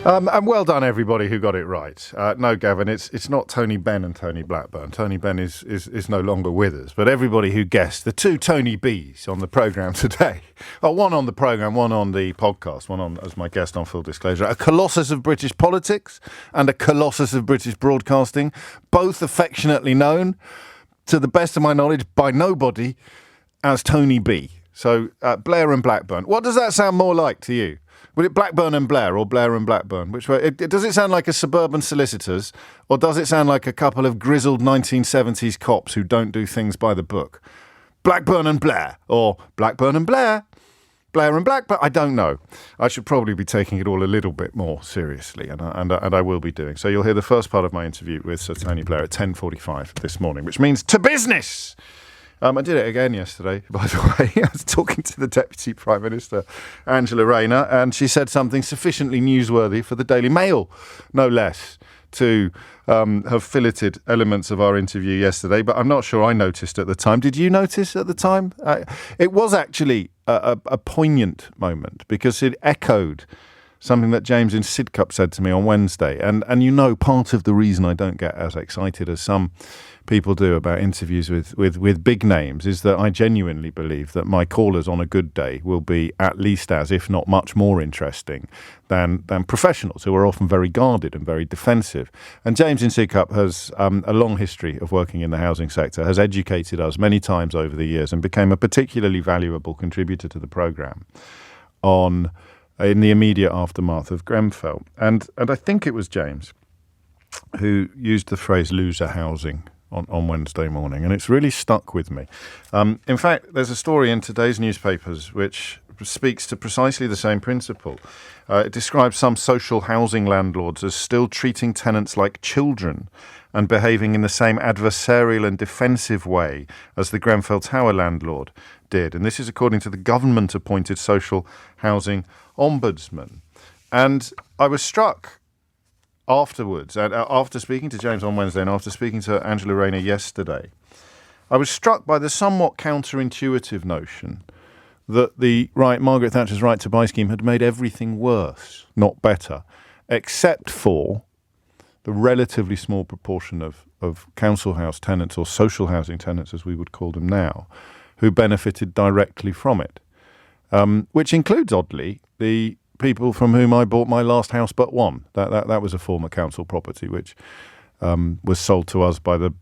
And well done, everybody who got it right. No, Gavin, it's not Tony Benn and Tony Blackburn. Tony Benn is no longer with us. But everybody who guessed, the two Tony Bs on the programme today, one on the programme, one on the podcast, one on as my guest on Full Disclosure, a colossus of British politics and a colossus of British broadcasting, both affectionately known, to the best of my knowledge, by nobody as Tony B. So Blair and Blackburn. What does that sound more like to you? Would it Blackburn and Blair or Blair and Blackburn? Which way? Does it sound like a suburban solicitors, or does it sound like a couple of grizzled 1970s cops who don't do things by the book? Blackburn and Blair, or Blackburn and Blair, Blair and Blackburn. I don't know. I should probably be taking it all a little bit more seriously, and I will be doing. So you'll hear the first part of my interview with Sir Tony Blair at 10:45 this morning, which means to business. I did it again yesterday, by the way. I was talking to the Deputy Prime Minister, Angela Rayner, and she said something sufficiently newsworthy for the Daily Mail, no less, to have filleted elements of our interview yesterday. But I'm not sure I noticed at the time. Did you notice at the time? It was actually a poignant moment because it echoed something that James in Sidcup said to me on Wednesday. And part of the reason I don't get as excited as some people do about interviews with big names is that I genuinely believe that my callers on a good day will be at least as, if not much more interesting than professionals who are often very guarded and very defensive. And James in Sidcup has a long history of working in the housing sector, has educated us many times over the years and became a particularly valuable contributor to the programme in the immediate aftermath of Grenfell. And I think it was James who used the phrase loser housing on Wednesday morning, and it's really stuck with me. In fact, there's a story in today's newspapers which speaks to precisely the same principle. It describes some social housing landlords as still treating tenants like children and behaving in the same adversarial and defensive way as the Grenfell Tower landlord did. And this is according to the government-appointed social housing ombudsman. And I was struck afterwards, and after speaking to James on Wednesday and after speaking to Angela Rayner yesterday, I was struck by the somewhat counterintuitive notion that Margaret Thatcher's right to buy scheme had made everything worse, not better, except for the relatively small proportion of council house tenants, or social housing tenants as we would call them now, who benefited directly from it, which includes, oddly, the people from whom I bought my last house but one. That was a former council property which was sold to us by the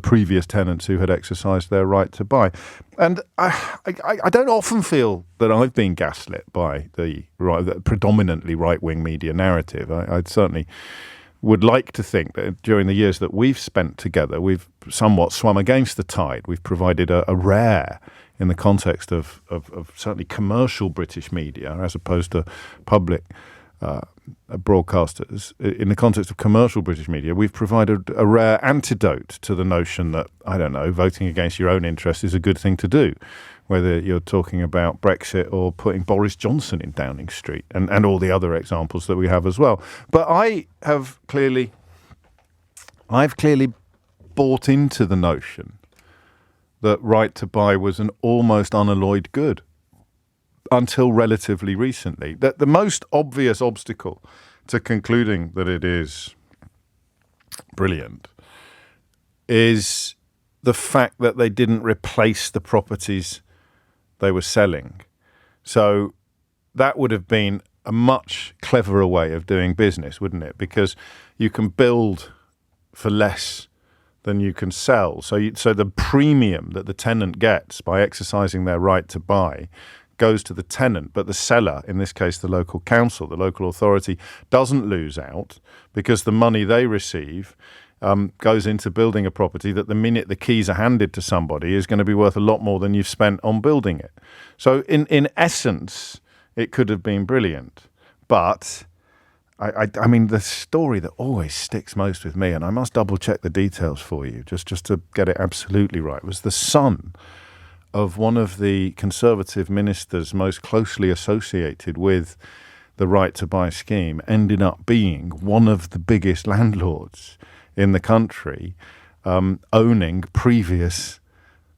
previous tenants who had exercised their right to buy. And I don't often feel that I've been gaslit by the predominantly right-wing media narrative. I certainly would like to think that during the years that we've spent together, we've somewhat swum against the tide. We've provided a rare, in the context of certainly commercial British media, as opposed to public broadcasters, in the context of commercial British media, we've provided a rare antidote to the notion that, I don't know, voting against your own interests is a good thing to do, whether you're talking about Brexit or putting Boris Johnson in Downing Street and all the other examples that we have as well. But I've clearly bought into the notion that right to buy was an almost unalloyed good until relatively recently. That the most obvious obstacle to concluding that it is brilliant is the fact that they didn't replace the properties they were selling. So that would have been a much cleverer way of doing business, wouldn't it? Because you can build for less than you can sell. So the premium that the tenant gets by exercising their right to buy goes to the tenant, but the seller, in this case the local council, the local authority, doesn't lose out because the money they receive goes into building a property that the minute the keys are handed to somebody is going to be worth a lot more than you've spent on building it. So in essence, it could have been brilliant. But I mean, the story that always sticks most with me, and I must double check the details for you just to get it absolutely right, was the son of one of the Conservative ministers most closely associated with the right to buy scheme ended up being one of the biggest landlords in the country, owning previous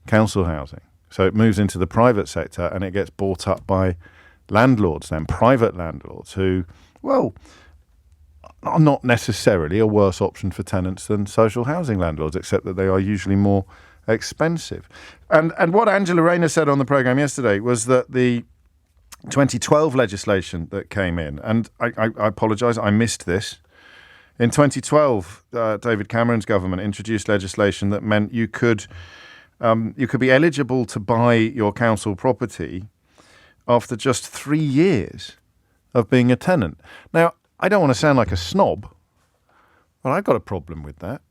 council housing. So it moves into the private sector and it gets bought up by landlords then, private landlords who, well, are not necessarily a worse option for tenants than social housing landlords, except that they are usually more expensive. And what Angela Rayner said on the programme yesterday was that the 2012 legislation that came in, and I apologise, I missed this. In 2012, David Cameron's government introduced legislation that meant you could be eligible to buy your council property after just 3 years of being a tenant. Now, I don't want to sound like a snob, but I've got a problem with that.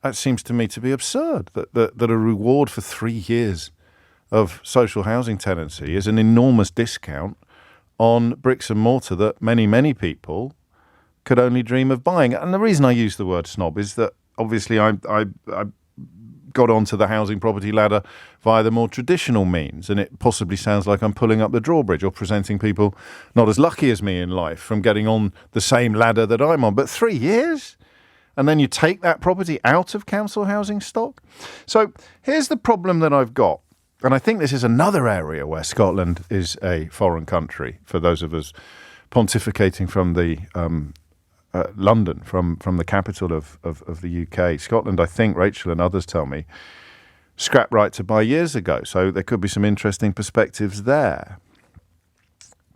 That seems to me to be absurd, that a reward for 3 years of social housing tenancy is an enormous discount on bricks and mortar that many people could only dream of buying. And the reason I use the word snob is that obviously I got onto the housing property ladder via the more traditional means, and it possibly sounds like I'm pulling up the drawbridge or presenting people not as lucky as me in life from getting on the same ladder that I'm on. But 3 years? And then you take that property out of council housing stock? So here's the problem that I've got. And I think this is another area where Scotland is a foreign country, for those of us pontificating from the London, from the capital of the UK. Scotland, I think, Rachel and others tell me, scrapped right to buy years ago. So there could be some interesting perspectives there.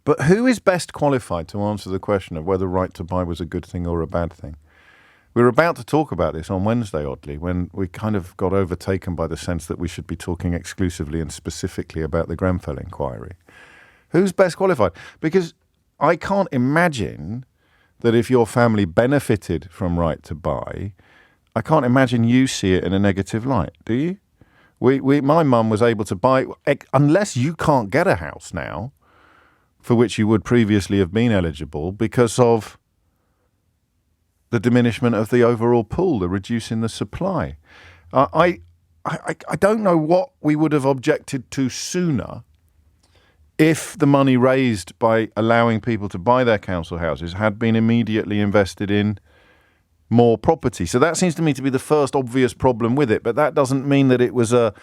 But who is best qualified to answer the question of whether right to buy was a good thing or a bad thing? We were about to talk about this on Wednesday, oddly, when we kind of got overtaken by the sense that we should be talking exclusively and specifically about the Grenfell inquiry. Who's best qualified? Because I can't imagine that if your family benefited from right to buy, I can't imagine you see it in a negative light, do you? My mum was able to buy, unless you can't get a house now, for which you would previously have been eligible, because of the diminishment of the overall pool, the reducing the supply. I don't know what we would have objected to sooner if the money raised by allowing people to buy their council houses had been immediately invested in more property. So that seems to me to be the first obvious problem with it, but that doesn't mean that it was a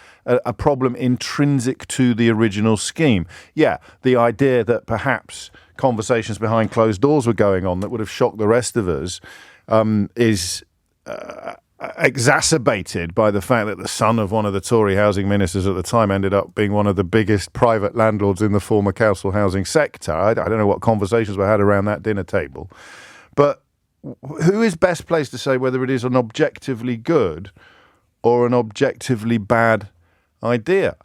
problem intrinsic to the original scheme. Yeah, the idea that perhaps conversations behind closed doors were going on that would have shocked the rest of us is exacerbated by the fact that the son of one of the Tory housing ministers at the time ended up being one of the biggest private landlords in the former council housing sector. I don't know what conversations were had around that dinner table. But who is best placed to say whether it is an objectively good or an objectively bad idea?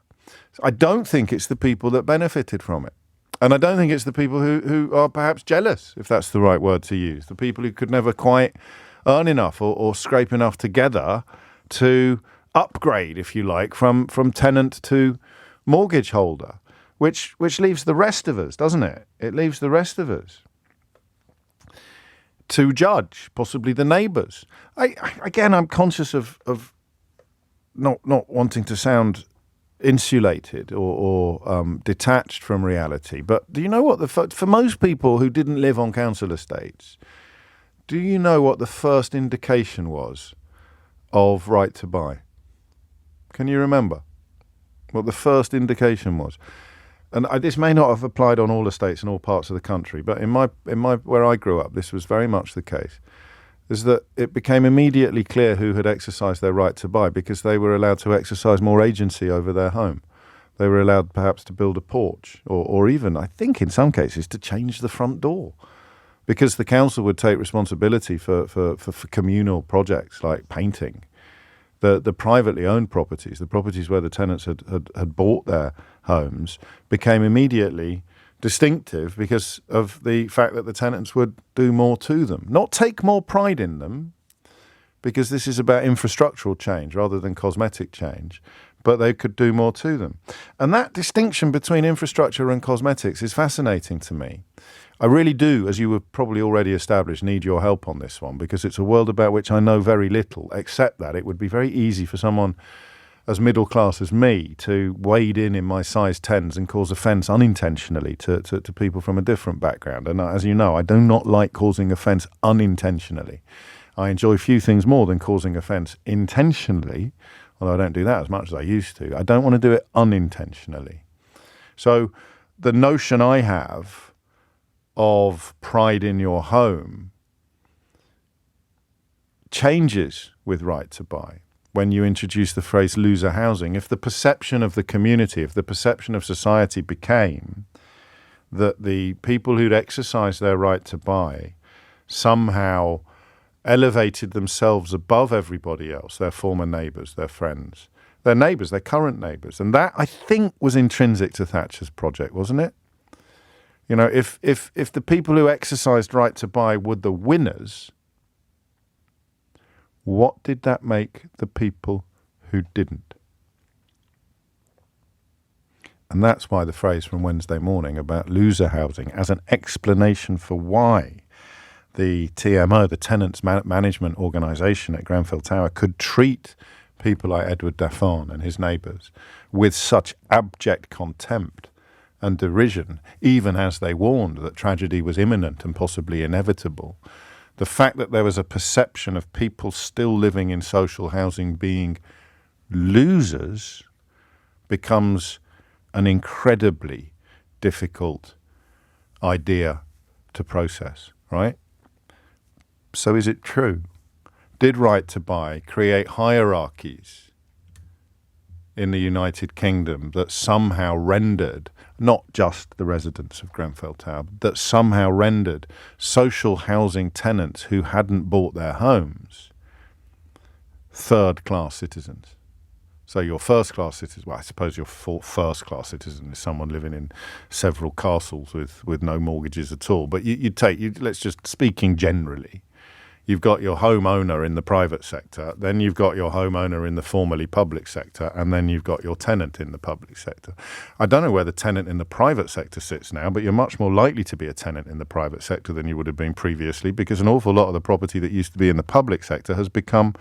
I don't think it's the people that benefited from it. And I don't think it's the people who are perhaps jealous, if that's the right word to use, the people who could never quite earn enough or scrape enough together to upgrade, if you like, from tenant to mortgage holder, which leaves the rest of us, doesn't it? It leaves the rest of us to judge, possibly the neighbours. I'm conscious of not wanting to sound insulated or detached from reality. But do you know what for most people who didn't live on council estates, do you know what the first indication was of right to buy? Can you remember what the first indication was? And this may not have applied on all estates in all parts of the country, but in my where I grew up, this was very much the case. Is that it became immediately clear who had exercised their right to buy because they were allowed to exercise more agency over their home. They were allowed perhaps to build a porch or even, I think in some cases, to change the front door because the council would take responsibility for communal projects like painting. The privately owned properties, the properties where the tenants had bought their homes, became immediately distinctive because of the fact that the tenants would do more to them. Not take more pride in them, because this is about infrastructural change rather than cosmetic change, but they could do more to them. And that distinction between infrastructure and cosmetics is fascinating to me. I really do, as you have probably already established, need your help on this one, because it's a world about which I know very little, except that it would be very easy for someone as middle class as me to wade in my size 10s and cause offence unintentionally to people from a different background. And as you know, I do not like causing offence unintentionally. I enjoy few things more than causing offence intentionally, although I don't do that as much as I used to. I don't want to do it unintentionally. So the notion I have of pride in your home changes with right to buy when you introduce the phrase loser housing. If the perception of the community, if the perception of society became that the people who'd exercised their right to buy somehow elevated themselves above everybody else, their former neighbours, their friends, their neighbours, their current neighbours. And that, I think, was intrinsic to Thatcher's project, wasn't it? You know, if the people who exercised right to buy were the winners, what did that make the people who didn't? And that's why the phrase from Wednesday morning about loser housing as an explanation for why the TMO, the Tenants Management Organisation at Grenfell Tower, could treat people like Edward Daffon and his neighbours with such abject contempt and derision, even as they warned that tragedy was imminent and possibly inevitable. The fact that there was a perception of people still living in social housing being losers becomes an incredibly difficult idea to process, right? So is it true? Did right to buy create hierarchies in the United Kingdom that somehow rendered not just the residents of Grenfell Tower, that somehow rendered social housing tenants who hadn't bought their homes third-class citizens? So your first-class citizen, well, I suppose your first-class citizen is someone living in several castles with no mortgages at all. But let's just, speaking generally, you've got your homeowner in the private sector, then you've got your homeowner in the formerly public sector, and then you've got your tenant in the public sector. I don't know where the tenant in the private sector sits now, but you're much more likely to be a tenant in the private sector than you would have been previously, because an awful lot of the property that used to be in the public sector has become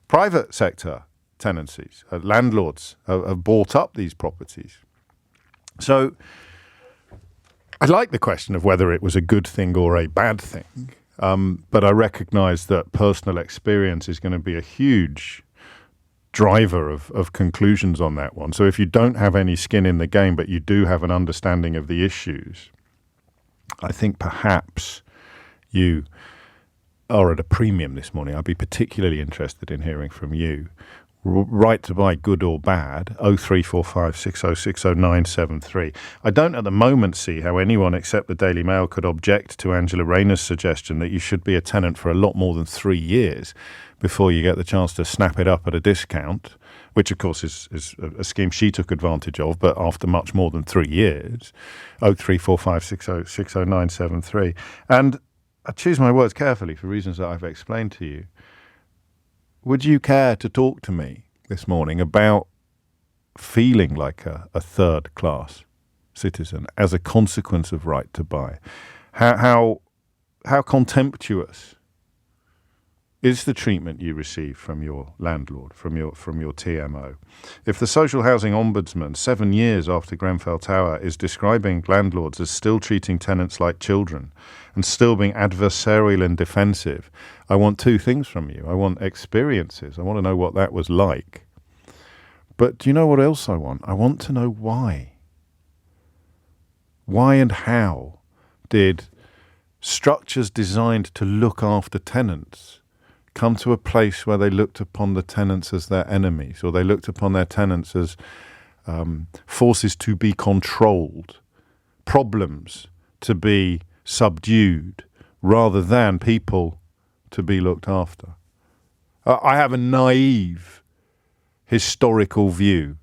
private sector tenancies. Landlords have bought up these properties. So I like the question of whether it was a good thing or a bad thing. But I recognise that personal experience is going to be a huge driver of conclusions on that one. So if you don't have any skin in the game, but you do have an understanding of the issues, I think perhaps you are at a premium this morning. I'd be particularly interested in hearing from you. Right to buy, good or bad, 0345 6060 I don't at the moment see how anyone except the Daily Mail could object to Angela Rayner's suggestion that you should be a tenant for a lot more than 3 years before you get the chance to snap it up at a discount, which of course is a scheme she took advantage of, but after much more than 3 years. 0345 6060 And I choose my words carefully for reasons that I've explained to you. Would you care to talk to me this morning about feeling like a third-class citizen as a consequence of right to buy? How contemptuous is the treatment you receive from your landlord, from your TMO? If the Social Housing Ombudsman, 7 years after Grenfell Tower, is describing landlords as still treating tenants like children and still being adversarial and defensive, I want two things from you. I want experiences. I want to know what that was like. But do you know what else I want? I want to know why. Why and how did structures designed to look after tenants come to a place where they looked upon the tenants as their enemies, or they looked upon their tenants as forces to be controlled, problems to be subdued, rather than people to be looked after? I have a naive historical view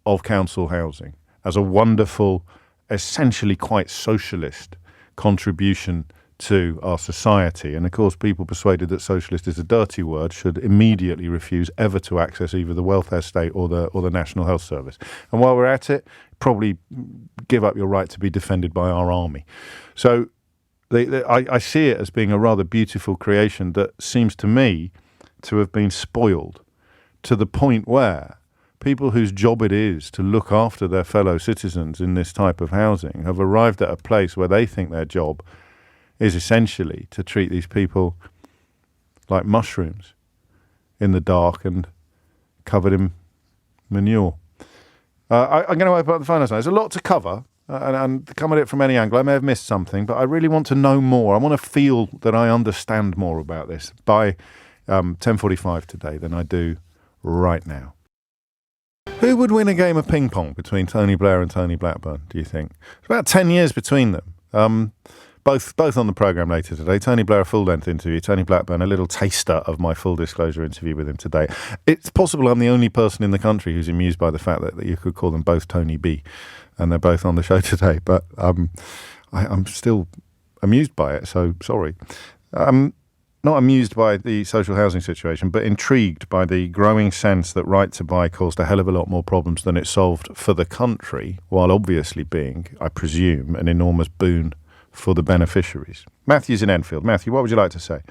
of council housing as a wonderful, essentially quite socialist contribution to our society. And of course, people persuaded that socialist is a dirty word should immediately refuse ever to access either the welfare state or the National Health Service. And while we're at it, probably give up your right to be defended by our army. So I see it as being a rather beautiful creation that seems to me to have been spoiled to the point where people whose job it is to look after their fellow citizens in this type of housing have arrived at a place where they think their job is essentially to treat these people like mushrooms in the dark and covered in manure. I'm going to open up the phone now. There's a lot to cover, and come at it from any angle. I may have missed something, but I really want to know more. I want to feel that I understand more about this by 10:45 today than I do right now. Who would win a game of ping pong between Tony Blair and Tony Blackburn, do you think? It's about 10 years between them. Both on the programme later today. Tony Blair, a full-length interview. Tony Blackburn, a little taster of my full disclosure interview with him today. It's possible I'm the only person in the country who's amused by the fact that you could call them both Tony B, and they're both on the show today. But I'm still amused by it, so sorry. Not amused by the social housing situation, but intrigued by the growing sense that Right to Buy caused a hell of a lot more problems than it solved for the country, while obviously being, I presume, an enormous boon for the beneficiaries. Matthew's in Enfield. Matthew, what would you like to say?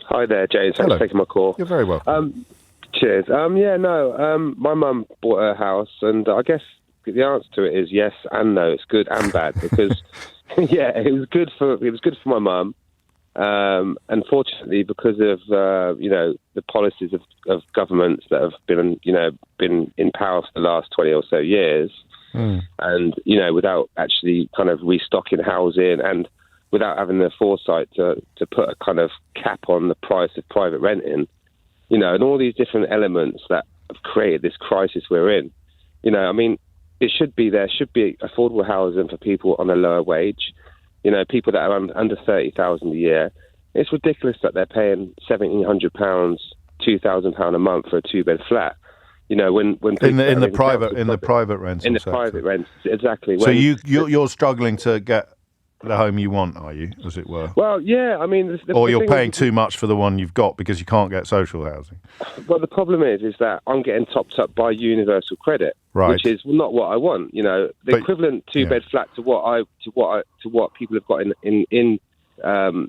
Hi there, James. Thanks for taking my call. You're very welcome. Cheers. My mum bought a house, and I guess the answer to it is yes and no. It's good and bad because, it was good for my mum. Unfortunately, because of the policies of governments that have been in power for the last 20 or so years, and without actually kind of restocking housing and without having the foresight to put a kind of cap on the price of private renting, and all these different elements that have created this crisis we're in. There should be affordable housing for people on a lower wage. People that are under 30,000 a year. It's ridiculous that they're paying £1,700, £2,000 a month for a 2-bed flat. When in the private rents, exactly. So you're struggling to get the home you want, are you, as it were? Well, yeah. Or you're paying too much for the one you've got because you can't get social housing. Well, the problem is that I'm getting topped up by universal credit, which is not what I want. The equivalent 2-bed flat to what people have got in kind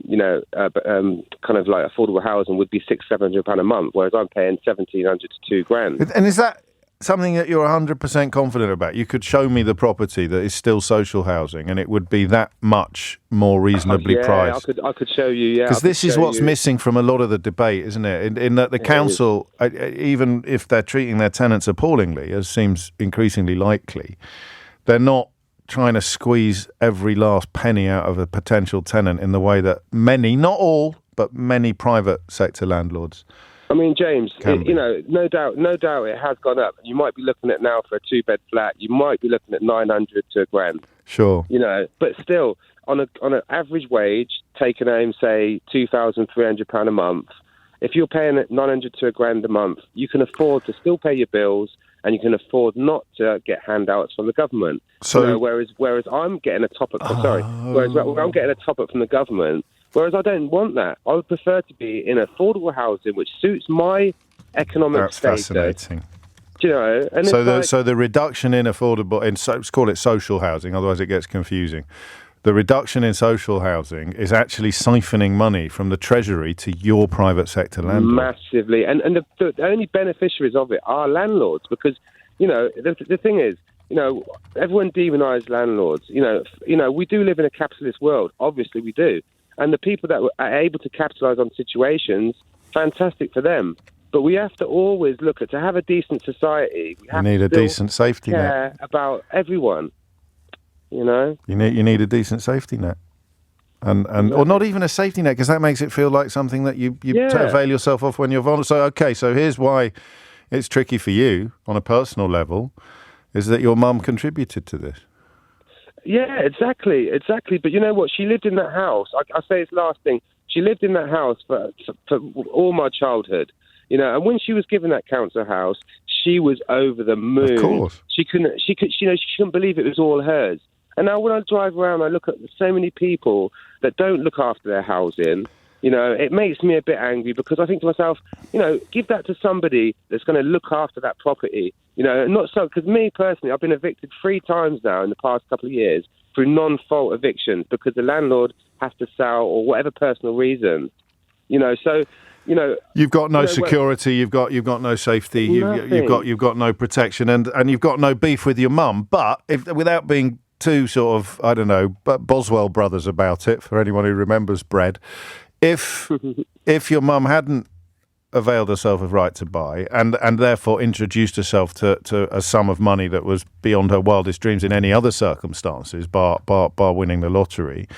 of like affordable housing would be £600-700 a month, whereas I'm paying £1,700 to £2,000. And is that something that you're 100% confident about? You could show me the property that is still social housing, and it would be that much more reasonably priced. I could show you. Yeah, because this is what's missing from a lot of the debate, isn't it? In that the council, even if they're treating their tenants appallingly, as seems increasingly likely, they're not trying to squeeze every last penny out of a potential tenant in the way that many, not all, but many private sector landlords. James, no doubt it has gone up. You might be looking at now for a 2-bed flat. You might be looking at 900 to £1,000. Sure. But still, on an average wage, taking home, say, £2,300 a month, if you're paying at 900 to £1,000 a month, you can afford to still pay your bills, and you can afford not to get handouts from the government. So, whereas I'm getting a top up. Whereas I'm getting a top up from the government. Whereas I don't want that. I would prefer to be in affordable housing, which suits my economic status. That's fascinating. And so the reduction in affordable, let's call it social housing, otherwise it gets confusing. The reduction in social housing is actually siphoning money from the Treasury to your private sector landlord. Massively. And the only beneficiaries of it are landlords because, the thing is, everyone demonises landlords. We do live in a capitalist world. Obviously we do. And the people that are able to capitalise on situations, fantastic for them. But we have to always look at, to have a decent society, we have need a decent safety net. Care about everyone. You need a decent safety net, or not even a safety net, because that makes it feel like something that you avail yourself of when you're vulnerable. So here's why it's tricky for you on a personal level, is that your mum contributed to this. Yeah, exactly. But you know what? She lived in that house. I say it's last thing. She lived in that house for all my childhood. And when she was given that council house, she was over the moon. Of course. She couldn't believe it was all hers. And now when I drive around, I look at so many people that don't look after their housing. It makes me a bit angry because I think to myself, give that to somebody that's going to look after that property. Not so, because me personally, I've been evicted 3 times now in the past couple of years through non-fault evictions because the landlord has to sell or whatever personal reason. You've got no security, you've got no safety, you've got no protection, and you've got no beef with your mum. But without being too sort of, I don't know, Boswell brothers about it, for anyone who remembers Bread, if your mum hadn't availed herself of Right to Buy and therefore introduced herself to a sum of money that was beyond her wildest dreams in any other circumstances, bar winning the lottery,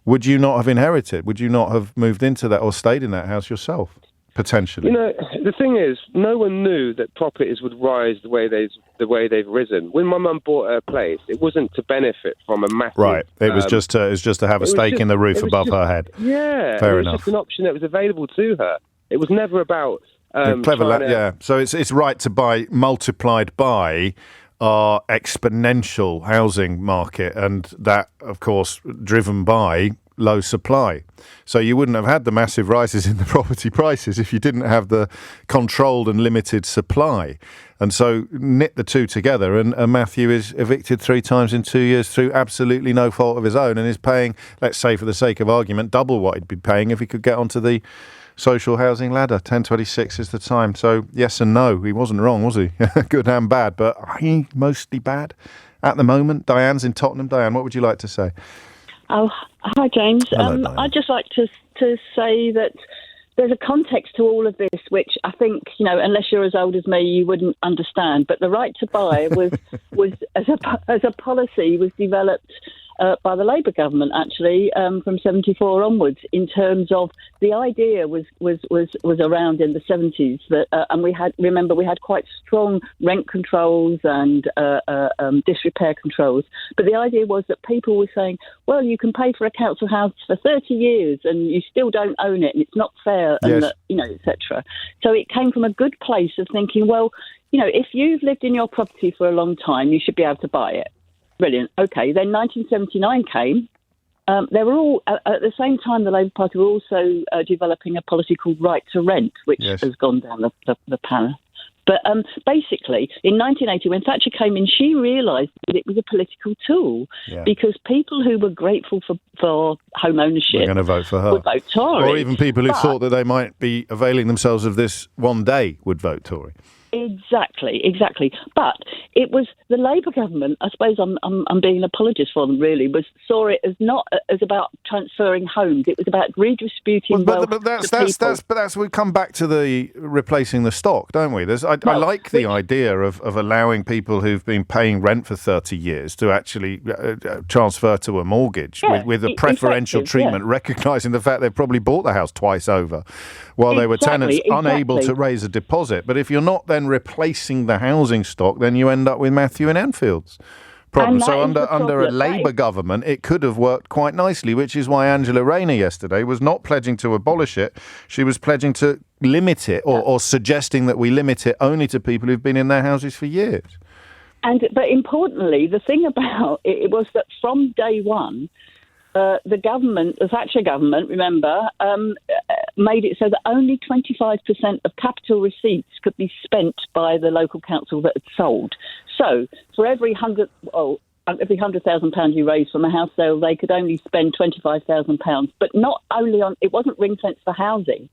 would you not have inherited? Would you not have moved into that or stayed in that house yourself? potentially. You know, the thing is, no one knew that properties would rise the way they've risen. When my mum bought her place, it wasn't to benefit from a massive. Right. It was just to have a stake in the roof above her head. Yeah. Fair enough. It was just an option that was available to her. It was never about. Yeah. So it's right to buy multiplied by our exponential housing market, and that, of course, driven by low supply. So you wouldn't have had the massive rises in the property prices if you didn't have the controlled and limited supply. And so knit the two together, and Matthew is evicted 3 times in 2 years through absolutely no fault of his own, and is paying, let's say for the sake of argument, double what he'd be paying if he could get onto the social housing ladder. 10.26 is the time. So yes and no. He wasn't wrong, was he? Good and bad, but he mostly bad at the moment. Diane's in Tottenham. Diane, what would you like to say? Oh, hi, James. Hello, I'd just like to say that there's a context to all of this, which I think, unless you're as old as me, you wouldn't understand. But the right to buy was as a policy was developed by the Labour government, actually, from 74 onwards, in terms of the idea was around in the 70s that, and we had quite strong rent controls and disrepair controls. But the idea was that people were saying, well, you can pay for a council house for 30 years and you still don't own it, and it's not fair, and yes. etc. So it came from a good place of thinking, well, if you've lived in your property for a long time, you should be able to buy it. Brilliant. Okay, then 1979 came. They were all, at the same time, the Labour Party were also developing a policy called right to rent, which has gone down the panel. But basically, in 1980, when Thatcher came in, she realised that it was a political tool because people who were grateful for home ownership were going to vote for her. Would vote Tory. Or even people who thought that they might be availing themselves of this one day would vote Tory. Exactly. But it was the Labour government, I suppose I'm being an apologist for them, really, saw it as not as about transferring homes. It was about redistributing wealth but that's we come back to the replacing the stock, don't we? I like the idea of allowing people who've been paying rent for 30 years to actually transfer to a mortgage with a preferential treatment, recognising the fact they've probably bought the house twice over while they were tenants unable to raise a deposit. But if you're not then replacing the housing stock, then you end up with Matthew and Enfield's problem. So under a Labour government, it could have worked quite nicely, which is why Angela Rayner yesterday was not pledging to abolish it. She was pledging to limit it or suggesting that we limit it only to people who've been in their houses for years. But importantly, the thing about it was that from day one, the Thatcher government, remember, made it so that only 25% of capital receipts could be spent by the local council that had sold. So for every £100,000 you raised from a house sale, they could only spend £25,000. But not only it wasn't ring fenced for housing.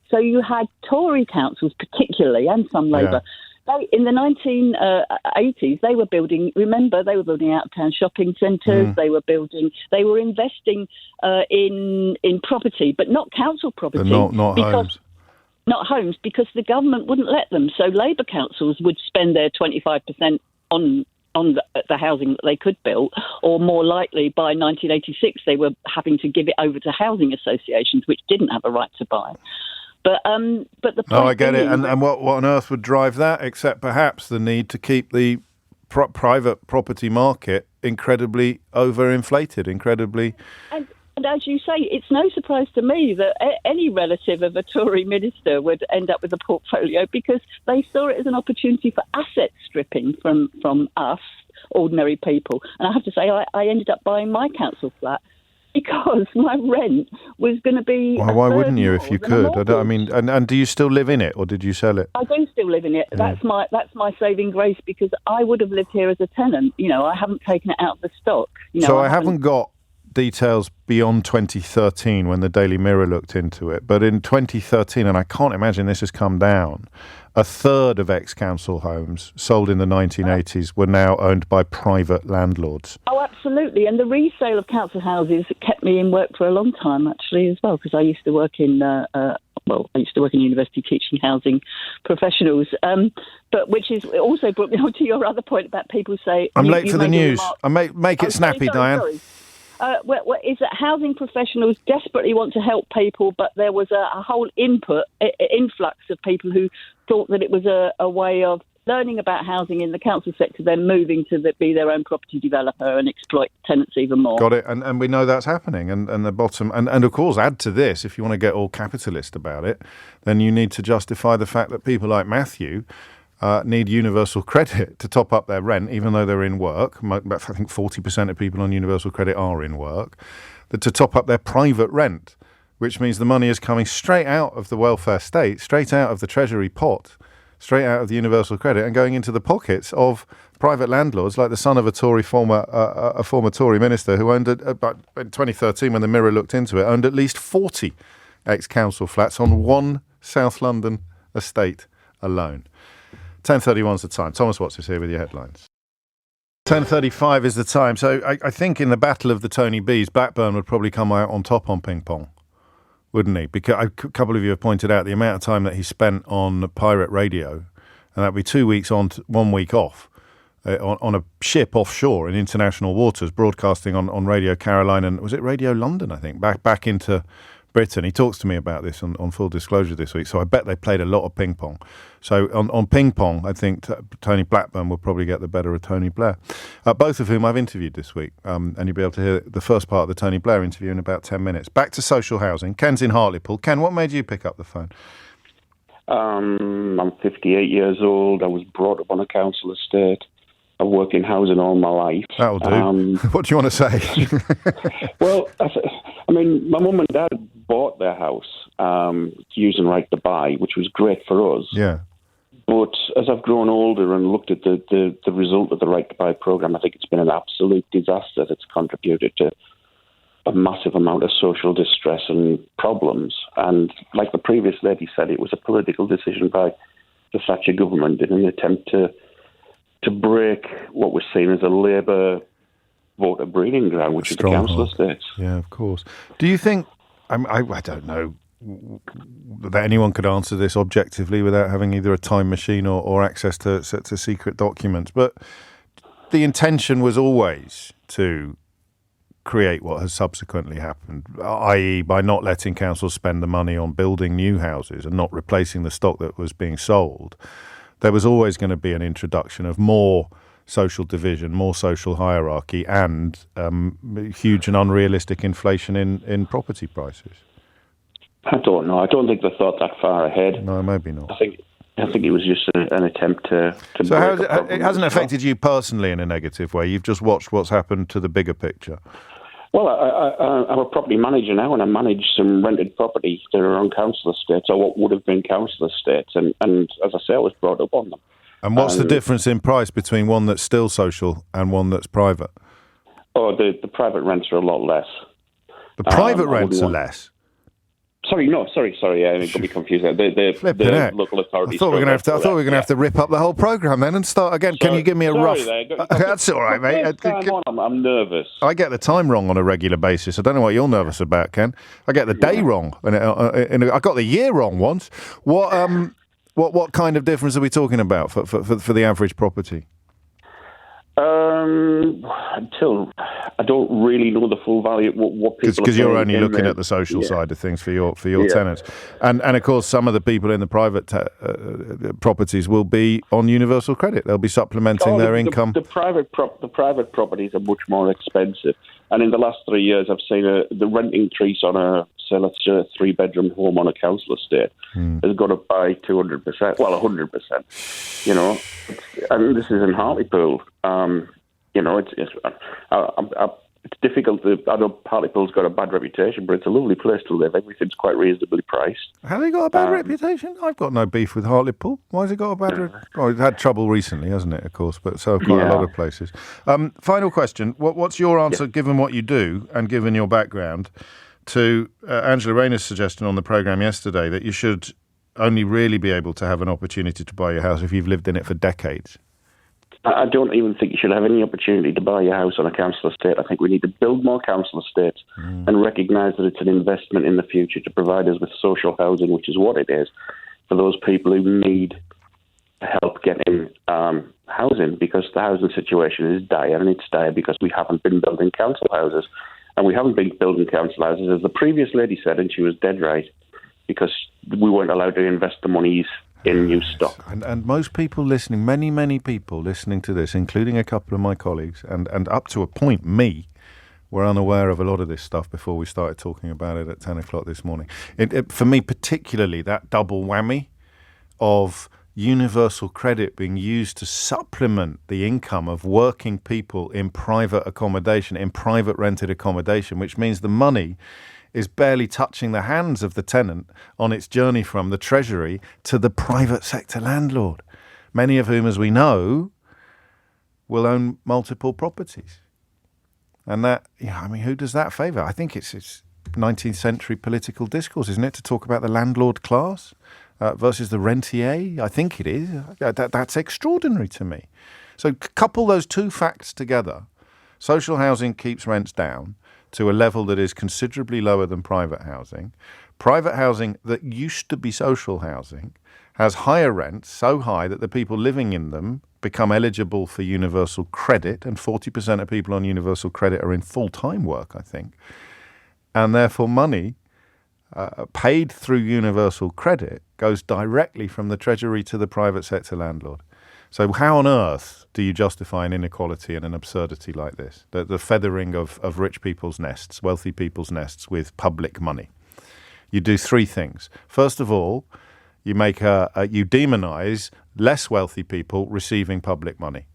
So you had Tory councils, particularly, and some Labour. In the 1980s, they were building out-of-town shopping centres. They were investing in property, but not council property. But not homes. Not homes, because the government wouldn't let them. So Labour councils would spend their 25% on the housing that they could build, or more likely, by 1986, they were having to give it over to housing associations, which didn't have a right to buy. But the point I get it. And what on earth would drive that, except perhaps the need to keep the private property market incredibly overinflated, And as you say, it's no surprise to me that any relative of a Tory minister would end up with a portfolio, because they saw it as an opportunity for asset stripping from us, ordinary people. And I have to say, I ended up buying my council flat because my rent was going to be. Well, why wouldn't you if you could? I mean, and do you still live in it, or did you sell it? I do still live in it. Yeah. That's my saving grace, because I would have lived here as a tenant. I haven't taken it out of the stock. So I haven't got details beyond 2013 when the Daily Mirror looked into it, but in 2013, and I can't imagine this has come down, a third of ex-council homes sold in the 1980s were now owned by private landlords. Oh, absolutely. And the resale of council houses kept me in work for a long time, actually, as well, because I used to work in university teaching housing professionals, but which is also brought me on to your other point about people say... I'm late for the news. Make it snappy, Diane. Sorry. is that housing professionals desperately want to help people, but there was a whole influx of people who thought that it was a way of learning about housing in the council sector, then moving to be their own property developer and exploit tenants even more. Got it. And we know that's happening. And the bottom, and of course, add to this, if you want to get all capitalist about it, then you need to justify the fact that people like Matthew need universal credit to top up their rent, even though they're in work. I think 40% of people on universal credit are in work, to top up their private rent, which means the money is coming straight out of the welfare state, straight out of the Treasury pot, straight out of the universal credit, and going into the pockets of private landlords, like the son of a former Tory minister who owned, in 2013, when the Mirror looked into it, owned at least 40 ex-council flats on one South London estate alone. 10:31 is the time. Thomas Watts is here with your headlines. 10:35 is the time. So I think in the battle of the Tony B's, Blackburn would probably come out on top on ping pong, wouldn't he? Because a couple of you have pointed out the amount of time that he spent on pirate radio, and that'd be 2 weeks on, 1 week off, on a ship offshore in international waters, broadcasting on Radio Caroline and was it Radio London? I think back into Britain. He talks to me about this on Full Disclosure this week, so I bet they played a lot of ping pong. So on ping pong, I think Tony Blackburn will probably get the better of Tony Blair, both of whom I've interviewed this week, and you'll be able to hear the first part of the Tony Blair interview in about 10 minutes. Back to social housing. Ken's in Hartlepool. Ken, what made you pick up the phone? I'm 58 years old. I was brought up on a council estate. I've worked in housing all my life. That'll do. What do you want to say? Well, I mean, my mum and dad bought their house using Right to Buy, which was great for us. Yeah. But as I've grown older and looked at the result of the Right to Buy programme, I think it's been an absolute disaster that's contributed to a massive amount of social distress and problems. And like the previous lady said, it was a political decision by the Thatcher government in an attempt to break what was seen as a Labour voter breeding ground, which is the council estates. Yeah, of course. Do you think, I don't know that anyone could answer this objectively without having either a time machine or access to secret documents, but the intention was always to create what has subsequently happened, i.e. by not letting councils spend the money on building new houses and not replacing the stock that was being sold. There was always going to be an introduction of more social division, more social hierarchy, and huge and unrealistic inflation in property prices. I don't know. I don't think they thought that far ahead. No, maybe not. I think it was just an attempt to So it hasn't affected you personally in a negative way? You've just watched what's happened to the bigger picture? Well, I'm a property manager now, and I manage some rented property that are on council estates, or what would have been council estates, and as I say, I was brought up on them. And what's the difference in price between one that's still social and one that's private? Oh, the private rents are a lot less. The private rents are less? Sorry, I got me confused there. The local authorities. I thought we were going to have to rip up the whole programme then and start again. Can you give me a rough... That's all right, mate. I'm nervous. I get the time wrong on a regular basis. I don't know what you're nervous about, Ken. I get the day wrong. I got the year wrong once. What kind of difference are we talking about for the average property? Until I don't really know the full value of what people. Because you're only looking at the social side of things for your tenants, and of course some of the people in the private properties will be on universal credit. They'll be supplementing their income. The private properties are much more expensive, and in the last 3 years, I've seen the rent increase on a 3-bedroom home on a council estate has gone up by 200%. Well, 100%. You know, and this is in Hartlepool. You know, it's difficult. I know Hartlepool's got a bad reputation, but it's a lovely place to live. Everything's quite reasonably priced. Have they got a bad reputation? I've got no beef with Hartlepool. Why has it got a bad reputation? Oh, it's had trouble recently, hasn't it, of course, but so have quite a lot of places. Final question. What's your answer, given what you do and given your background, to Angela Rayner's suggestion on the programme yesterday that you should only really be able to have an opportunity to buy your house if you've lived in it for decades? I don't even think you should have any opportunity to buy your house on a council estate. I think we need to build more council estates and recognise that it's an investment in the future to provide us with social housing, which is what it is, for those people who need help getting housing, because the housing situation is dire, and it's dire because we haven't been building council houses. And we haven't been building council houses, as the previous lady said, and she was dead right, because we weren't allowed to invest the monies in new stock. And most people listening, many people listening to this, including a couple of my colleagues, and up to a point me, were unaware of a lot of this stuff before we started talking about it at 10 o'clock this morning. For me particularly, that double whammy of universal credit being used to supplement the income of working people in private accommodation, in private rented accommodation, which means the money is barely touching the hands of the tenant on its journey from the Treasury to the private sector landlord, many of whom, as we know, will own multiple properties. And that, who does that favour? I think it's 19th century political discourse, isn't it, to talk about the landlord class versus the rentier? I think it is. That's extraordinary to me. So couple those two facts together. Social housing keeps rents down to a level that is considerably lower than private housing. Private housing that used to be social housing has higher rents, so high that the people living in them become eligible for universal credit, and 40% of people on universal credit are in full-time work, I think. And therefore money paid through universal credit goes directly from the Treasury to the private sector landlord. So how on earth do you justify an inequality and an absurdity like this? The feathering of rich people's nests, wealthy people's nests with public money. You do three things. First of all, you demonize less wealthy people receiving public money.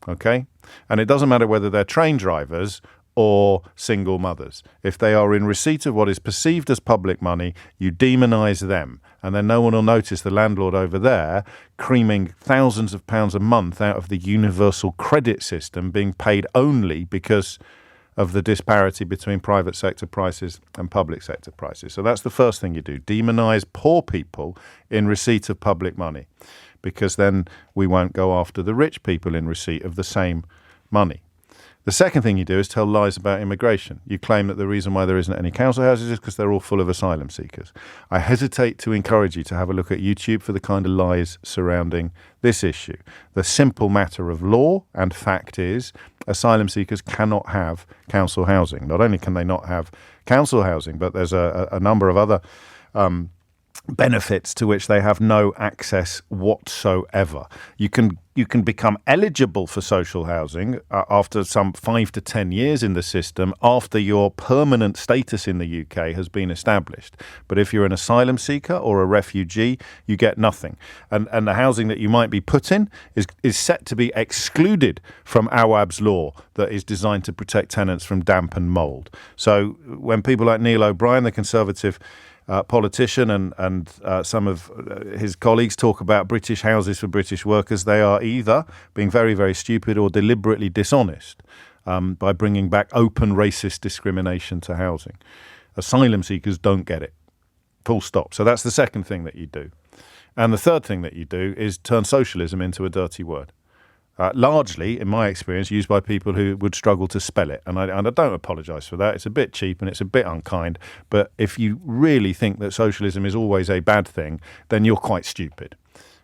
Okay? And it doesn't matter whether they're train drivers or single mothers. If they are in receipt of what is perceived as public money, you demonize them. And then no one will notice the landlord over there creaming thousands of pounds a month out of the universal credit system, being paid only because of the disparity between private sector prices and public sector prices. So that's the first thing you do. Demonize poor people in receipt of public money, because then we won't go after the rich people in receipt of the same money. The second thing you do is tell lies about immigration. You claim that the reason why there isn't any council houses is because they're all full of asylum seekers. I hesitate to encourage you to have a look at YouTube for the kind of lies surrounding this issue. The simple matter of law and fact is asylum seekers cannot have council housing. Not only can they not have council housing, but there's a number of other benefits to which they have no access whatsoever. You can become eligible for social housing after some 5 to 10 years in the system, after your permanent status in the UK has been established. But if you're an asylum seeker or a refugee, you get nothing. And the housing that you might be put in is set to be excluded from Awab's law that is designed to protect tenants from damp and mould. So when people like Neil O'Brien, the Conservative politician, and some of his colleagues talk about British houses for British workers, they are either being very, very stupid or deliberately dishonest by bringing back open racist discrimination to housing. Asylum seekers don't get it. Full stop. So that's the second thing that you do. And the third thing that you do is turn socialism into a dirty word. Largely, in my experience, used by people who would struggle to spell it. And I don't apologise for that. It's a bit cheap and it's a bit unkind. But if you really think that socialism is always a bad thing, then you're quite stupid.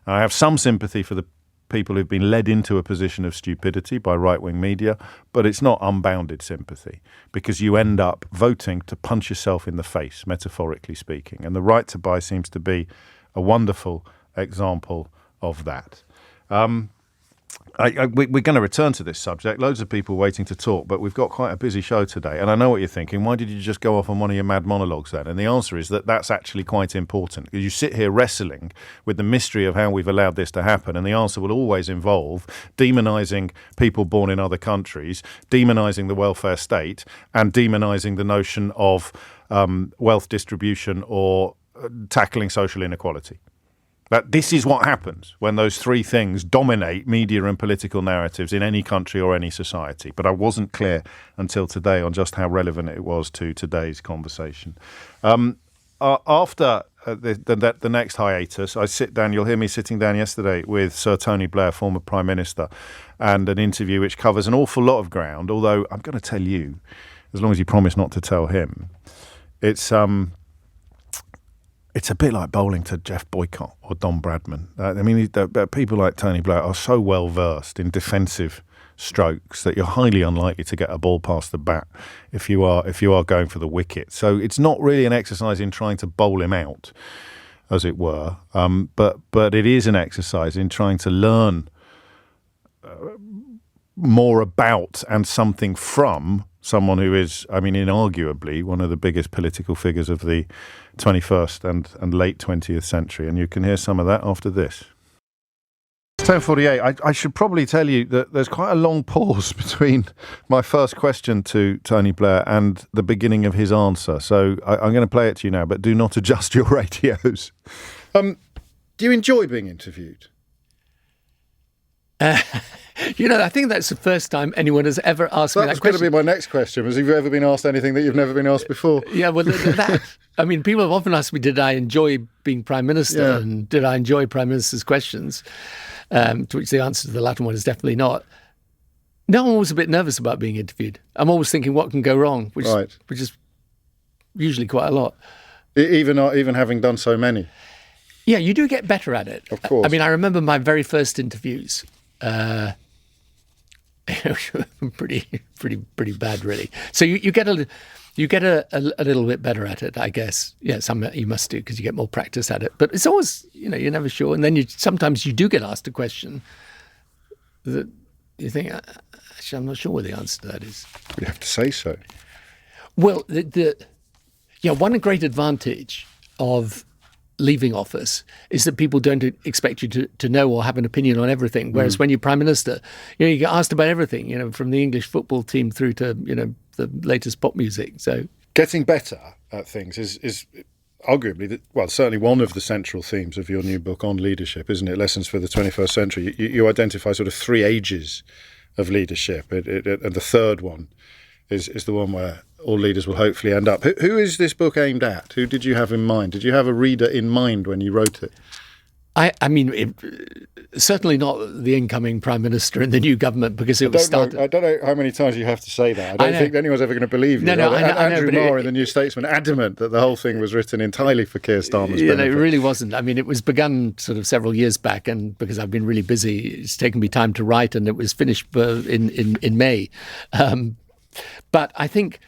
I have some sympathy for the people who've been led into a position of stupidity by right-wing media, but it's not unbounded sympathy, because you end up voting to punch yourself in the face, metaphorically speaking. And the right to buy seems to be a wonderful example of that. We're going to return to this subject. Loads of people waiting to talk, but we've got quite a busy show today. And I know what you're thinking. Why did you just go off on one of your mad monologues then? And the answer is that that's actually quite important, because you sit here wrestling with the mystery of how we've allowed this to happen. And the answer will always involve demonising people born in other countries, demonising the welfare state, and demonising the notion of wealth distribution or tackling social inequality. But this is what happens when those three things dominate media and political narratives in any country or any society. But I wasn't clear until today on just how relevant it was to today's conversation. After the next hiatus, I sit down, you'll hear me sitting down yesterday with Sir Tony Blair, former Prime Minister, and an interview which covers an awful lot of ground, although I'm going to tell you, as long as you promise not to tell him, it's a bit like bowling to Jeff Boycott or Don Bradman. People like Tony Blair are so well versed in defensive strokes, that you're highly unlikely to get a ball past the bat if you are going for the wicket. So it's not really an exercise in trying to bowl him out, as it were, but it is an exercise in trying to learn more about and something from someone who is, I mean, inarguably one of the biggest political figures of the 21st and late 20th century. And you can hear some of that after this. It's 10:48. I should probably tell you that there's quite a long pause between my first question to Tony Blair and the beginning of his answer. So I'm going to play it to you now, but do not adjust your radios. Do you enjoy being interviewed? I think that's the first time anyone has ever asked me that question. That was going to be my next question. Have you ever been asked anything that you've never been asked before? Yeah, well, I mean, people have often asked me, did I enjoy being Prime Minister? And did I enjoy Prime Minister's questions? To which the answer to the latter one is definitely not. No, I'm always a bit nervous about being interviewed. I'm always thinking what can go wrong, which is usually quite a lot. Even having done so many? Yeah, you do get better at it. Of course. I mean, I remember my very first interviews. Pretty bad, really. So you get a little bit better at it, I guess. Yeah, you must do because you get more practice at it. But it's always, you're never sure. And then sometimes you do get asked a question that you think, actually, I'm not sure what the answer to that is. You have to say so. Well, one great advantage of leaving office is that people don't expect you to know or have an opinion on everything. Whereas when you're Prime Minister, you get asked about everything, from the English football team through to, the latest pop music. So getting better at things is arguably, certainly one of the central themes of your new book on leadership, isn't it? Lessons for the 21st Century. You identify sort of 3 ages of leadership, and the third one is the one where all leaders will hopefully end up. Who is this book aimed at? Who did you have in mind? Did you have a reader in mind when you wrote it? I mean, certainly not the incoming Prime Minister in the new government, because it was started. I don't know how many times you have to say that. I don't think anyone's ever going to believe you. No, I know, Andrew Marr in the New Statesman adamant that the whole thing was written entirely for Keir Starmer's benefit. It really wasn't. I mean, it was begun sort of several years back, and because I've been really busy, it's taken me time to write, and it was finished in May. But I think,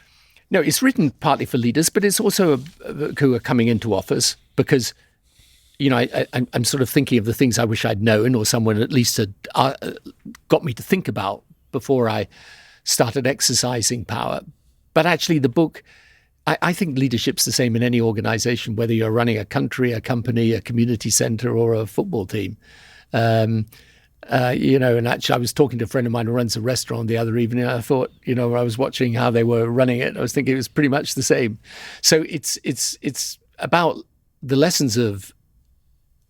it's written partly for leaders, but it's also who are coming into office, because, I'm sort of thinking of the things I wish I'd known, or someone at least had got me to think about before I started exercising power. But actually the book, I think leadership's the same in any organisation, whether you're running a country, a company, a community centre or a football team. And actually I was talking to a friend of mine who runs a restaurant the other evening, and I thought, I was watching how they were running it. I was thinking it was pretty much the same. So it's about the lessons of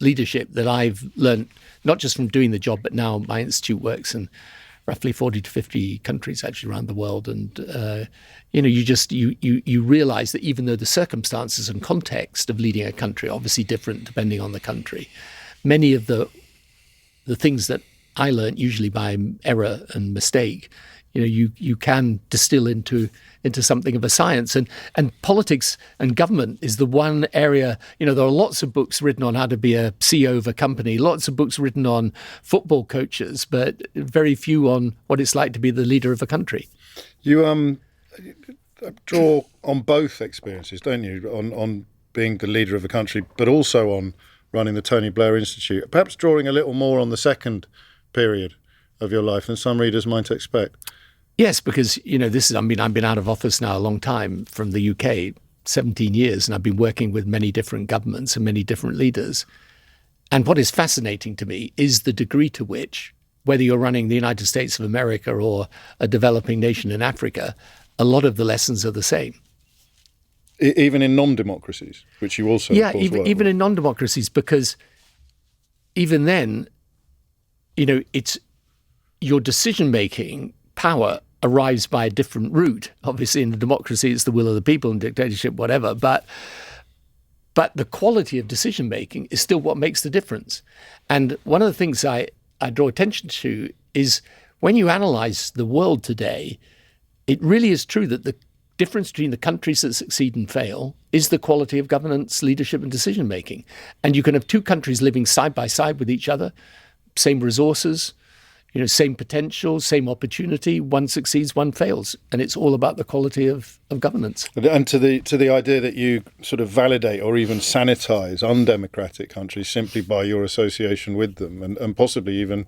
leadership that I've learned, not just from doing the job, but now my institute works in roughly 40 to 50 countries actually around the world. And, you realize that even though the circumstances and context of leading a country are obviously different depending on the country, many of the things that I learned, usually by error and mistake, you can distill into something of a science. And politics and government is the one area, there are lots of books written on how to be a CEO of a company, lots of books written on football coaches, but very few on what it's like to be the leader of a country. You draw on both experiences, don't you? On being the leader of a country, but also on running the Tony Blair Institute, perhaps drawing a little more on the second period of your life than some readers might expect. Yes, because, I've been out of office now a long time from the UK, 17 years, and I've been working with many different governments and many different leaders. And what is fascinating to me is the degree to which, whether you're running the United States of America or a developing nation in Africa, a lot of the lessons are the same. Even in non-democracies, which you also, of course, even in non-democracies, because even then, it's your decision-making power arrives by a different route. Obviously, in a democracy, it's the will of the people, and dictatorship, whatever. But the quality of decision-making is still what makes the difference. And one of the things I draw attention to is when you analyse the world today, it really is true that the difference between the countries that succeed and fail is the quality of governance, leadership and decision-making. And you can have two countries living side by side with each other, same resources, same potential, same opportunity. One succeeds, one fails, and it's all about the quality of governance. And to the idea that you sort of validate or even sanitize undemocratic countries simply by your association with them, and possibly even,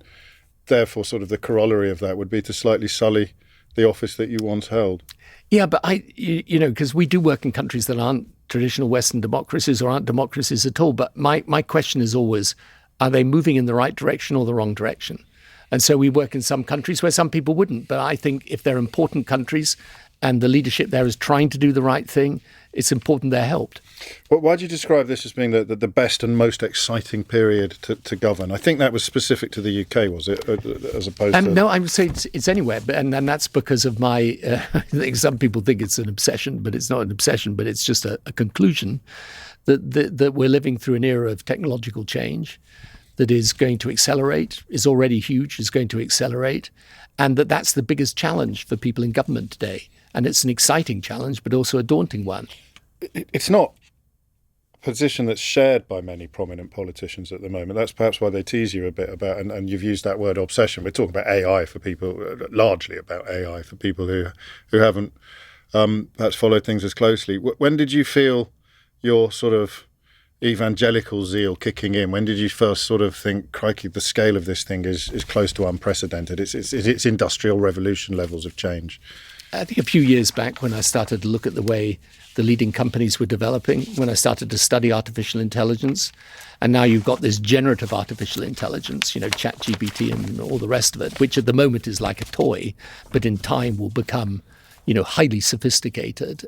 therefore, sort of the corollary of that would be to slightly sully the office that you once held. Yeah, but because we do work in countries that aren't traditional Western democracies or aren't democracies at all. But my question is always, are they moving in the right direction or the wrong direction? And so we work in some countries where some people wouldn't. But I think if they're important countries and the leadership there is trying to do the right thing, it's important they're helped. Well, why do you describe this as being the best and most exciting period to govern? I think that was specific to the UK, was it, as opposed to... No, I would say it's anywhere, and that's because of my... I think some people think it's an obsession, but it's not an obsession, but it's just a conclusion that we're living through an era of technological change that is going to accelerate, is already huge, is going to accelerate, and that's the biggest challenge for people in government today. And it's an exciting challenge, but also a daunting one. It's not a position that's shared by many prominent politicians at the moment. That's perhaps why they tease you a bit about, and you've used that word obsession. We're talking about AI for people, largely about AI for people who haven't perhaps followed things as closely. When did you feel your sort of evangelical zeal kicking in? When did you first sort of think, crikey, the scale of this thing is close to unprecedented? It's industrial revolution levels of change. I think a few years back when I started to look at the way the leading companies were developing, when I started to study artificial intelligence, and now you've got this generative artificial intelligence, ChatGPT and all the rest of it, which at the moment is like a toy, but in time will become, highly sophisticated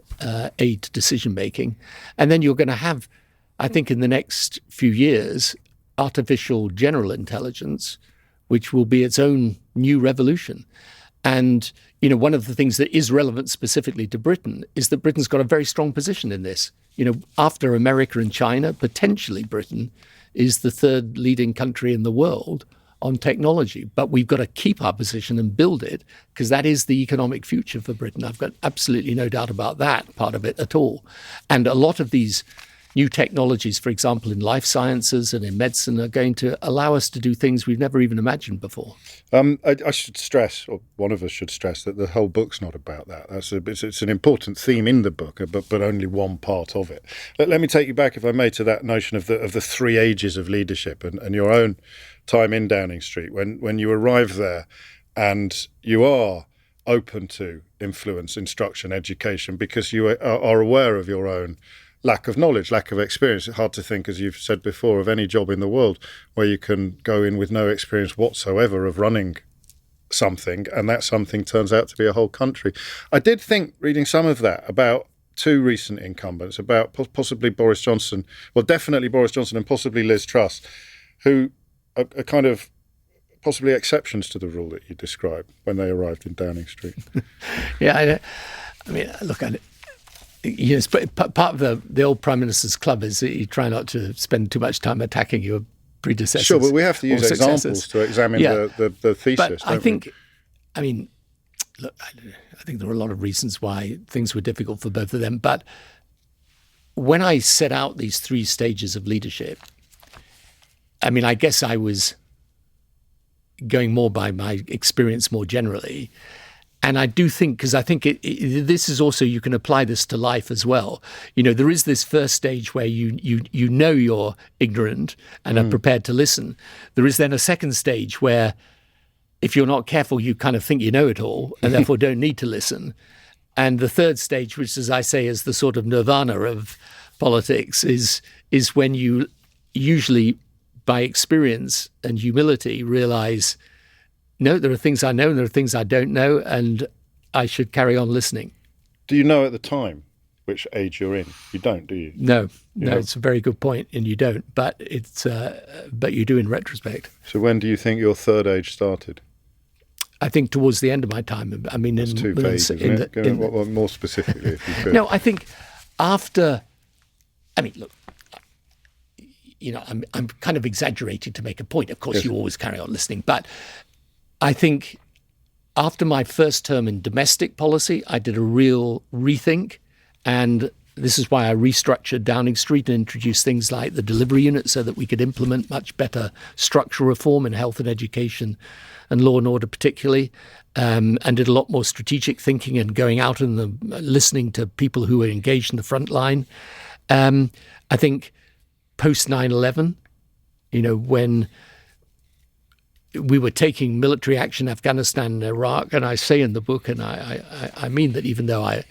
aid to decision making. And then you're going to have, I think in the next few years, artificial general intelligence, which will be its own new revolution. And one of the things that is relevant specifically to Britain is that Britain's got a very strong position in this. After America and China, potentially Britain is the third leading country in the world on technology. But we've got to keep our position and build it, because that is the economic future for Britain. I've got absolutely no doubt about that part of it at all. And a lot of these new technologies, for example, in life sciences and in medicine, are going to allow us to do things we've never even imagined before. I should stress, or one of us should stress, that the whole book's not about that. It's an important theme in the book, but only one part of it. Let me take you back, if I may, to that notion of the three ages of leadership and your own time in Downing Street, when you arrive there and you are open to influence, instruction, education, because you are aware of your own lack of knowledge, lack of experience. It's hard to think, as you've said before, of any job in the world where you can go in with no experience whatsoever of running something, and that something turns out to be a whole country. I did think, reading some of that, about two recent incumbents, about possibly Boris Johnson, well, definitely Boris Johnson and possibly Liz Truss, who are kind of possibly exceptions to the rule that you described when they arrived in Downing Street. Yeah, I mean, look, yes, but part of the old Prime Minister's club is that you try not to spend too much time attacking your predecessors. Sure, but we have to use examples to examine the thesis. But I think, look, I think there are a lot of reasons why things were difficult for both of them. But when I set out these three stages of leadership, I guess I was going more by my experience more generally. And I do think, because I think this is also, you can apply this to life as well. There is this first stage where you know you're ignorant and are prepared to listen. There is then a second stage where, if you're not careful, you kind of think you know it all and therefore don't need to listen. And the third stage, which, as I say, is the sort of nirvana of politics, is when you usually, by experience and humility, realize, no, there are things I know and there are things I don't know, and I should carry on listening. Do you know at the time which age you're in? You don't, do you? No, it's a very good point, and you don't. But but you do in retrospect. So when do you think your third age started? I think towards the end of my time. That's too vague, isn't it? More specifically, if you could. No, I think after. Look. I'm kind of exaggerating to make a point. Of course, yes. You always carry on listening, but I think after my first term in domestic policy, I did a real rethink, and This is why I restructured Downing Street and introduced things like the delivery unit so that we could implement much better structural reform in health and education and law and order particularly, and did a lot more strategic thinking and going out and listening to people who were engaged in the front line. I think post 9/11, when we were taking military action in Afghanistan and Iraq, and I say in the book, and I mean that even though I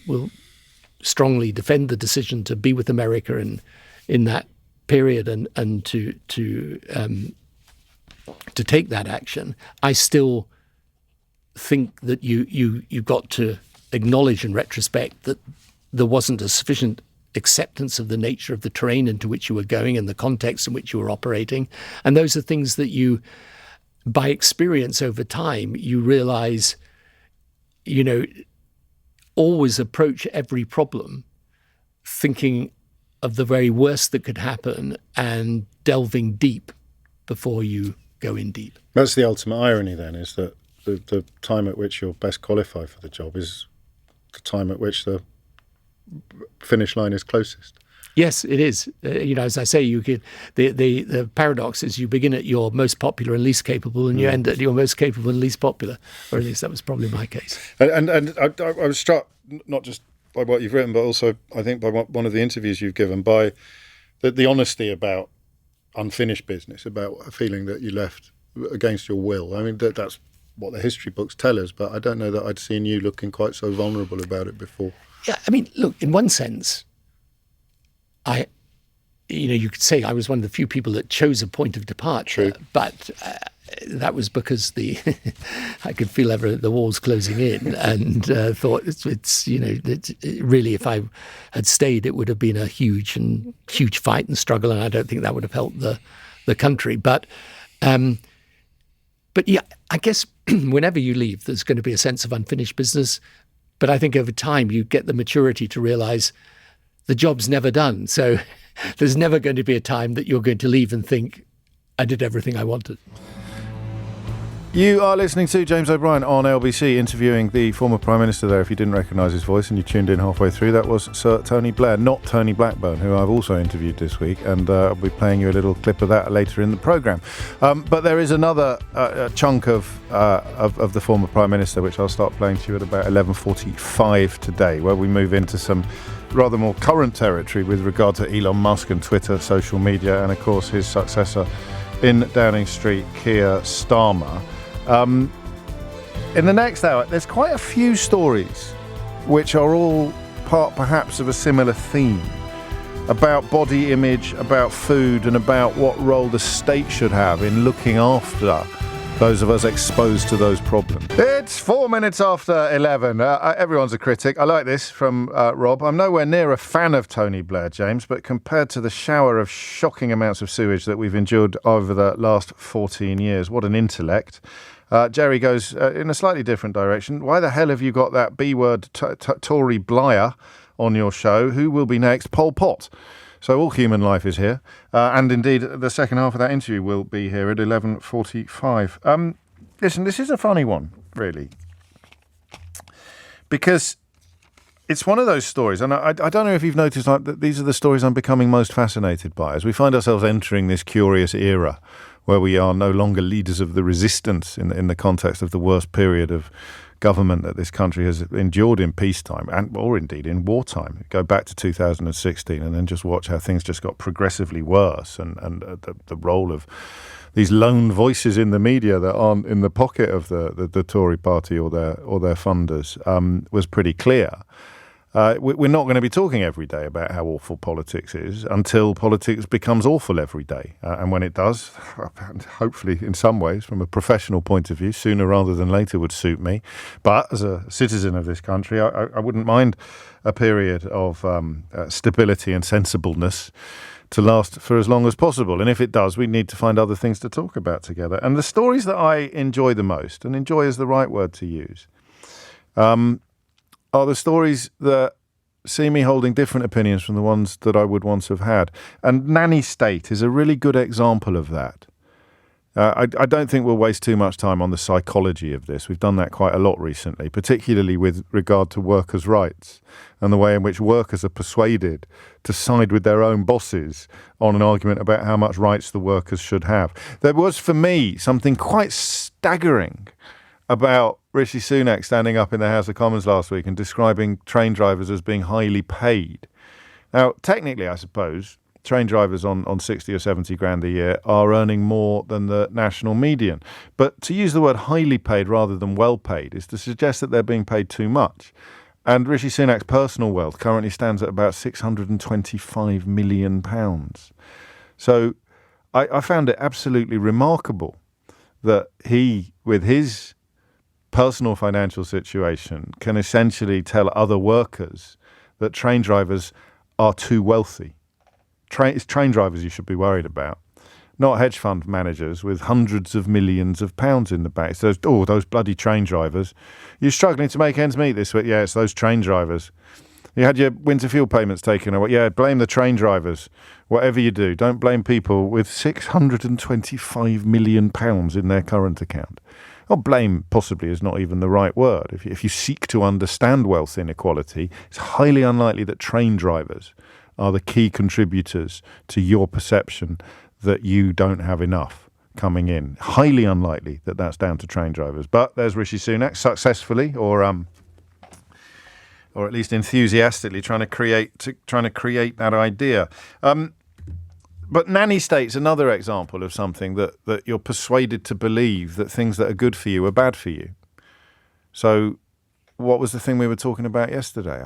will strongly defend the decision to be with America in that period and to take that action, I still think that you got to acknowledge in retrospect that there wasn't a sufficient acceptance of the nature of the terrain into which you were going and the context in which you were operating. And those are things that you, by experience over time, you realize, always approach every problem thinking of the very worst that could happen and delving deep before you go in deep. That's the ultimate irony then, is that the time at which you're best qualified for the job is the time at which the finish line is closest. Yes, it is. As I say, you could the paradox is you begin at your most popular and least capable, and you end at your most capable and least popular, or at least that was probably my case. And I was struck not just by what you've written, but also I think by one of the interviews you've given, by the honesty about unfinished business, about a feeling that you left against your will. I mean, that's what the history books tell us, but I don't know that I'd seen you looking quite so vulnerable about it before. Yeah, I mean, look, in one sense, you could say I was one of the few people that chose a point of departure. True. But that was because I could feel the walls closing in, and thought it's really, if I had stayed, it would have been a huge fight and struggle, and I don't think that would have helped the country. But yeah, I guess whenever you leave, there's going to be a sense of unfinished business. But I think over time you get the maturity to realize the job's never done. So there's never going to be a time that you're going to leave and think, I did everything I wanted. You are listening to James O'Brien on LBC, interviewing the former Prime Minister there. If you didn't recognise his voice and you tuned in halfway through, that was Sir Tony Blair, not Tony Blackburn, who I've also interviewed this week, and I'll be playing you a little clip of that later in the programme. But there is another chunk of the former Prime Minister, which I'll start playing to you at about 11:45 today, where we move into some rather more current territory with regard to Elon Musk and Twitter, social media, and of course his successor in Downing Street, Keir Starmer. In the next hour, there's quite a few stories which are all part perhaps of a similar theme, about body image, about food, and about what role the state should have in looking after those of us exposed to those problems. It's 4 minutes after 11. Everyone's a critic. I like this from Rob. I'm nowhere near a fan of Tony Blair, James, but compared to the shower of shocking amounts of sewage that we've endured over the last 14 years, what an intellect. Jerry goes in a slightly different direction. Why the hell have you got that B-word Tory Blair on your show? Who will be next? Pol Pot. So all human life is here. And indeed, the second half of that interview will be here at 11:45. Listen, this is a funny one, really. Because it's one of those stories, and I don't know if you've noticed, that these are the stories I'm becoming most fascinated by, as we find ourselves entering this curious era where we are no longer leaders of the resistance in the context of the worst period of government that this country has endured in peacetime, or indeed in wartime. Go back to 2016 and then just watch how things just got progressively worse, and the role of these lone voices in the media that aren't in the pocket of the Tory party or their funders was pretty clear. We're not going to be talking every day about how awful politics is until politics becomes awful every day. And when it does, hopefully in some ways, from a professional point of view, sooner rather than later would suit me. But as a citizen of this country, I wouldn't mind a period of stability and sensibleness to last for as long as possible. And if it does, we need to find other things to talk about together. And the stories that I enjoy the most, and enjoy is the right word to use, are the stories that see me holding different opinions from the ones that I would once have had. And Nanny State is a really good example of that. I don't think we'll waste too much time on the psychology of this. We've done that quite a lot recently, particularly with regard to workers' rights and the way in which workers are persuaded to side with their own bosses on an argument about how much rights the workers should have. There was, for me, something quite staggering about Rishi Sunak standing up in the House of Commons last week and describing train drivers as being highly paid. Now, technically, I suppose, train drivers on 60 or 70 grand a year are earning more than the national median. But to use the word highly paid rather than well paid is to suggest that they're being paid too much. And Rishi Sunak's personal wealth currently stands at about £625 million. So I found it absolutely remarkable that he, with his personal financial situation, can essentially tell other workers that train drivers are too wealthy. It's train drivers you should be worried about, not hedge fund managers with hundreds of millions of pounds in the bank. So, those bloody train drivers. You're struggling to make ends meet this week. Yeah, it's those train drivers. You had your winter fuel payments taken away. Yeah, blame the train drivers. Whatever you do, don't blame people with £625 million in their current account. Well, blame possibly is not even the right word. If you seek to understand wealth inequality, it's highly unlikely that train drivers are the key contributors to your perception that you don't have enough coming in. Highly unlikely that that's down to train drivers. But there's Rishi Sunak successfully, or at least enthusiastically, trying to create that idea. But nanny state's another example of something that you're persuaded to believe that things that are good for you are bad for you. So, what was the thing we were talking about yesterday?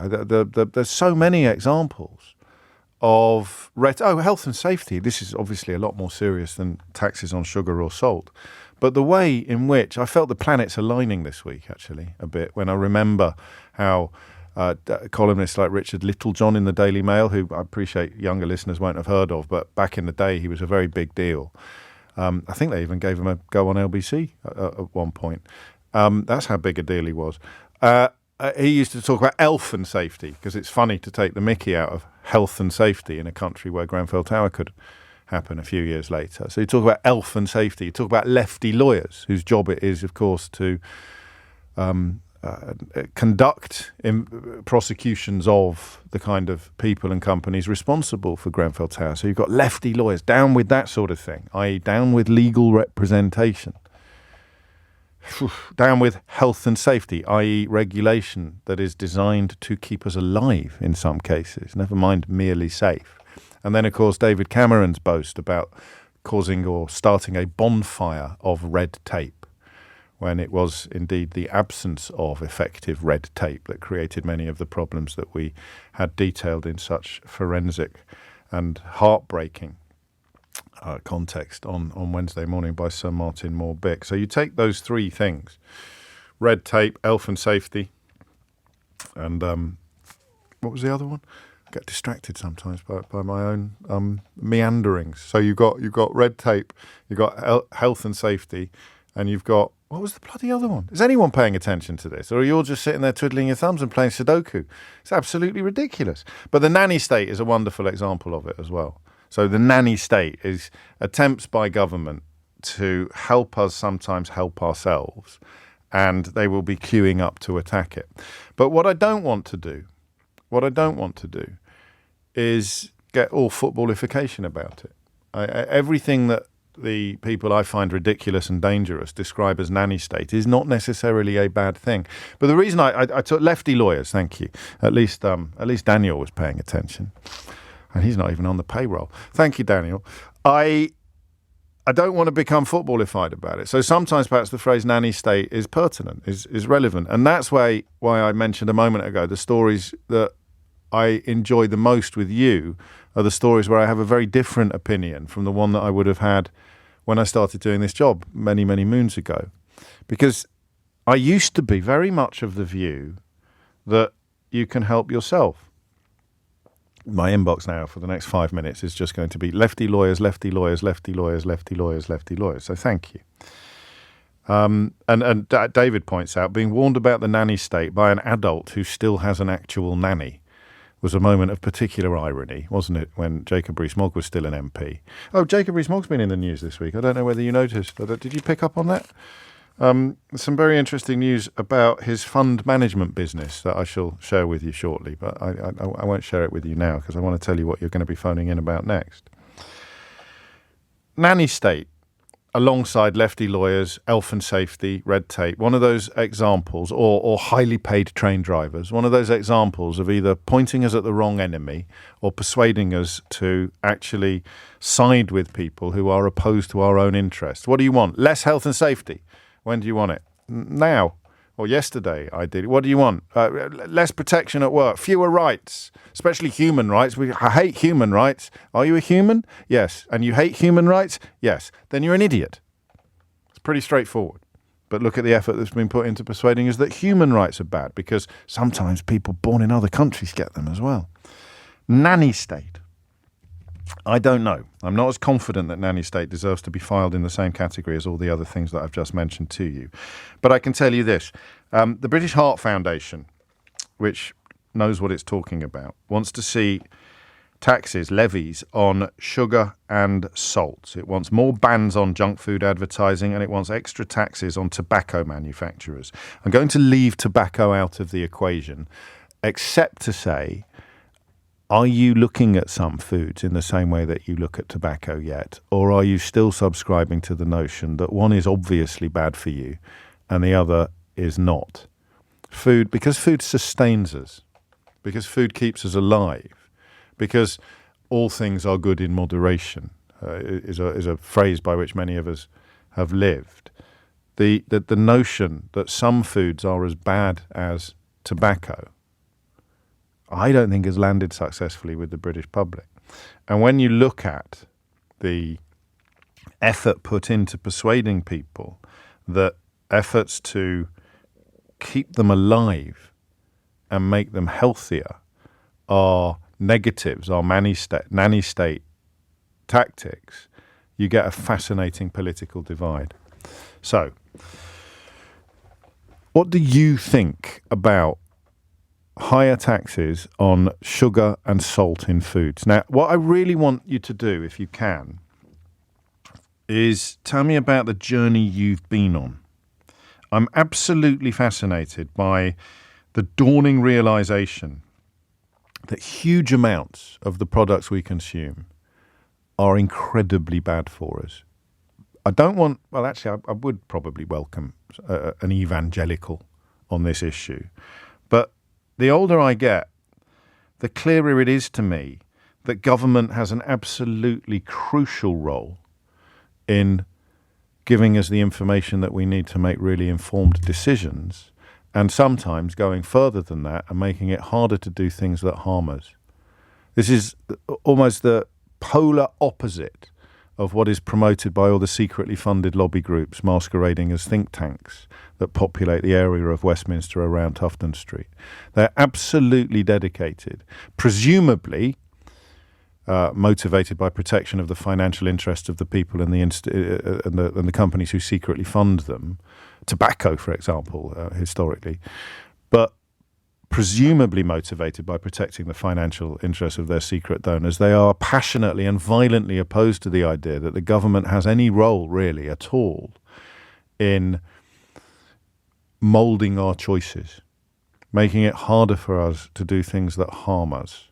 There's so many examples of health and safety. This is obviously a lot more serious than taxes on sugar or salt. But the way in which I felt the planets aligning this week, actually, a bit, when I remember how columnists like Richard Littlejohn in the Daily Mail, who I appreciate younger listeners won't have heard of, but back in the day he was a very big deal. I think they even gave him a go on LBC at one point. That's how big a deal he was. He used to talk about health and safety, because it's funny to take the mickey out of health and safety in a country where Grenfell Tower could happen a few years later. So you talk about health and safety, you talk about lefty lawyers, whose job it is, of course, to conduct prosecutions of the kind of people and companies responsible for Grenfell Tower. So you've got lefty lawyers, down with that sort of thing, i.e. down with legal representation. Down with health and safety, i.e. regulation that is designed to keep us alive in some cases, never mind merely safe. And then, of course, David Cameron's boast about causing or starting a bonfire of red tape, when it was indeed the absence of effective red tape that created many of the problems that we had detailed in such forensic and heartbreaking context on Wednesday morning by Sir Martin Moore-Bick. So you take those three things, red tape, health and safety, and what was the other one? I get distracted sometimes by my own meanderings. So you've got red tape, you've got health and safety, and you've got, what was the bloody other one? Is anyone paying attention to this? Or are you all just sitting there twiddling your thumbs and playing Sudoku? It's absolutely ridiculous. But the nanny state is a wonderful example of it as well. So the nanny state is attempts by government to help us sometimes help ourselves, and they will be queuing up to attack it. But what I don't want to do is get all footballification about it. Everything that the people I find ridiculous and dangerous describe as nanny state is not necessarily a bad thing. But the reason I took lefty lawyers, thank you. At least Daniel was paying attention. And he's not even on the payroll. Thank you, Daniel. I don't want to become footballified about it. So sometimes perhaps the phrase nanny state is pertinent, is relevant. And that's why I mentioned a moment ago the stories that I enjoy the most with you are the stories where I have a very different opinion from the one that I would have had when I started doing this job many, many moons ago. Because I used to be very much of the view that you can help yourself. My inbox now for the next 5 minutes is just going to be lefty lawyers, lefty lawyers, lefty lawyers, lefty lawyers, lefty lawyers. So thank you. And David points out, being warned about the nanny state by an adult who still has an actual nanny was a moment of particular irony, wasn't it, when Jacob Rees-Mogg was still an MP? Oh, Jacob Rees-Mogg's been in the news this week. I don't know whether you noticed. Did you pick up on that? Some very interesting news about his fund management business that I shall share with you shortly, but I won't share it with you now because I want to tell you what you're going to be phoning in about next. Nanny state, alongside lefty lawyers, elfin safety, red tape, one of those examples, or highly paid train drivers, one of those examples of either pointing us at the wrong enemy or persuading us to actually side with people who are opposed to our own interests. What do you want? Less health and safety. When do you want it? Now or yesterday, ideally. What do you want? Less protection at work, fewer rights, especially human rights. I hate human rights. Are you a human? Yes. And you hate human rights? Yes. Then you're an idiot. It's pretty straightforward. But look at the effort that's been put into persuading us that human rights are bad, because sometimes people born in other countries get them as well. Nanny state. I don't know. I'm not as confident that nanny state deserves to be filed in the same category as all the other things that I've just mentioned to you. But I can tell you this. The British Heart Foundation, which knows what it's talking about, wants to see taxes, levies on sugar and salt. It wants more bans on junk food advertising, and it wants extra taxes on tobacco manufacturers. I'm going to leave tobacco out of the equation, except to say, are you looking at some foods in the same way that you look at tobacco yet? Or are you still subscribing to the notion that one is obviously bad for you and the other is not? Food, because food sustains us, because food keeps us alive, because all things are good in moderation, is a phrase by which many of us have lived. The notion that some foods are as bad as tobacco, I don't think has landed successfully with the British public. And when you look at the effort put into persuading people that efforts to keep them alive and make them healthier are negatives, are nanny state tactics, you get a fascinating political divide. So, what do you think about higher taxes on sugar and salt in foods? Now, what I really want you to do, if you can, is tell me about the journey you've been on. I'm absolutely fascinated by the dawning realization that huge amounts of the products we consume are incredibly bad for us. I don't want, well, actually, I would probably welcome an evangelical on this issue. But the older I get, the clearer it is to me that government has an absolutely crucial role in giving us the information that we need to make really informed decisions, and sometimes going further than that and making it harder to do things that harm us. This is almost the polar opposite of what is promoted by all the secretly funded lobby groups masquerading as think tanks that populate the area of Westminster around Tufton Street. They're absolutely dedicated, presumably motivated by protection of the financial interests of the people and the companies who secretly fund them. Tobacco, for example, historically. But presumably motivated by protecting the financial interests of their secret donors. They are passionately and violently opposed to the idea that the government has any role, really, at all, in moulding our choices, making it harder for us to do things that harm us.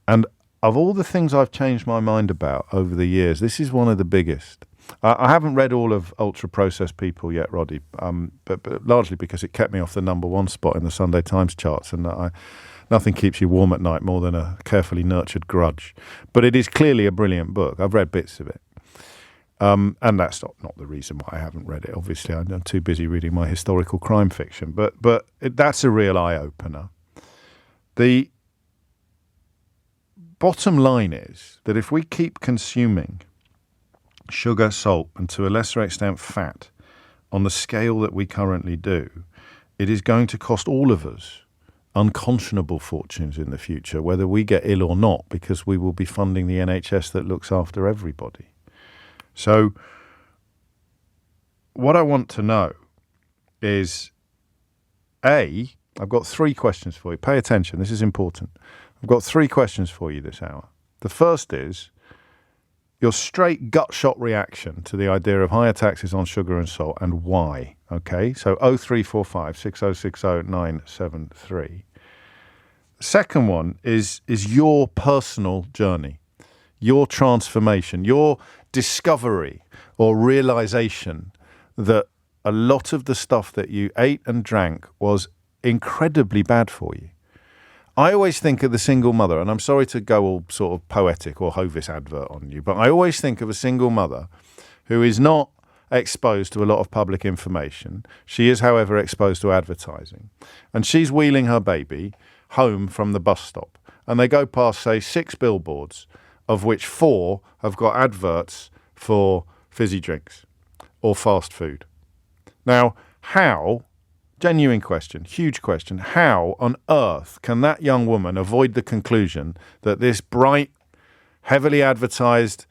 And of all the things I've changed my mind about over the years, this is one of the biggest. I haven't read all of Ultra Processed People yet, Roddy, but largely because it kept me off the number one spot in the Sunday Times charts, and nothing keeps you warm at night more than a carefully nurtured grudge. But it is clearly a brilliant book. I've read bits of it. And that's not the reason why I haven't read it. Obviously, I'm too busy reading my historical crime fiction. But that's a real eye-opener. The bottom line is that if we keep consuming sugar, salt, and to a lesser extent fat on the scale that we currently do, it is going to cost all of us unconscionable fortunes in the future, whether we get ill or not, because we will be funding the NHS that looks after everybody. So what I want to know is, I've got 3 questions for you. Pay attention. This is important. I've got 3 questions for you this hour. The first is your straight gut shot reaction to the idea of higher taxes on sugar and salt, and why. Okay, so 0345 6060 973. Second one is your personal journey, your transformation, your discovery or realization that a lot of the stuff that you ate and drank was incredibly bad for you. I always think of the single mother, and I'm sorry to go all sort of poetic or Hovis advert on you, but I always think of a single mother who is not exposed to a lot of public information. She is, however, exposed to advertising. And she's wheeling her baby home from the bus stop. And they go past, say, 6 billboards, of which 4 have got adverts for fizzy drinks or fast food. Now, how, genuine question, huge question, how on earth can that young woman avoid the conclusion that this bright, heavily advertised,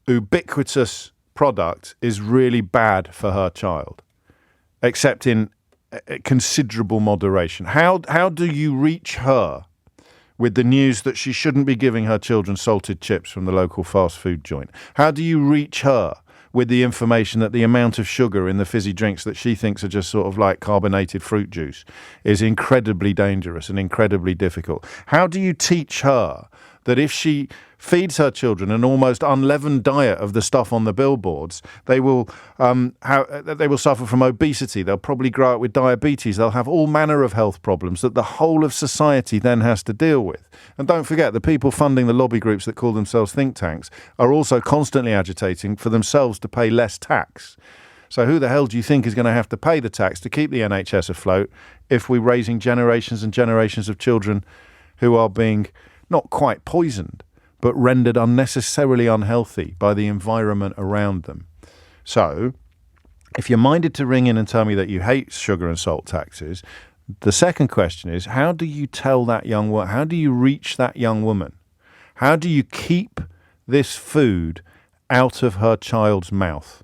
ubiquitous product is really bad for her child, except in considerable moderation? How do you reach her with the news that she shouldn't be giving her children salted chips from the local fast food joint? How do you reach her with the information that the amount of sugar in the fizzy drinks that she thinks are just sort of like carbonated fruit juice is incredibly dangerous and incredibly difficult? How do you teach her that if she feeds her children an almost unleavened diet of the stuff on the billboards, they will suffer from obesity, they'll probably grow up with diabetes, they'll have all manner of health problems that the whole of society then has to deal with? And don't forget, the people funding the lobby groups that call themselves think tanks are also constantly agitating for themselves to pay less tax. So who the hell do you think is going to have to pay the tax to keep the NHS afloat if we're raising generations and generations of children who are being not quite poisoned, but rendered unnecessarily unhealthy by the environment around them? So, if you're minded to ring in and tell me that you hate sugar and salt taxes, the second question is, how do you tell that young woman, how do you reach that young woman? How do you keep this food out of her child's mouth?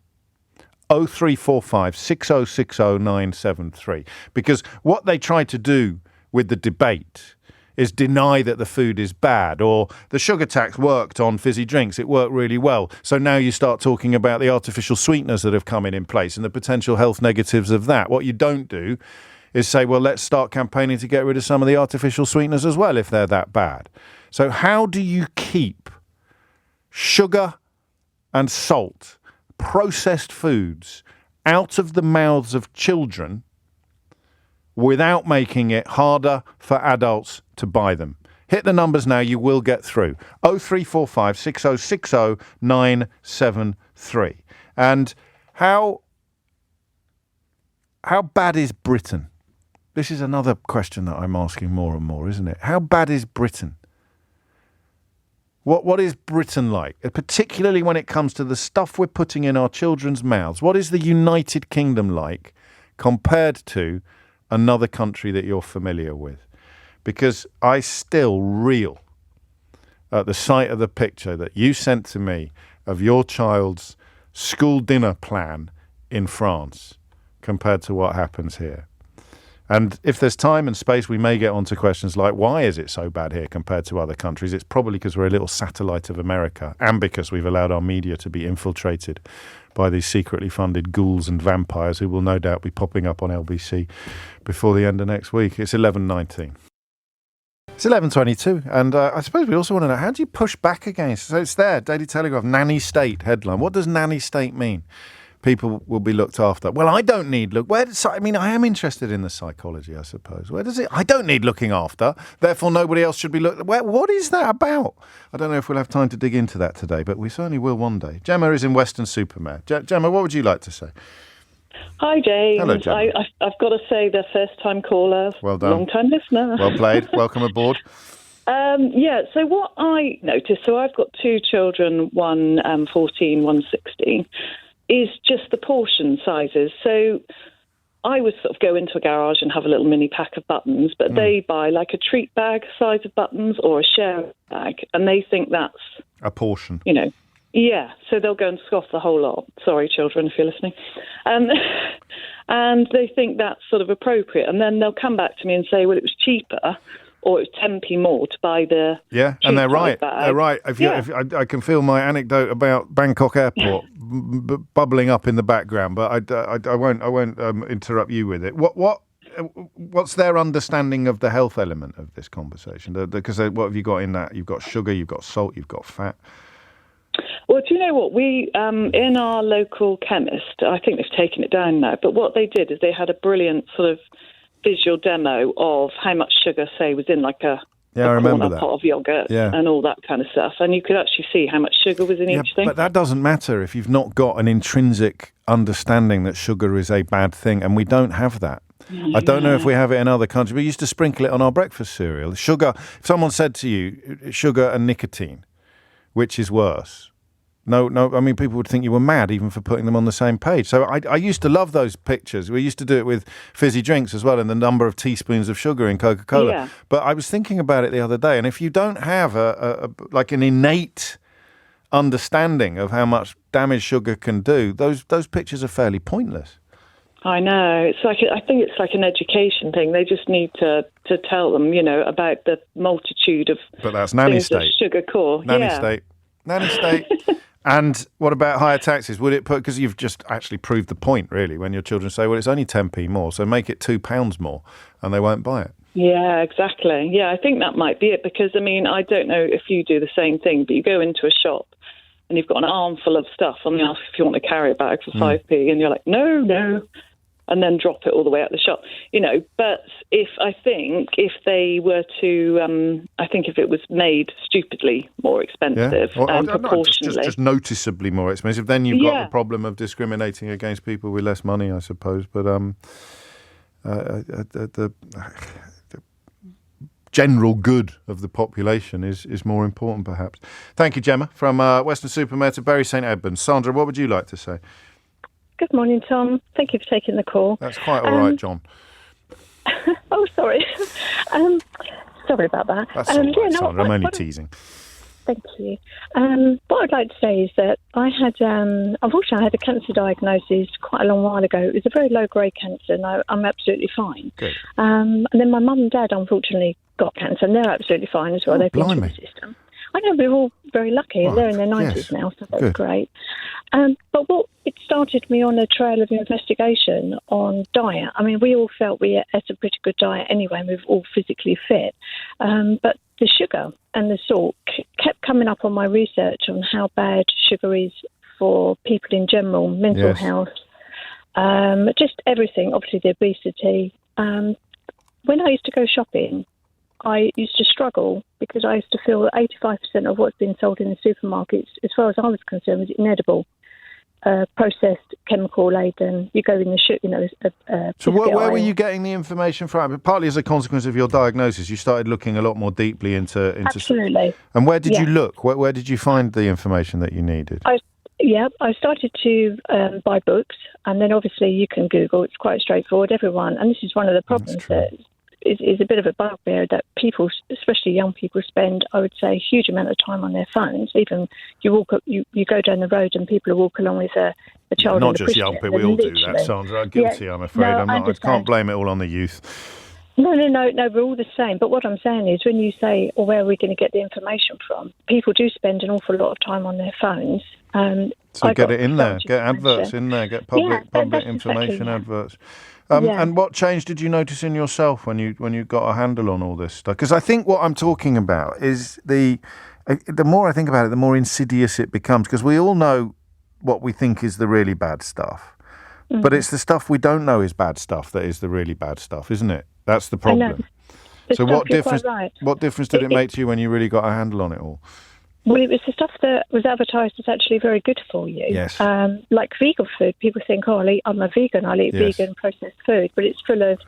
0345 6060 973. Because what they try to do with the debate is deny that the food is bad, or the sugar tax worked on fizzy drinks, it worked really well. So now you start talking about the artificial sweeteners that have come in place and the potential health negatives of that. What you don't do is say, well, let's start campaigning to get rid of some of the artificial sweeteners as well if they're that bad. So how do you keep sugar and salt, processed foods, out of the mouths of children without making it harder for adults to buy them? Hit the numbers now, you will get through. 0345 6060 973. And how bad is Britain? This is another question that I'm asking more and more, isn't it? How bad is Britain? What is Britain like, particularly when it comes to the stuff we're putting in our children's mouths? What is the United Kingdom like compared to another country that you're familiar with? Because I still reel at the sight of the picture that you sent to me of your child's school dinner plan in France compared to what happens here. And if there's time and space, we may get onto questions like, why is it so bad here compared to other countries? It's probably because we're a little satellite of America, and because we've allowed our media to be infiltrated by these secretly funded ghouls and vampires who will no doubt be popping up on LBC before the end of next week. It's 11:19. It's 11:22, and I suppose we also want to know, how do you push back against? So it's there, Daily Telegraph, nanny state headline. What does nanny state mean? People will be looked after. Well, I don't need I am interested in the psychology, I suppose. Where does it? I don't need looking after. Therefore, nobody else should be looked. What is that about? I don't know if we'll have time to dig into that today, but we certainly will one day. Gemma is in Weston-super-Mare. Gemma, what would you like to say? Hi, James. Hello, Gemma. I've got to say, they're first-time caller, well done, long-time listener. Well played. Welcome aboard. So what I noticed, so I've got 2 children, one 14, one 16, is just the portion sizes. So I would sort of go into a garage and have a little mini pack of buttons, but they buy like a treat bag size of buttons or a share bag, and they think that's a portion. Yeah, so they'll go and scoff the whole lot. Sorry, children, if you're listening. And they think that's sort of appropriate. And then they'll come back to me and say, well, it was cheaper or it's 10p more to buy the and they're right. bag. They're right. I can feel my anecdote about Bangkok Airport bubbling up in the background, but I won't interrupt you with it. What's their understanding of the health element of this conversation? Because what have you got in that? You've got sugar, you've got salt, you've got fat. Well, do you know what? We, in our local chemist, I think they've taken it down now, but what they did is they had a brilliant sort of visual demo of how much sugar, say, was in like a I remember corner that. pot of yogurt and all that kind of stuff. And you could actually see how much sugar was in each thing. But that doesn't matter if you've not got an intrinsic understanding that sugar is a bad thing, and we don't have that. I don't know if we have it in other countries. We used to sprinkle it on our breakfast cereal. Sugar, if someone said to you, sugar and nicotine, which is worse? No, I mean, people would think you were mad even for putting them on the same page. So I used to love those pictures. We used to do it with fizzy drinks as well, and the number of teaspoons of sugar in Coca-Cola. Yeah. But I was thinking about it the other day, and if you don't have like an innate understanding of how much damage sugar can do, those pictures are fairly pointless. I know. I think it's like an education thing. They just need to tell them, about the multitude of But that's nanny things that state. Sugar core. Nanny state. And what about higher taxes? Would it put, because you've just actually proved the point, really, when your children say, well, it's only 10p more, so make it £2 more, and they won't buy it. Yeah, exactly. Yeah, I think that might be it, because, I mean, I don't know if you do the same thing, but you go into a shop and you've got an armful of stuff, and they ask if you want to carry a bag for 5p, and you're like, no, and then drop it all the way out the shop, But if they were to, I think if it was made stupidly more expensive, proportionally. Just noticeably more expensive, then you've got the problem of discriminating against people with less money, I suppose. But the general good of the population is more important, perhaps. Thank you, Gemma, from Weston-super-Mare to Bury St Edmunds. Sandra, what would you like to say? Good morning, Tom. Thank you for taking the call. That's quite all right, John. Oh, sorry. Sorry about that. That's all right, Sandra. I'm only teasing. Thank you. What I'd like to say is that I had, unfortunately, I had a cancer diagnosis quite a long while ago. It was a very low-grade cancer, and I'm absolutely fine. Good. And then my mum and dad, unfortunately, got cancer, and they're absolutely fine as well. They've been through the system. I know we're all very lucky, and they're in their 90s now, so that's great. But it started me on a trail of investigation on diet. I mean, we all felt we ate a pretty good diet anyway, and we were all physically fit. But the sugar and the salt kept coming up on my research on how bad sugar is for people in general, mental health, just everything, obviously the obesity. When I used to go shopping, I used to struggle because I used to feel that 85% of what's been sold in the supermarkets, as far as I was concerned, was inedible, processed, chemical laden. You go in the So where were you getting the information from? Partly as a consequence of your diagnosis, you started looking a lot more deeply into Absolutely. And where did you look? Where did you find the information that you needed? I started to buy books, and then obviously you can Google. It's quite straightforward. Everyone, and this is one of the problems that is a bit of a bugbear, that people, especially young people, spend, I would say, a huge amount of time on their phones. Even you go down the road and people walk along with a child. Not just young people, we all do that, Sandra. Guilty, I'm afraid. I can't blame it all on the youth. No, we're all the same. But what I'm saying is, when you say, where are we going to get the information from? People do spend an awful lot of time on their phones. So get it in there, get adverts in there, get public information adverts. And what change did you notice in yourself when you got a handle on all this stuff? Because I think what I'm talking about is the more I think about it, the more insidious it becomes. Because we all know what we think is the really bad stuff, but it's the stuff we don't know is bad stuff that is the really bad stuff, isn't it? That's the problem. So what difference? Right. What difference did it make to you when you really got a handle on it all? Well, it was the stuff that was advertised as actually very good for you. Yes. Like vegan food. People think, I'm a vegan, I'll eat vegan processed food, but it's full of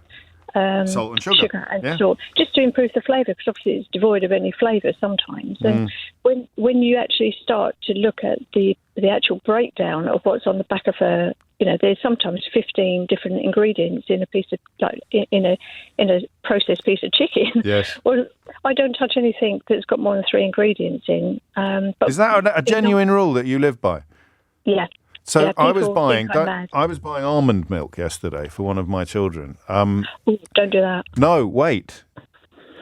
salt and sugar and salt, just to improve the flavour, because obviously it's devoid of any flavour sometimes. And when you actually start to look at the actual breakdown of what's on the back of there's sometimes 15 different ingredients in a piece of, like, in a processed piece of chicken. Yes. Well, I don't touch anything that's got more than 3 ingredients in. But is that a genuine rule that you live by? Yeah. So I was buying almond milk yesterday for one of my children. Ooh, don't do that. No, wait.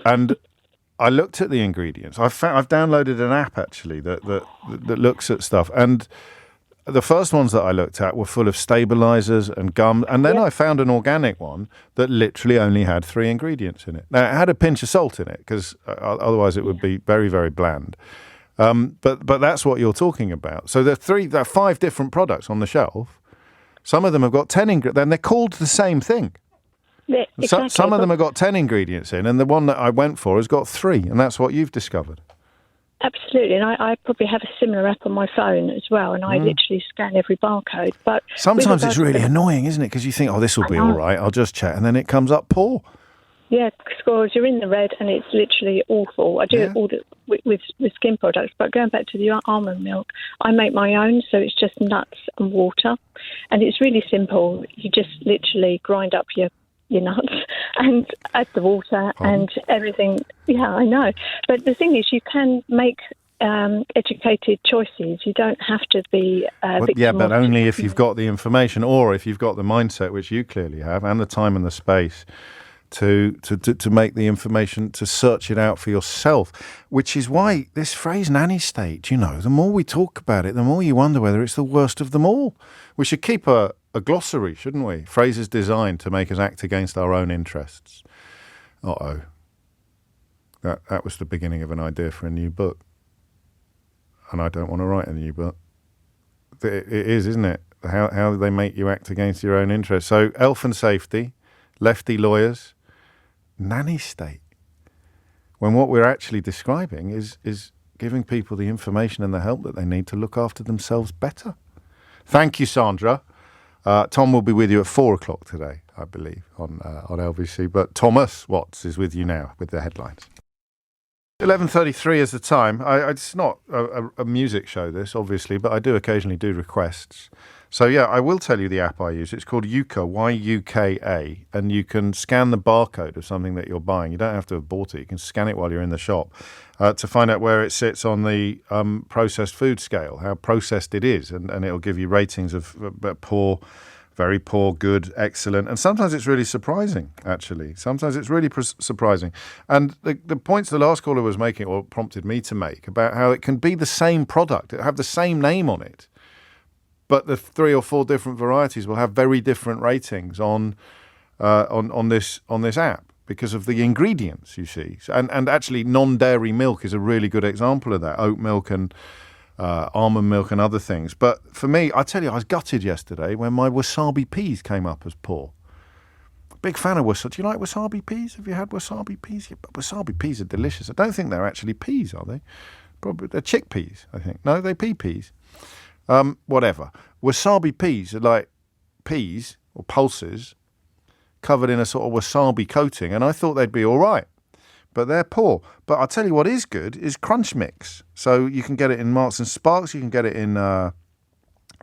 And I looked at the ingredients. I've downloaded an app actually that looks at stuff, and the first ones that I looked at were full of stabilizers and gum, and then I found an organic one that literally only had 3 ingredients in it. Now it had a pinch of salt in it because otherwise it would be very, very bland. But that's what you're talking about. So there are 5 different products on the shelf. Some of them have got 10 ingredients, and they're called the same thing. Yeah, exactly. Some of them have got 10 ingredients in, and the one that I went for has got 3, and that's what you've discovered. Absolutely, and I probably have a similar app on my phone as well, and I literally scan every barcode. But sometimes it's really annoying, isn't it? Because you think, oh, this will be all right, I'll just check, and then it comes up poor. Yeah, scores, you're in the red, and it's literally awful. I do it all with skin products, but going back to the almond milk, I make my own, so it's just nuts and water, and it's really simple. You just literally grind up your nuts and add the water and everything. Yeah, I know. But the thing is, you can make educated choices. You don't have to be yeah, but only if you've got the information, or if you've got the mindset, which you clearly have, and the time and the space to make the information, to search it out for yourself, which is why this phrase nanny state, the more we talk about it, the more you wonder whether it's the worst of them all. We should keep a glossary, shouldn't we? Phrases designed to make us act against our own interests. Uh-oh. That was the beginning of an idea for a new book. And I don't want to write a new book. It is, isn't it? How they make you act against your own interests. So, health and safety, lefty lawyers, nanny state. When what we're actually describing is giving people the information and the help that they need to look after themselves better. Thank you, Sandra. Tom will be with you at 4:00 today, I believe, on LBC. But Thomas Watts is with you now with the headlines. 11:33 is the time. It's not a music show, this, obviously, but I do occasionally do requests. So, yeah, I will tell you the app I use. It's called Yuka, Y-U-K-A, and you can scan the barcode of something that you're buying. You don't have to have bought it. You can scan it while you're in the shop to find out where it sits on the processed food scale, how processed it is, and it'll give you ratings of poor, very poor, good, excellent, and sometimes it's really surprising, actually. Sometimes it's really surprising. And the points the last caller was making, or prompted me to make, about how it can be the same product, it have the same name on it, but the 3 or 4 different varieties will have very different ratings on this app because of the ingredients, you see. And actually, non-dairy milk is a really good example of that. Oat milk and almond milk and other things. But for me, I tell you, I was gutted yesterday when my wasabi peas came up as poor. Big fan of wasabi. Do you like wasabi peas? Have you had wasabi peas? Yeah, but wasabi peas are delicious. I don't think they're actually peas, are they? Probably they're chickpeas, I think. No, they're pea peas. Whatever. Wasabi peas are like peas or pulses covered in a sort of wasabi coating, and I thought they'd be all right, but they're poor. But I'll tell you what is good is Crunch Mix. So you can get it in Marks and Sparks, you can get it in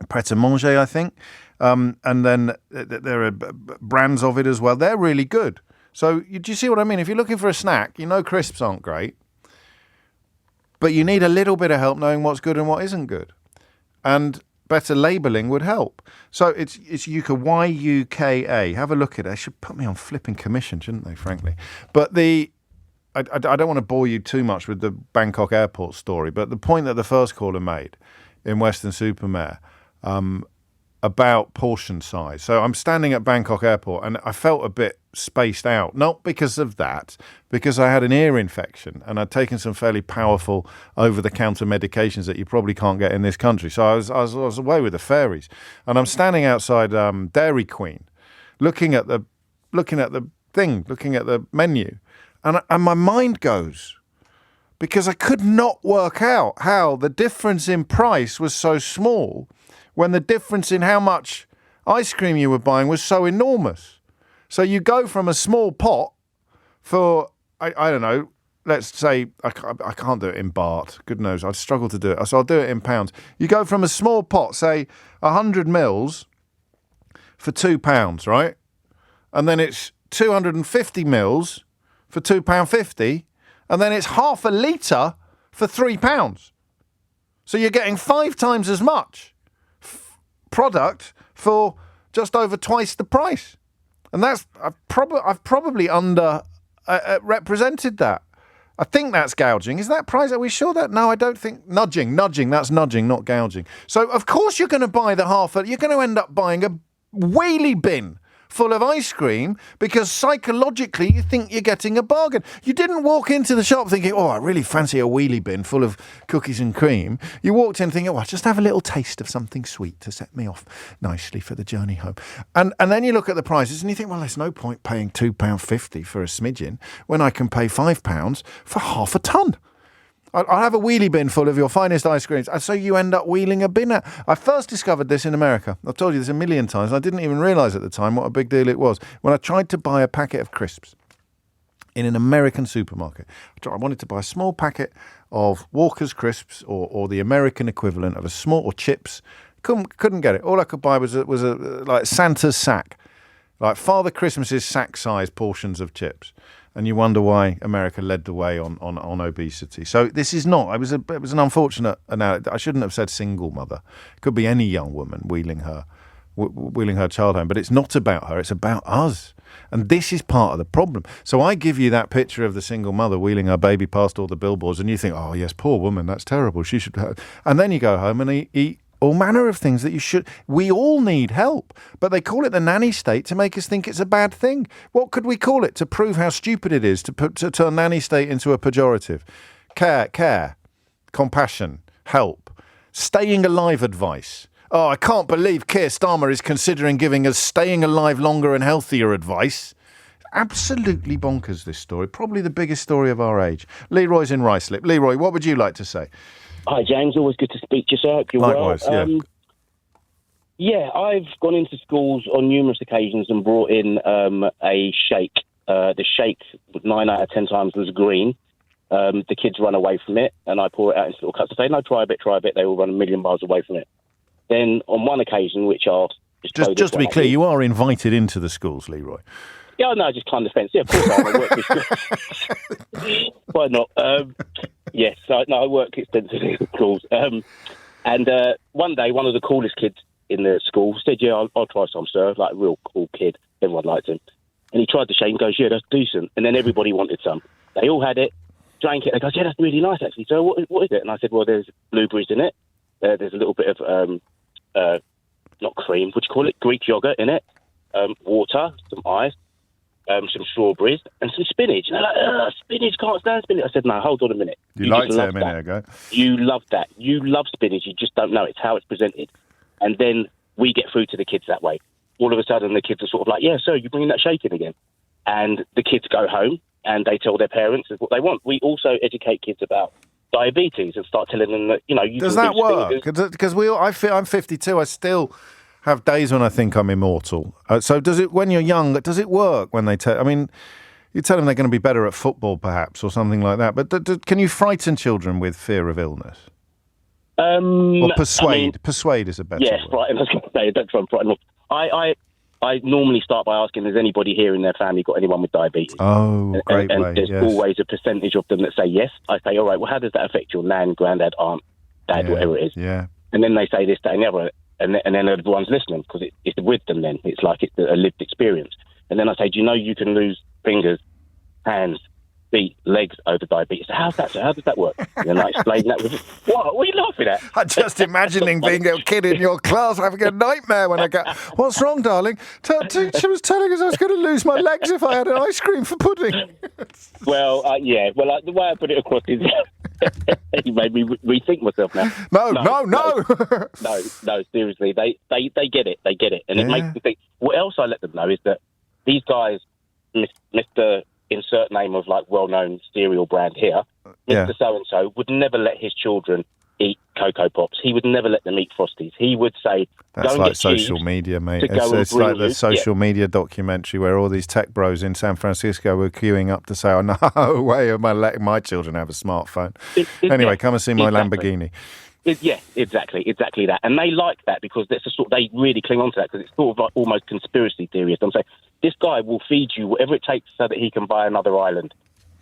Pret a Manger, I think, and then there are brands of it as well. They're really good. So do you see what I mean? If you're looking for a snack, crisps aren't great, but you need a little bit of help knowing what's good and what isn't good. And better labelling would help. So it's Yuka, Y-U-K-A. Have a look at it. They should put me on flipping commission, shouldn't they, frankly? But I don't want to bore you too much with the Bangkok airport story, but the point that the first caller made in Weston-super-Mare about portion size. So I'm standing at Bangkok airport and I felt a bit spaced out, not because of that, because I had an ear infection and I'd taken some fairly powerful over-the-counter medications that you probably can't get in this country. So I was away with the fairies, and I'm standing outside Dairy Queen, looking at the menu, and my mind goes, because I could not work out how the difference in price was so small when the difference in how much ice cream you were buying was so enormous. So you go from a small pot for, I don't know, let's say, I can't do it in baht. Good knows, I'd struggle to do it. So I'll do it in pounds. You go from a small pot, say 100 mils for £2, right? And then it's 250 mils for £2.50. And then it's half a litre for £3. So you're getting 5 times as much product for just over twice the price. And that's I've probably represented that. I think that's gouging. Is that price? Are we sure that? No, I don't think. Nudging. That's nudging, not gouging. So, of course, you're going to buy you're going to end up buying a wheelie bin full of ice cream because psychologically you think you're getting a bargain. You didn't walk into the shop thinking, I really fancy a wheelie bin full of cookies and cream. You walked in thinking, I'll just have a little taste of something sweet to set me off nicely for the journey home. And then you look at the prices and you think, well, there's no point paying £2.50 for a smidgen when I can pay £5 for half a tonne. I'll have a wheelie bin full of your finest ice creams. And so you end up wheeling a bin out. I first discovered this in America. I've told you this a million times. I didn't even realise at the time what a big deal it was. When I tried to buy a packet of crisps in an American supermarket, I wanted to buy a small packet of Walker's crisps or the American equivalent of a small, or chips. Couldn't get it. All I could buy was like Santa's sack, like Father Christmas's sack-sized portions of chips. And you wonder why America led the way on obesity. So this is not. It was an unfortunate analogy. I shouldn't have said single mother. It could be any young woman wheeling her child home. But it's not about her. It's about us. And this is part of the problem. So I give you that picture of the single mother wheeling her baby past all the billboards, and you think, oh yes, poor woman, that's terrible. She should have. And then you go home and eat all manner of things that you should. We all need help, but they call it the nanny state to make us think it's a bad thing. What could we call it to prove how stupid it is to turn nanny state into a pejorative? Care, compassion, help, staying alive advice. Oh, I can't believe Keir Starmer is considering giving us staying alive longer and healthier advice. Absolutely bonkers, this story. Probably the biggest story of our age. Leroy's in Ruislip. Leroy, what would you like to say? Hi, James. Always good to speak to you, sir. You're Likewise, well. Yeah, I've gone into schools on numerous occasions and brought in a shake. The shake, 9 out of 10 times, was green. The kids run away from it, and I pour it out into little cups. I say, no, try a bit. They all run a million miles away from it. Then on one occasion, which I'll just to be clear, you are invited into the schools, Leroy. Yeah, no, just climb the fence. Yeah, of course I work with schools. Why not? Yes, I work extensively with schools. And one day, one of the coolest kids in the school said, yeah, I'll try some, sir. Like a real cool kid. Everyone liked him. And he tried the shake and goes, yeah, that's decent. And then everybody wanted some. They all had it, drank it. They goes, yeah, that's really nice, actually. So what is it? And I said, well, there's blueberries in it. There's a little bit of, not cream, what do you call it? Greek yogurt in it. Water, some ice. Some strawberries and some spinach. And they're like, spinach, can't stand spinach. I said, no, hold on a minute. You liked it a minute ago. You love that. You love spinach. You just don't know. It's how it's presented. And then we get through to the kids that way. All of a sudden, the kids are sort of like, yeah, sir, you're bringing that shake in again. And the kids go home and they tell their parents what they want. We also educate kids about diabetes and start telling them that, you Does that work? Because I'm 52. I still have days when I think I'm immortal. So does it, when you're young, does it work when they tell, you tell them they're going to be better at football perhaps or something like that, but can you frighten children with fear of illness? Or persuade? Persuade is a better word. Frighten. I was going to say, don't try and frighten them. I normally start by asking, has anybody here in their family got anyone with diabetes? Oh, great way, there's always a percentage of them that say yes. I say, all right, well, how does that affect your nan, granddad, aunt, dad, whatever it is? Yeah. And then they say this, that and the other. And then everyone's listening because it's with them then. It's like it's a lived experience. And then I say, do you know you can lose fingers, hands, feet, legs over diabetes? How's that? So how does that work? And then I explain that with, what are you laughing at? I'm just imagining being a kid in your class having a nightmare when I go, what's wrong, darling? She was telling us I was going to lose my legs if I had an ice cream for pudding. Well, the way I put it across is... You made me rethink myself now. No, seriously, they get it. They get it. And it makes me think, what else I let them know is that these guys, Mr. Insert name of like well-known cereal brand here, Mr. So-and-so would never let his children eat Cocoa Pops. He would never let them eat Frosties. He would say, that's like social media, mate. It's like the social media documentary where all these tech bros in San Francisco were queuing up to say, oh, no way am I letting my children have a smartphone. Anyway, come and see my Lamborghini. Exactly that. And they like that because they really cling on to that because it's sort of like almost conspiracy theorist. I'm saying, this guy will feed you whatever it takes so that he can buy another island.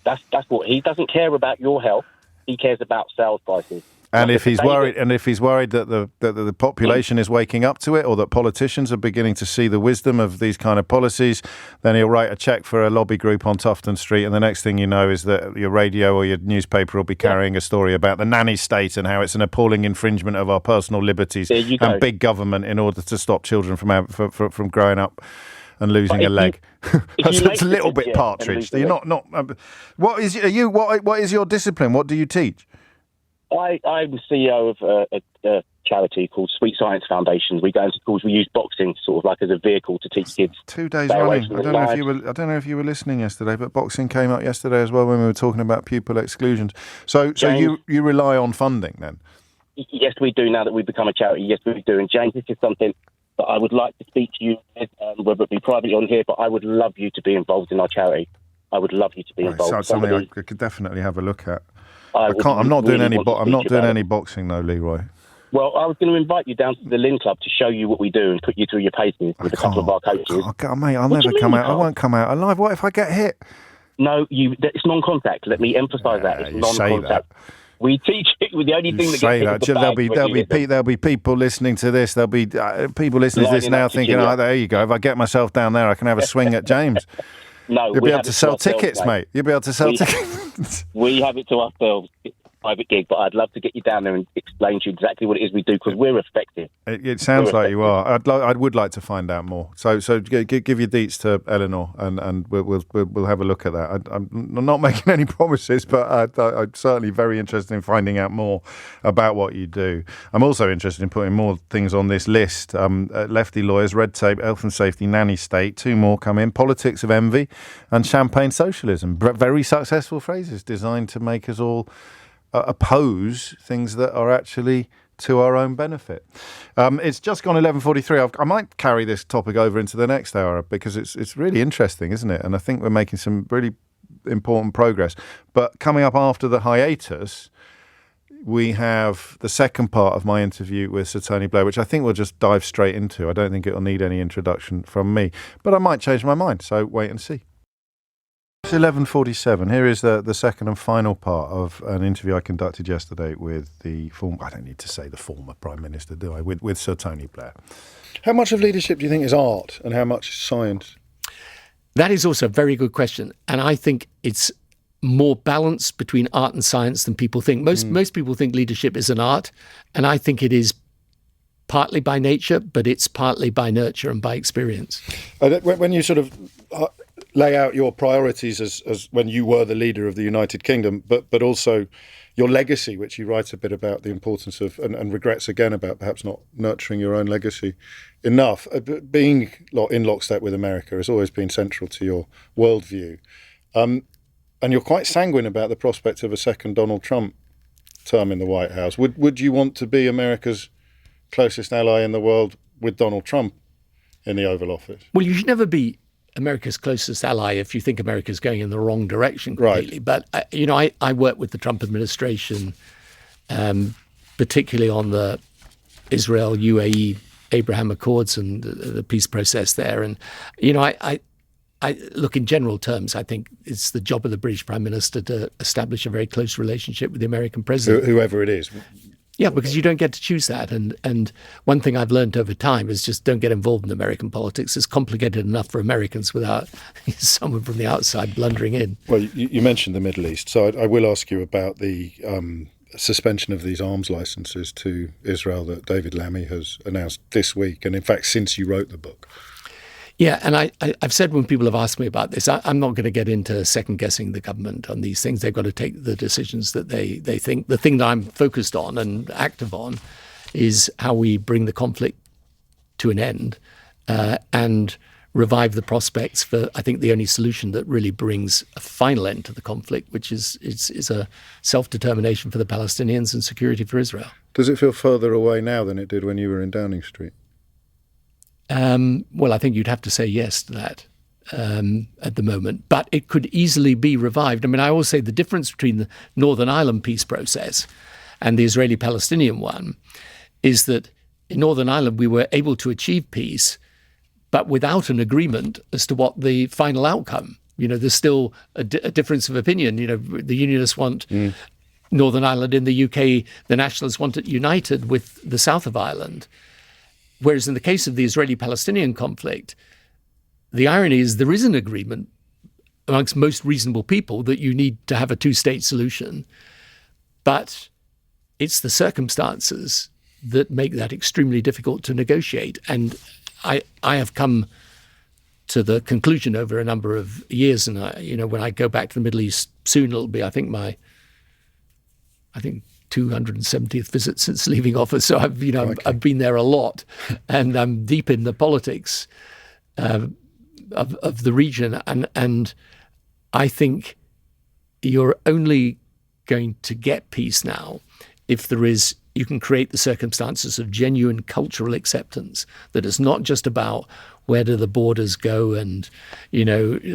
That's what he doesn't care about your health. He cares about sales prices. And if he's worried, that the population is waking up to it, or that politicians are beginning to see the wisdom of these kind of policies, then he'll write a check for a lobby group on Tufton Street, and the next thing you know is that your radio or your newspaper will be carrying a story about the nanny state and how it's an appalling infringement of our personal liberties and big government in order to stop children from growing up and losing a leg. That's a little bit Partridge. You're not. What is your discipline? What do you teach? I'm the CEO of a charity called Sweet Science Foundation. We go into schools. We use boxing sort of like as a vehicle to teach kids. 2 days running. I don't know if you were listening yesterday, but boxing came up yesterday as well when we were talking about pupil exclusions. So James, you rely on funding then? Yes, we do. Now that we've become a charity, yes, we do. And James, this is something that I would like to speak to you with, whether it be privately on here. But I would love you to be involved in our charity. I would love you to be involved. So something I could definitely have a look at. I'm not doing any boxing though, Leroy. Well, I was going to invite you down to the Lynn Club to show you what we do and put you through your paces with a couple of our coaches. Mate, I'll never come out. I won't come out alive. What if I get hit? No, it's non-contact. Let me emphasise that. It's non-contact. We teach it with the only thing that gets there'll be people listening to this. There'll be people listening to this now thinking, there you go. If I get myself down there, I can have a swing at James. No, you'll be able to sell tickets, mate. You'll be able to sell tickets. We have it to ourselves. It's a private gig, but I'd love to get you down there and explain to you exactly what it is we do, because we're effective. It sounds like you are. I would like to find out more. So give your deets to Eleanor, and we'll have a look at that. I'm not making any promises, but I'm certainly very interested in finding out more about what you do. I'm also interested in putting more things on this list. Lefty lawyers, red tape, health and safety, nanny state. 2 more come in. Politics of envy and champagne socialism. Very successful phrases designed to make us all oppose things that are actually to our own benefit. It's just gone 11:43. I might carry this topic over into the next hour because it's really interesting, isn't it? And I think we're making some really important progress. But coming up after the hiatus, we have the second part of my interview with Sir Tony Blair, which I think we'll just dive straight into. I don't think it'll need any introduction from me, but I might change my mind, so wait and see. It's 11:47. Here is the second and final part of an interview I conducted yesterday with I don't need to say the former Prime Minister, do I? With Sir Tony Blair. How much of leadership do you think is art and how much is science? That is also a very good question. And I think it's more balanced between art and science than people think. Most people think leadership is an art, and I think it is partly by nature, but it's partly by nurture and by experience. When you sort of lay out your priorities as when you were the leader of the United Kingdom, but also your legacy, which you write a bit about the importance of, and regrets again about perhaps not nurturing your own legacy enough. Being in lockstep with America has always been central to your worldview. And you're quite sanguine about the prospect of a second Donald Trump term in the White House. Would you want to be America's closest ally in the world with Donald Trump in the Oval Office? Well, you should never be America's closest ally if you think America's going in the wrong direction completely. Right. But, I work with the Trump administration, particularly on the Israel, UAE, Abraham Accords and the peace process there. And, I look, in general terms, I think it's the job of the British Prime Minister to establish a very close relationship with the American president. Whoever it is. Yeah, because you don't get to choose that. And one thing I've learned over time is just don't get involved in American politics. It's complicated enough for Americans without someone from the outside blundering in. Well, you mentioned the Middle East, so I will ask you about the suspension of these arms licenses to Israel that David Lammy has announced this week, and in fact, since you wrote the book. Yeah, and I've said when people have asked me about this, I'm not going to get into second-guessing the government on these things. They've got to take the decisions that they think. The thing that I'm focused on and active on is how we bring the conflict to an end and revive the prospects for, I think, the only solution that really brings a final end to the conflict, which is a self-determination for the Palestinians and security for Israel. Does it feel further away now than it did when you were in Downing Street? Well, I think you'd have to say yes to that at the moment. But it could easily be revived. I mean, I always say the difference between the Northern Ireland peace process and the Israeli-Palestinian one is that in Northern Ireland we were able to achieve peace, but without an agreement as to what the final outcome. There's still a difference of opinion. The Unionists want Northern Ireland. In the UK, the Nationalists want it united with the south of Ireland. Whereas in the case of the Israeli-Palestinian conflict, the irony is there is an agreement amongst most reasonable people that you need to have a two-state solution, but it's the circumstances that make that extremely difficult to negotiate. And I have come to the conclusion over a number of years, and when I go back to the Middle East soon, it'll be, I think 270th visit since leaving office. So I've been there a lot, and I'm deep in the politics of the region, and I think you're only going to get peace now if you can create the circumstances of genuine cultural acceptance, that it's not just about where do the borders go and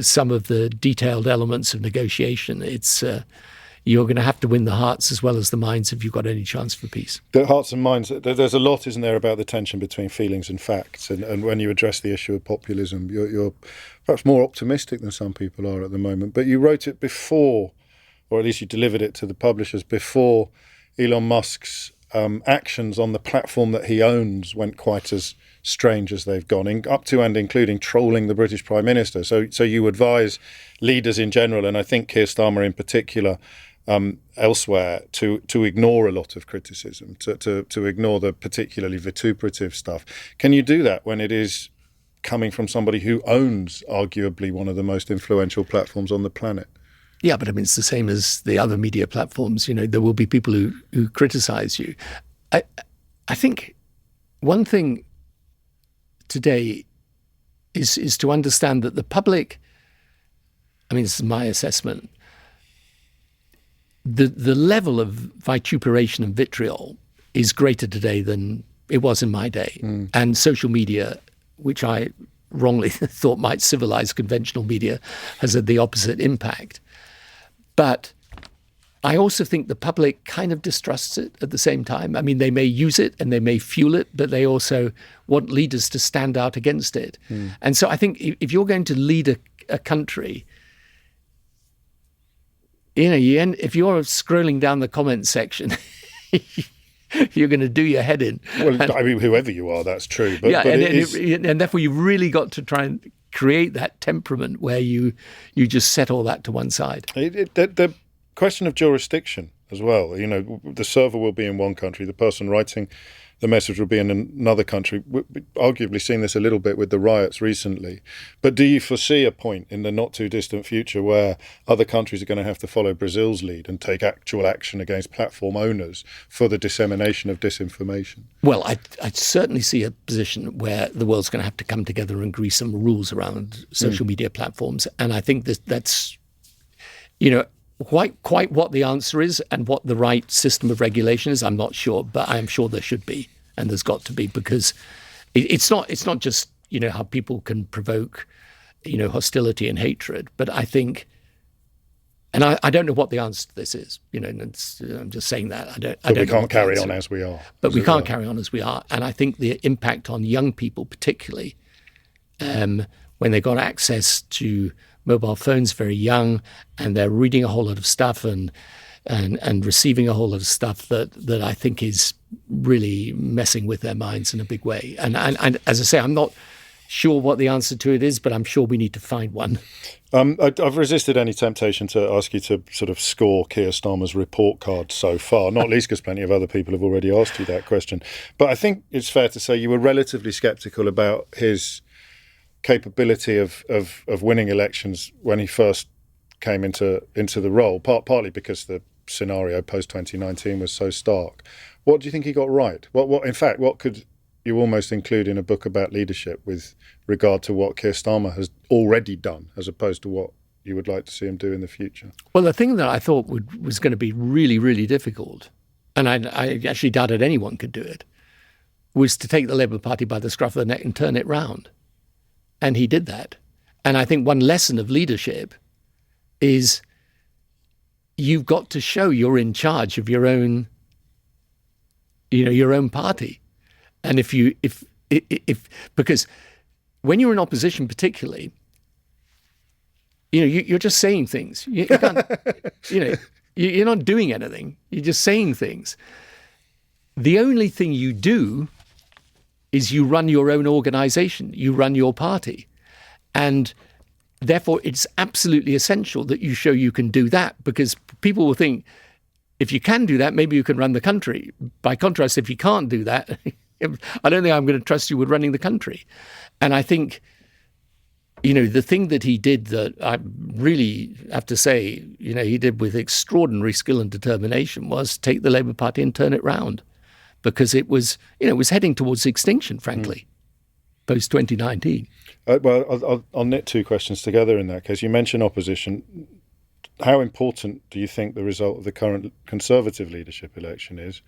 some of the detailed elements of negotiation. It's you're going to have to win the hearts as well as the minds if you've got any chance for peace. The hearts and minds, there's a lot, isn't there, about the tension between feelings and facts. And when you address the issue of populism, you're perhaps more optimistic than some people are at the moment. But you wrote it before, or at least you delivered it to the publishers before Elon Musk's actions on the platform that he owns went quite as strange as they've gone, up to and including trolling the British Prime Minister. So you advise leaders in general, and I think Keir Starmer in particular, elsewhere, to ignore a lot of criticism, to ignore the particularly vituperative stuff. Can you do that when it is coming from somebody who owns arguably one of the most influential platforms on the planet? Yeah, but I mean, it's the same as the other media platforms. There will be people who criticize you. I think one thing today is to understand that the public, I mean, this is my assessment, the level of vituperation and vitriol is greater today than it was in my day. And social media, which I wrongly thought might civilize conventional media, has had the opposite impact. But I also think the public kind of distrusts it at the same time. I mean, they may use it and they may fuel it, but they also want leaders to stand out against it. And so I think if you're going to lead a country, if you're scrolling down the comments section, you're going to do your head in. Well, I mean, whoever you are, that's true. But, yeah, but and therefore you've really got to try and create that temperament where you just set all that to one side. The question of jurisdiction as well. The server will be in one country, the person writing the message will be in another country. We've arguably seen this a little bit with the riots recently. But do you foresee a point in the not too distant future where other countries are going to have to follow Brazil's lead and take actual action against platform owners for the dissemination of disinformation? Well, I certainly see a position where the world's going to have to come together and agree some rules around social media platforms. And I think that's, quite what the answer is and what the right system of regulation is, I'm not sure, but I am sure there should be, and there's got to be, because it's not just how people can provoke hostility and hatred, but I think, and I don't know what the answer to this is. I'm just saying that I don't. We can't carry on as we are. But we can't carry on as we are, and I think the impact on young people, particularly when they got access to mobile phones very young, and they're reading a whole lot of stuff and receiving a whole lot of stuff that I think is really messing with their minds in a big way. And as I say, I'm not sure what the answer to it is, but I'm sure we need to find one. I've resisted any temptation to ask you to sort of score Keir Starmer's report card so far, not least because plenty of other people have already asked you that question. But I think it's fair to say you were relatively sceptical about his capability of winning elections when he first came into the role, partly because the scenario post-2019 was so stark. What do you think he got right? What could you almost include in a book about leadership with regard to what Keir Starmer has already done as opposed to what you would like to see him do in the future? Well, the thing that I thought was going to be really, really difficult, and I actually doubted anyone could do it, was to take the Labour Party by the scruff of the neck and turn it round. And he did that. And I think one lesson of leadership is you've got to show you're in charge of your own, your own party. And if because when you're in opposition, particularly, you're just saying things. You can't, You're not doing anything. You're just saying things. The only thing you do is you run your own organization. You run your party. And therefore, it's absolutely essential that you show you can do that, because people will think, if you can do that, maybe you can run the country. By contrast, if you can't do that, I don't think I'm going to trust you with running the country. And I think, the thing that he did that I really have to say, he did with extraordinary skill and determination was take the Labour Party and turn it round, because it was heading towards extinction, frankly, post 2019. Well, I'll knit two questions together in that case. You mentioned opposition. How important do you think the result of the current Conservative leadership election is?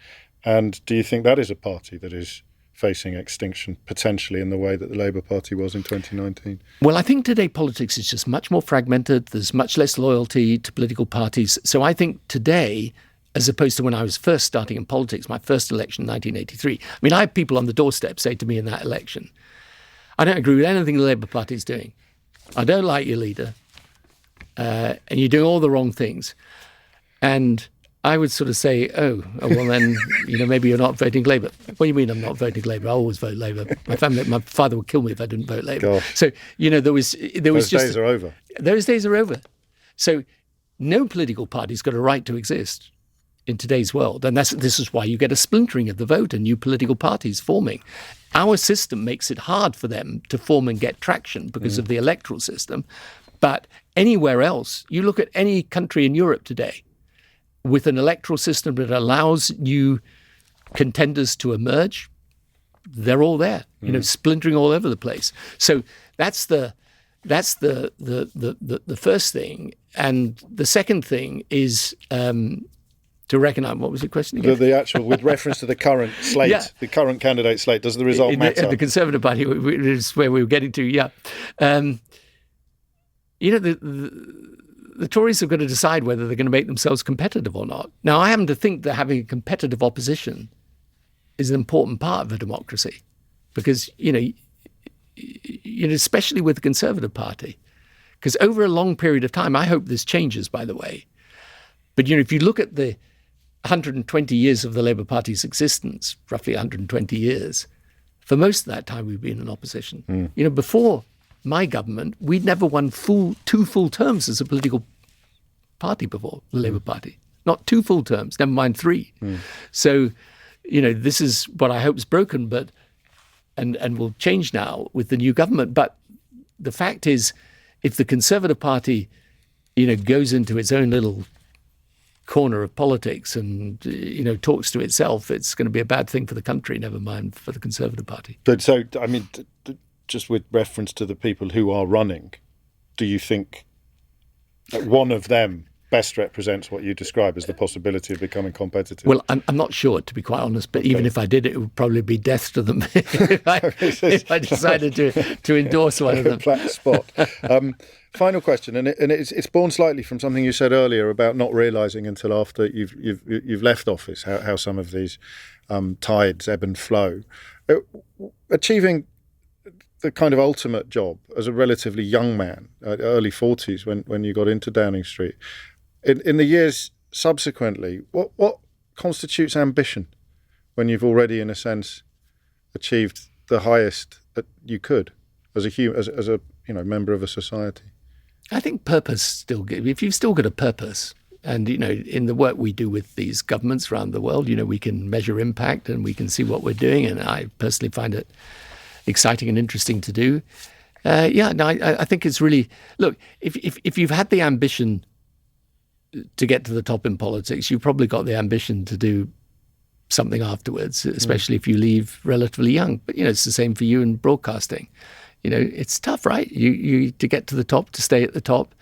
And do you think that is a party that is facing extinction potentially in the way that the Labour Party was in 2019? Well, I think today politics is just much more fragmented. There's much less loyalty to political parties. So I think today, as opposed to when I was first starting in politics, my first election in 1983, I had people on the doorstep say to me in that election, I don't agree with anything the Labour Party is doing. I don't like your leader. And you're doing all the wrong things. And I would sort of say, well then, maybe you're not voting Labour. What do you mean I'm not voting Labour? I always vote Labour. My father would kill me if I didn't vote Labour. Gosh. So, there was Those days are over. Those days are over. So no political party's got a right to exist in today's world. And this is why you get a splintering of the vote and new political parties forming. Our system makes it hard for them to form and get traction because of the electoral system. But anywhere else, you look at any country in Europe today, with an electoral system that allows new contenders to emerge, they're all there, splintering all over the place. So that's the first thing. And the second thing is to recognise, what was your question again? The actual, with reference to the current slate, the current candidate slate, does the result matter? The Conservative Party is where we were getting to, yeah. The Tories have got to decide whether they're going to make themselves competitive or not. Now, I happen to think that having a competitive opposition is an important part of a democracy, because, especially with the Conservative Party, because over a long period of time, I hope this changes, by the way, but, if you look at the 120 years of the Labour Party's existence, roughly 120 years, for most of that time we've been in opposition. Before my government, we'd never won two full terms as a political party before, the Labour Party. Not 2 full terms, never mind 3. So, this is what I hope is broken, but and will change now with the new government. But the fact is, if the Conservative Party, goes into its own little corner of politics and, talks to itself, it's going to be a bad thing for the country, never mind for the Conservative Party. But so, just with reference to the people who are running, do you think that one of them best represents what you describe as the possibility of becoming competitive? Well, I'm not sure, to be quite honest, but even if I did, it would probably be death to them if I decided to endorse one of them. Black spot. Final question, and it's born slightly from something you said earlier about not realising until after you've left office how some of these tides ebb and flow. Achieving the kind of ultimate job as a relatively young man, early 40s, when you got into Downing Street. In the years subsequently, what constitutes ambition when you've already, in a sense, achieved the highest that you could as a member of a society? I think purpose still. If you've still got a purpose, and in the work we do with these governments around the world, we can measure impact and we can see what we're doing, and I personally find it exciting and interesting to do. I think it's really, look, if you've had the ambition to get to the top in politics, you've probably got the ambition to do something afterwards, especially if you leave relatively young. But, it's the same for you in broadcasting. It's tough, right? You to get to the top, to stay at the top.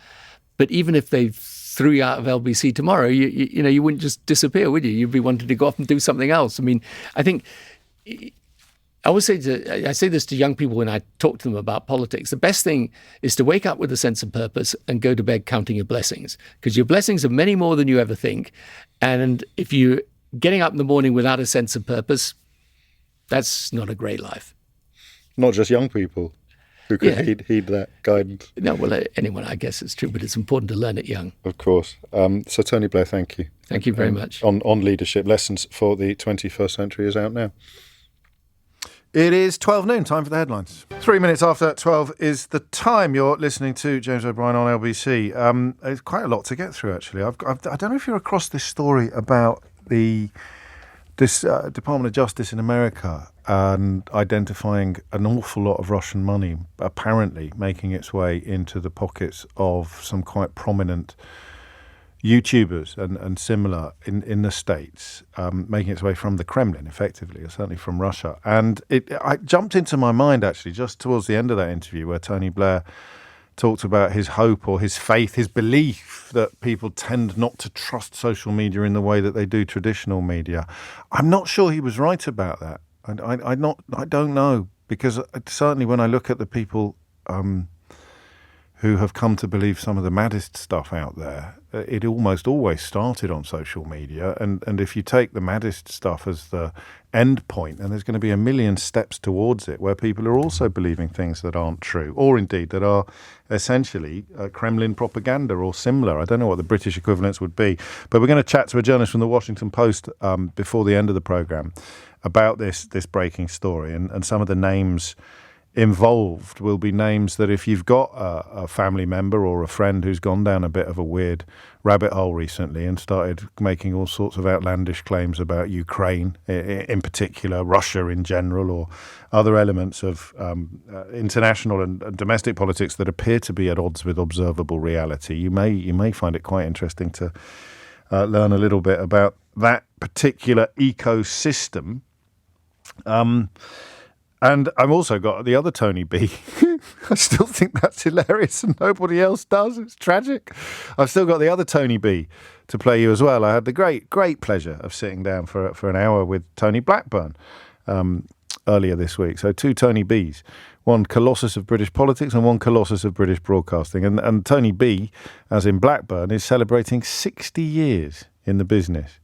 But even if they threw you out of LBC tomorrow, you wouldn't just disappear, would you? You'd be wanting to go off and do something else. I think I say this to young people when I talk to them about politics. The best thing is to wake up with a sense of purpose and go to bed counting your blessings, because your blessings are many more than you ever think. And if you're getting up in the morning without a sense of purpose, that's not a great life. Not just young people. who could heed that guidance. No, well, anyone, I guess it's true, but it's important to learn it young. Of course. So Tony Blair, thank you. Thank you very much. On leadership lessons for the 21st century is out now. It is 12 noon, time for the headlines. 3 minutes after 12 is the time. You're listening to James O'Brien on LBC. It's quite a lot to get through, actually. I don't know if you're across this story about this Department of Justice in America and identifying an awful lot of Russian money, apparently making its way into the pockets of some quite prominent YouTubers and similar in the States, making its way from the Kremlin, effectively, or certainly from Russia. And I jumped into my mind, actually, just towards the end of that interview where Tony Blair talked about his hope or his faith, his belief that people tend not to trust social media in the way that they do traditional media. I'm not sure he was right about that. I don't know, because certainly when I look at the people who have come to believe some of the maddest stuff out there, it almost always started on social media. And if you take the maddest stuff as the end point, and there's going to be a million steps towards it where people are also believing things that aren't true, or indeed that are essentially Kremlin propaganda or similar. I don't know what the British equivalents would be. But we're going to chat to a journalist from the Washington Post before the end of the programme about this breaking story, and some of the names involved will be names that if you've got a family member or a friend who's gone down a bit of a weird rabbit hole recently and started making all sorts of outlandish claims about Ukraine in particular, Russia in general, or other elements of international and domestic politics that appear to be at odds with observable reality, you may find it quite interesting to learn a little bit about that particular ecosystem. And I've also got the other Tony B. I still think that's hilarious and nobody else does. It's tragic. I've still got the other Tony B to play you as well. I had the great pleasure of sitting down for an hour with Tony Blackburn earlier this week. So 2 Tony Bs, one colossus of British politics and one colossus of British broadcasting. And Tony B, as in Blackburn, is celebrating 60 years in the business.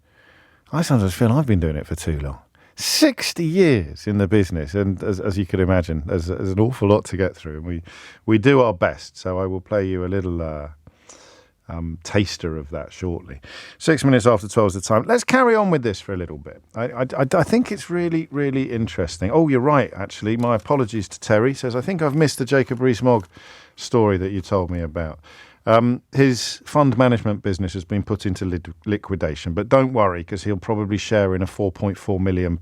I sometimes feel I've been doing it for too long. 60 years in the business, and as you could imagine, there's an awful lot to get through, and we do our best. So I will play you a little taster of that shortly. 6 minutes after 12 is the time. Let's carry on with this for a little bit. I think it's really, really interesting. Oh, you're right, actually. My apologies to Terry. Says, I think I've missed the Jacob Rees-Mogg story that you told me about. His fund management business has been put into liquidation, but don't worry, because he'll probably share in a £4.4 million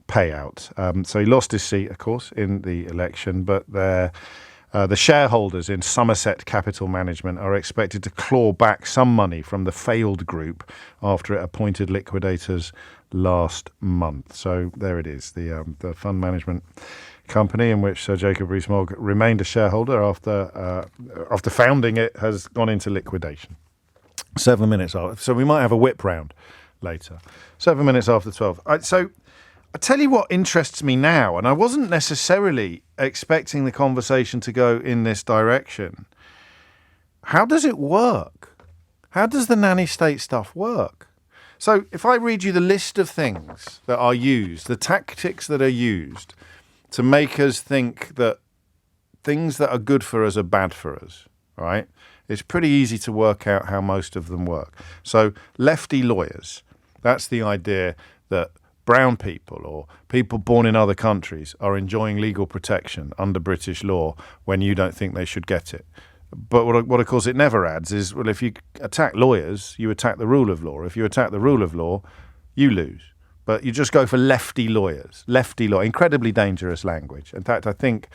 payout. So he lost his seat, of course, in the election, but the shareholders in Somerset Capital Management are expected to claw back some money from the failed group after it appointed liquidators last month. So there it is, the fund management company in which Sir Jacob Rees-Mogg remained a shareholder after founding it has gone into liquidation. 7 minutes after, so we might have a whip round later. 7 minutes after 12. So I tell you what interests me now, and I wasn't necessarily expecting the conversation to go in this direction. How does it work? How does the nanny state stuff work? So if I read you the list of things that are used, the tactics that are used to make us think that things that are good for us are bad for us, right? It's pretty easy to work out how most of them work. So lefty lawyers, that's the idea that brown people or people born in other countries are enjoying legal protection under British law when you don't think they should get it. But what of course it never adds is, well, if you attack lawyers, you attack the rule of law. If you attack the rule of law, you lose. But you just go for lefty lawyers. Lefty law, incredibly dangerous language. In fact, I think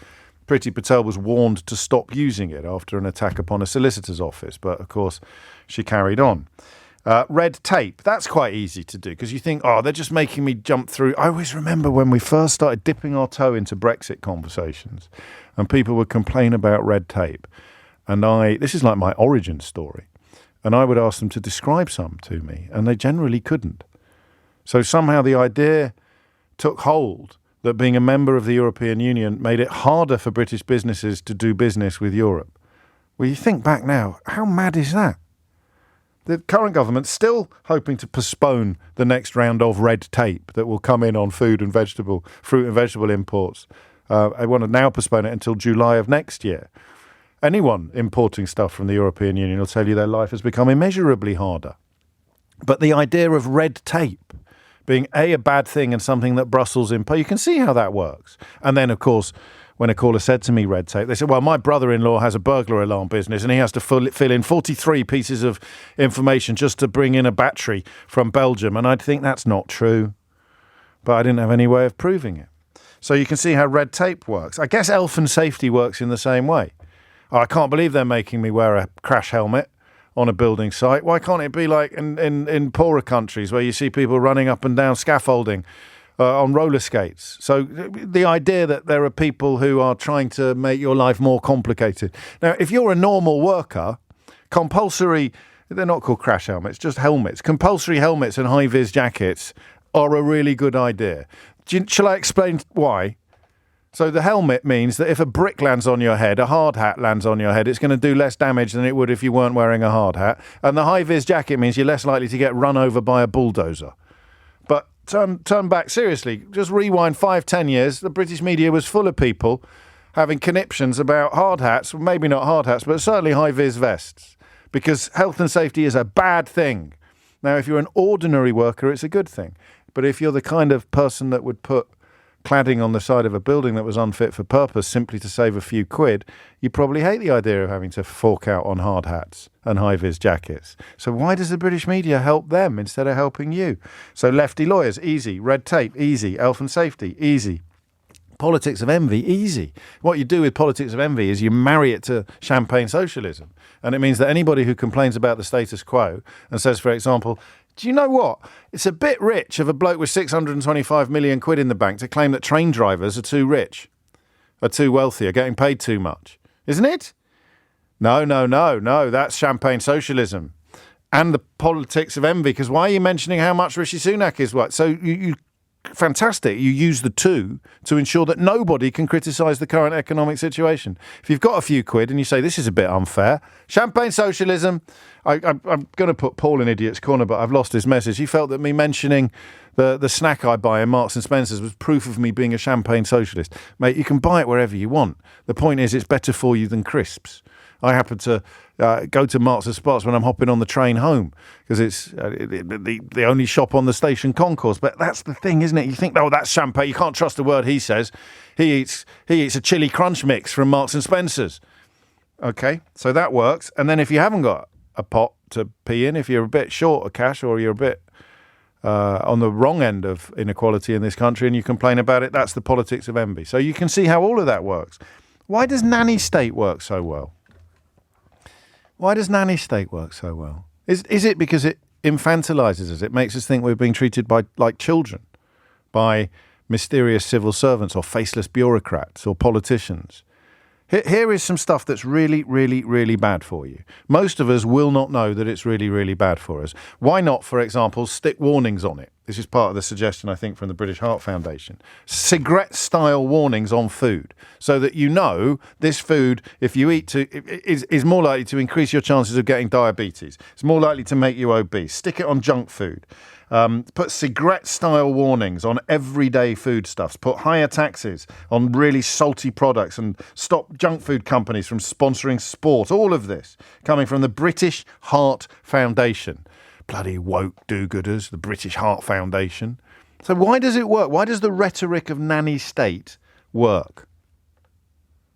Priti Patel was warned to stop using it after an attack upon a solicitor's office. But, of course, she carried on. Red tape, that's quite easy to do because you think, oh, they're just making me jump through. I always remember when we first started dipping our toe into Brexit conversations and people would complain about red tape. And this is like my origin story. And I would ask them to describe some to me, and they generally couldn't. So somehow the idea took hold that being a member of the European Union made it harder for British businesses to do business with Europe. Well, you think back now, how mad is that? The current government's still hoping to postpone the next round of red tape that will come in on fruit and vegetable imports They want to now postpone it until July of next year. Anyone importing stuff from the European Union will tell you their life has become immeasurably harder. But the idea of red tape being a bad thing and something that Brussels impose, you can see how that works. And then, of course, when a caller said to me red tape, they said, well, my brother-in-law has a burglar alarm business and he has to fill in 43 pieces of information just to bring in a battery from Belgium. And I'd think that's not true. But I didn't have any way of proving it. So you can see how red tape works. I guess health and safety works in the same way. I can't believe they're making me wear a crash helmet on a building site. Why can't it be like in poorer countries where you see people running up and down scaffolding on roller skates? So the idea that there are people who are trying to make your life more complicated. Now, if you're a normal worker, compulsory, they're not called crash helmets, just helmets. Compulsory helmets and high-vis jackets are a really good idea. Shall I explain why? So the helmet means that if a brick lands on your head, a hard hat lands on your head, it's going to do less damage than it would if you weren't wearing a hard hat. And the high-vis jacket means you're less likely to get run over by a bulldozer. But turn back, seriously, just rewind 5-10 years, the British media was full of people having conniptions about hard hats, maybe not hard hats, but certainly high-vis vests, because health and safety is a bad thing. Now, if you're an ordinary worker, it's a good thing. But if you're the kind of person that would put cladding on the side of a building that was unfit for purpose simply to save a few quid, you probably hate the idea of having to fork out on hard hats and high-vis jackets. So why does the British media help them instead of helping you? So lefty lawyers, easy. Red tape, easy. Health and safety, easy. Politics of envy, easy. What you do with politics of envy is you marry it to champagne socialism. And it means that anybody who complains about the status quo and says, for example, do you know what? It's a bit rich of a bloke with 625 million quid in the bank to claim that train drivers are too rich, are too wealthy, are getting paid too much. Isn't it? No, that's champagne socialism. And the politics of envy, because why are you mentioning how much Rishi Sunak is what? So you fantastic. You use the two to ensure that nobody can criticise the current economic situation. If you've got a few quid and you say this is a bit unfair, champagne socialism. I'm going to put Paul in Idiot's Corner, but I've lost his message. He felt that me mentioning the snack I buy in Marks and Spencer's was proof of me being a champagne socialist. Mate, you can buy it wherever you want. The point is it's better for you than crisps. I happen to go to Marks and Spencer's when I'm hopping on the train home because it's the only shop on the station concourse. But that's the thing, isn't it? You think, oh, that's champagne. You can't trust a word he says. He eats a chili crunch mix from Marks and Spencer's. Okay, so that works. And then if you haven't got a pot to pee in, if you're a bit short of cash or you're a bit on the wrong end of inequality in this country and you complain about it, that's the politics of envy. So you can see how all of that works. Why does nanny state work so well? Why does nanny state work so well? Is it because it infantilizes us? It makes us think we're being treated like children by mysterious civil servants or faceless bureaucrats or politicians. Here is some stuff that's really, really, really bad for you. Most of us will not know that it's really, really bad for us. Why not, for example, stick warnings on it? This is part of the suggestion, I think, from the British Heart Foundation. Cigarette-style warnings on food, so that you know this food, if you eat, is more likely to increase your chances of getting diabetes. It's more likely to make you obese. Stick it on junk food. Put cigarette-style warnings on everyday foodstuffs. Put higher taxes on really salty products and stop junk food companies from sponsoring sport. All of this coming from the British Heart Foundation. Bloody woke do-gooders, the British Heart Foundation. So why does it work? Why does the rhetoric of nanny state work?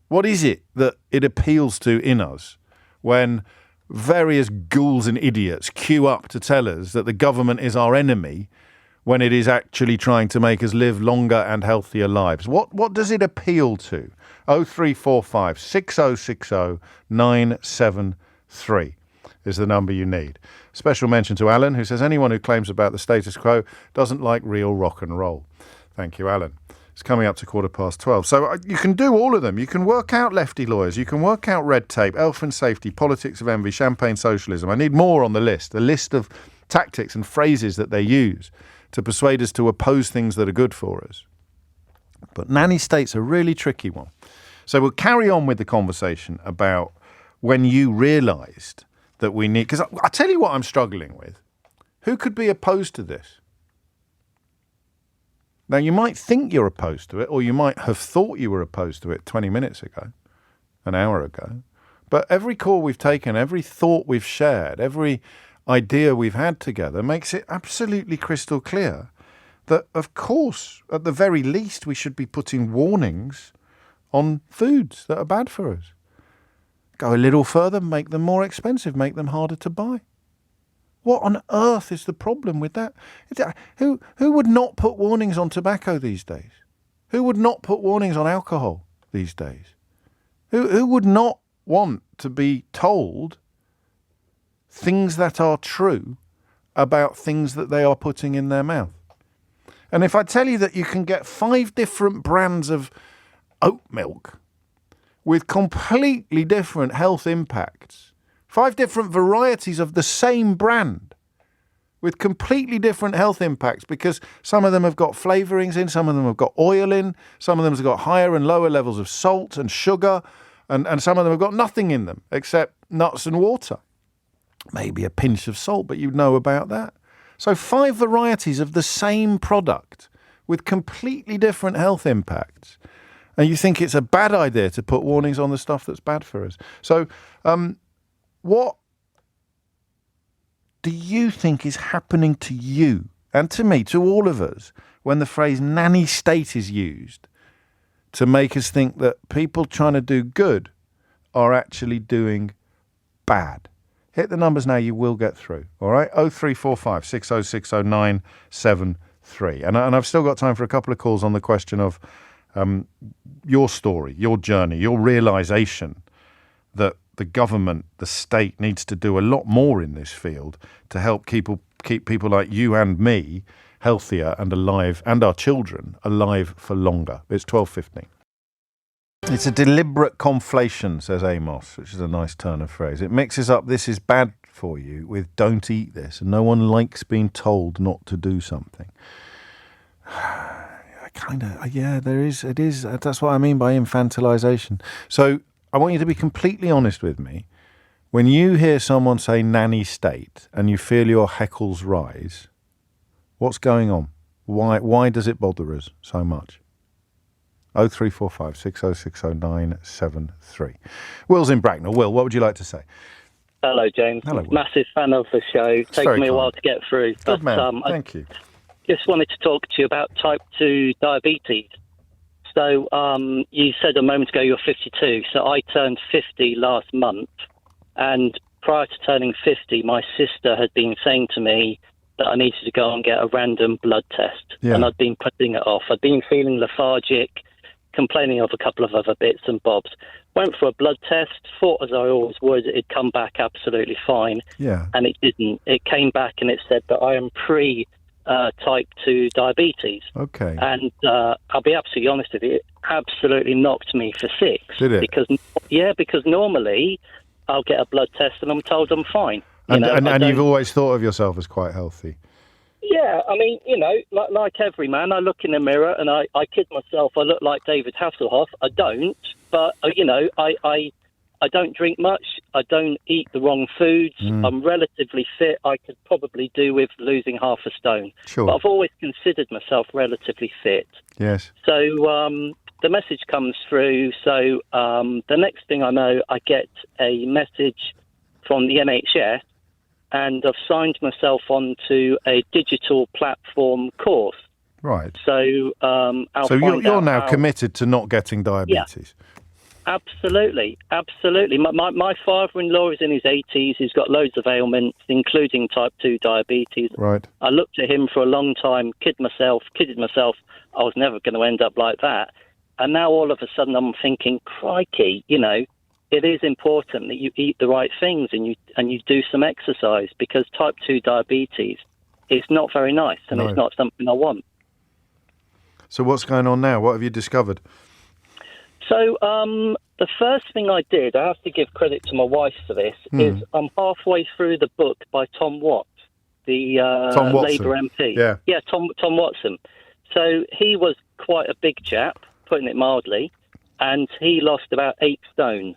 What is it that it appeals to in us when various ghouls and idiots queue up to tell us that the government is our enemy when it is actually trying to make us live longer and healthier lives? What does it appeal to? 0345 6060 973 is the number you need. Special mention to Alan, who says anyone who claims about the status quo doesn't like real rock and roll. Thank you, Alan. It's coming up to 12:15. So you can do all of them. You can work out lefty lawyers. You can work out red tape, health and safety, politics of envy, champagne socialism. I need more on the list, a list of tactics and phrases that they use to persuade us to oppose things that are good for us. But nanny state's a really tricky one. So we'll carry on with the conversation about when you realised that we need... Because I'll tell you what I'm struggling with. Who could be opposed to this? Now, you might think you're opposed to it, or you might have thought you were opposed to it 20 minutes ago, an hour ago. But every call we've taken, every thought we've shared, every idea we've had together makes it absolutely crystal clear that, of course, at the very least, we should be putting warnings on foods that are bad for us. Go a little further, make them more expensive, make them harder to buy. What on earth is the problem with that? Who would not put warnings on tobacco these days? Who would not put warnings on alcohol these days? Who would not want to be told things that are true about things that they are putting in their mouth? And if I tell you that you can get 5 different brands of oat milk with completely different health impacts, 5 different varieties of the same brand with completely different health impacts, because some of them have got flavourings in, some of them have got oil in, some of them have got higher and lower levels of salt and sugar, and some of them have got nothing in them except nuts and water. Maybe a pinch of salt, but you know about that. So 5 varieties of the same product with completely different health impacts. And you think it's a bad idea to put warnings on the stuff that's bad for us. So what do you think is happening to you and to me, to all of us, when the phrase nanny state is used to make us think that people trying to do good are actually doing bad? Hit the numbers now, you will get through. All right? 0345 6060 973. And I've still got time for a couple of calls on the question of your story, your journey, your realisation that the government, the state, needs to do a lot more in this field to help keep people like you and me healthier and alive, and our children alive for longer. It's 12:15. It's a deliberate conflation, says Amos, which is a nice turn of phrase. It mixes up "this is bad for you" with "don't eat this," and no one likes being told not to do something. It is. That's what I mean by infantilization. So I want you to be completely honest with me. When you hear someone say nanny state and you feel your heckles rise, what's going on? Why does it bother us so much? 0345 6060 973. Will's in Bracknell. Will, what would you like to say? Hello, James. Hello, Will. Massive fan of the show. Taken me a while to get through. Good man. Thank you. Just wanted to talk to you about type 2 diabetes. So you said a moment ago you're 52. So I turned 50 last month. And prior to turning 50, my sister had been saying to me that I needed to go and get a random blood test. Yeah. And I'd been putting it off. I'd been feeling lethargic, complaining of a couple of other bits and bobs. Went for a blood test, thought as I always would, it'd come back absolutely fine. Yeah. And it didn't. It came back and it said that I am type 2 diabetes. Okay. And I'll be absolutely honest with you, it absolutely knocked me for 6. Did it? Because normally I'll get a blood test and I'm told I'm fine. And you've always thought of yourself as quite healthy. Yeah, I mean, like every man, I look in the mirror and I kid myself, I look like David Hasselhoff. I don't, but, I don't drink much. I don't eat the wrong foods. I'm relatively fit. I could probably do with losing half a stone. Sure. But I've always considered myself relatively fit. Yes. So the message comes through. So the next thing I know, I get a message from the NHS, and I've signed myself onto a digital platform course. Right. So you're now committed to not getting diabetes. Yeah. Absolutely. My father-in-law is in his 80s. He's got loads of ailments, including type 2 diabetes. Right. I looked at him for a long time, kidded myself. I was never going to end up like that. And now all of a sudden I'm thinking, crikey, it is important that you eat the right things and you do some exercise, because type 2 diabetes is not very nice and it's not something I want. So what's going on now? What have you discovered? So the first thing I did, I have to give credit to my wife for this, is I'm halfway through the book by Tom Watts, the Labour MP. Yeah, Tom Watson. So he was quite a big chap, putting it mildly, and he lost about 8 stone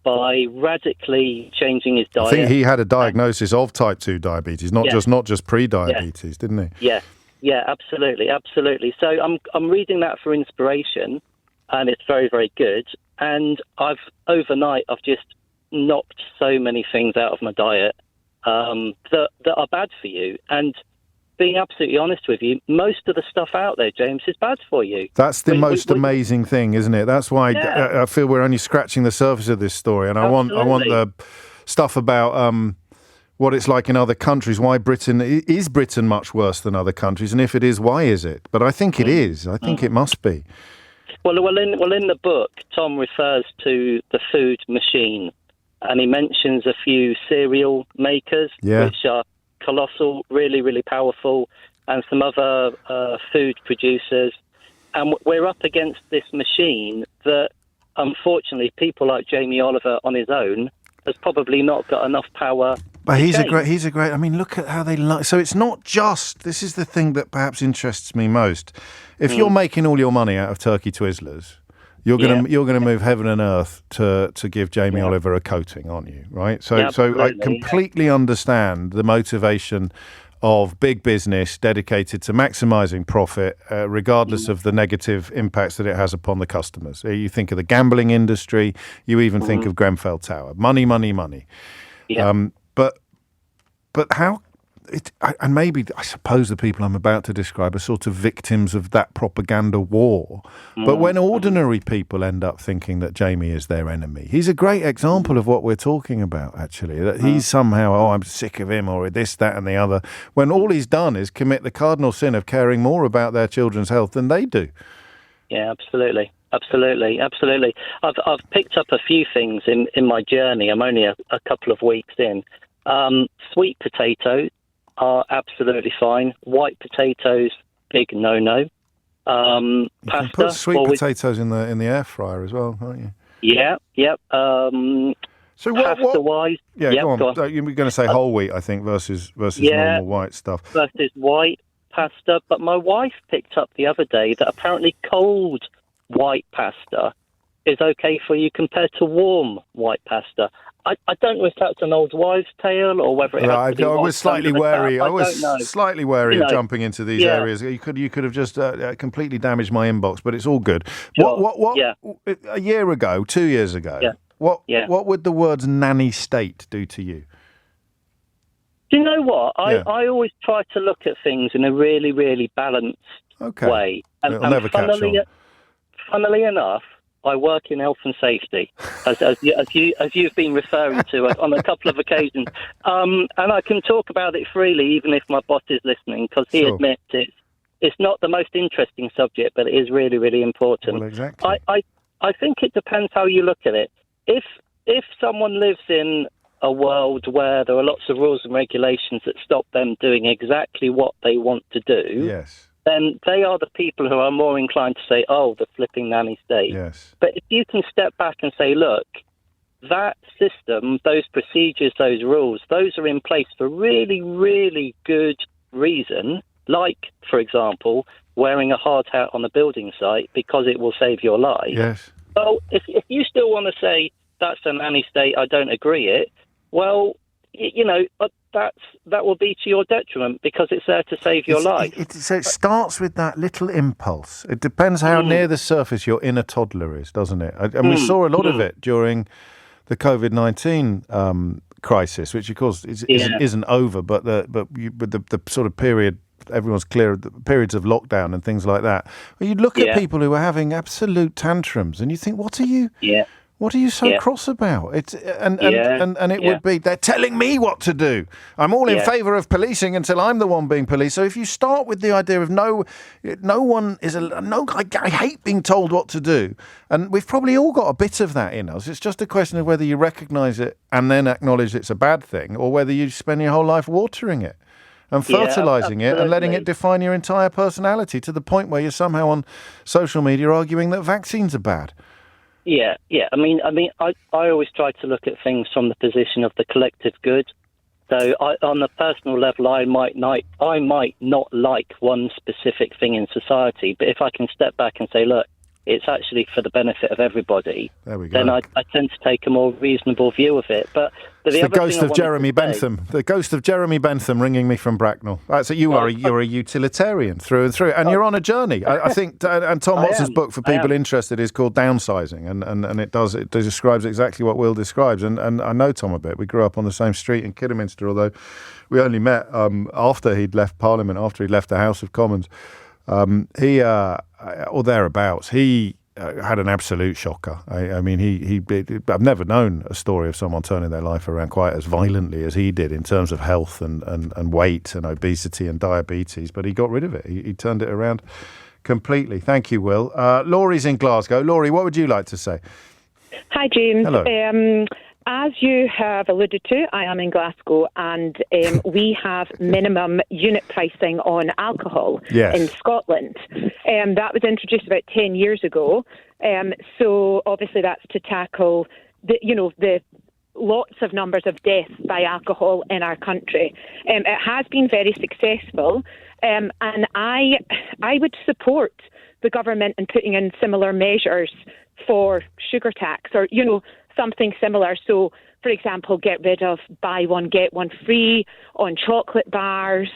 by radically changing his diet. I think he had a diagnosis of type 2 diabetes, not just pre-diabetes, didn't he? Yeah. Yeah, absolutely, absolutely. So I'm reading that for inspiration, and it's very, very good. And overnight I've just knocked so many things out of my diet that are bad for you. And being absolutely honest with you, most of the stuff out there, James, is bad for you. That's the most amazing thing, isn't it? That's why I feel we're only scratching the surface of this story. And I want the stuff about what it's like in other countries. Why is Britain much worse than other countries? And if it is, why is it? But I think it is. I think it must be. Well, in the book, Tom refers to the food machine, and he mentions a few cereal makers, which are colossal, really, really powerful, and some other food producers. And we're up against this machine that, unfortunately, people like Jamie Oliver on his own has probably not got enough power. But he's a great. I mean, look at how they like. So it's not just. This is the thing that perhaps interests me most. If you're making all your money out of turkey Twizzlers, you're gonna move heaven and earth to give Jamie Oliver a coating, aren't you? Right. So I completely understand the motivation of big business dedicated to maximising profit, regardless of the negative impacts that it has upon the customers. You think of the gambling industry. You even think of Grenfell Tower. Money, money, money. Yeah. But how? And maybe I suppose the people I'm about to describe are sort of victims of that propaganda war. But when ordinary people end up thinking that Jamie is their enemy, he's a great example of what we're talking about, actually. That he's somehow, I'm sick of him, or this, that, and the other, when all he's done is commit the cardinal sin of caring more about their children's health than they do. Yeah, absolutely. Absolutely. I've picked up a few things in my journey. I'm only a couple of weeks in. Sweet potatoes are absolutely fine. White potatoes, big no-no. You pasta. can put sweet potatoes in the air fryer as well, can't you? Yeah, yep. So pasta-wise, go on. You were going to say whole wheat, I think, versus normal white stuff. Versus white pasta. But my wife picked up the other day that apparently cold white pasta is okay for you compared to warm white pasta. I don't know if that's an old wives' tale or whether it has to be. I was slightly wary. I was slightly wary of jumping into these areas. You could have just completely damaged my inbox, but it's all good. Sure. What a year ago, 2 years ago, what would the words nanny state do to you? Do you know what? I always try to look at things in a really, really balanced way. And, It'll never catch on. Funnily enough, I work in health and safety, as you've been referring to on a couple of occasions, and I can talk about it freely, even if my boss is listening, because he admits it's not the most interesting subject, but it is really, really important. Well, exactly. I think it depends how you look at it. If someone lives in a world where there are lots of rules and regulations that stop them doing exactly what they want to do, yes, then they are the people who are more inclined to say, oh, the flipping nanny state. Yes. But if you can step back and say, look, that system, those procedures, those rules, those are in place for really, really good reason, like, for example, wearing a hard hat on a building site because it will save your life. Yes. Well, if you still want to say that's a nanny state, I don't agree it, well, that will be to your detriment because it's there to save your life. So it starts with that little impulse. It depends how near the surface your inner toddler is, doesn't it? And we saw a lot of it during the COVID-19 crisis, which of course isn't over, but the sort of period everyone's clear of the periods of lockdown and things like that. Well, you look at people who are having absolute tantrums, and you think, what are you? Yeah. What are you so cross about? It would be, they're telling me what to do. I'm all in favour of policing until I'm the one being policed. So if you start with the idea of I hate being told what to do. And we've probably all got a bit of that in us. It's just a question of whether you recognise it and then acknowledge it's a bad thing, or whether you spend your whole life watering it and fertilising it and letting it define your entire personality to the point where you're somehow on social media arguing that vaccines are bad. Yeah. I mean, I always try to look at things from the position of the collective good. So, on a personal level, I might not like one specific thing in society, but if I can step back and say, look, it's actually for the benefit of everybody, there we go. then I tend to take a more reasonable view of it. But it's the ghost of Jeremy Bentham. The ghost of Jeremy Bentham ringing me from Bracknell. So you're a utilitarian through and through, and you're on a journey. I think, and Tom Watts's book for people interested is called Downsizing, and it describes exactly what Will describes. And I know Tom a bit. We grew up on the same street in Kidderminster, although we only met after he'd left Parliament, after he'd left the House of Commons. He or thereabouts. He had an absolute shocker. I mean, I've never known a story of someone turning their life around quite as violently as he did in terms of health and weight and obesity and diabetes. But he got rid of it. He turned it around completely. Thank you, Will. Laurie's in Glasgow. Laurie, what would you like to say? Hi, James. Hello. As you have alluded to, I am in Glasgow, and we have minimum unit pricing on alcohol in Scotland. That was introduced about 10 years ago. So obviously that's to tackle the lots of numbers of deaths by alcohol in our country. It has been very successful, and I would support the government in putting in similar measures for sugar tax or, something similar. So, for example, get rid of buy one, get one free on chocolate bars,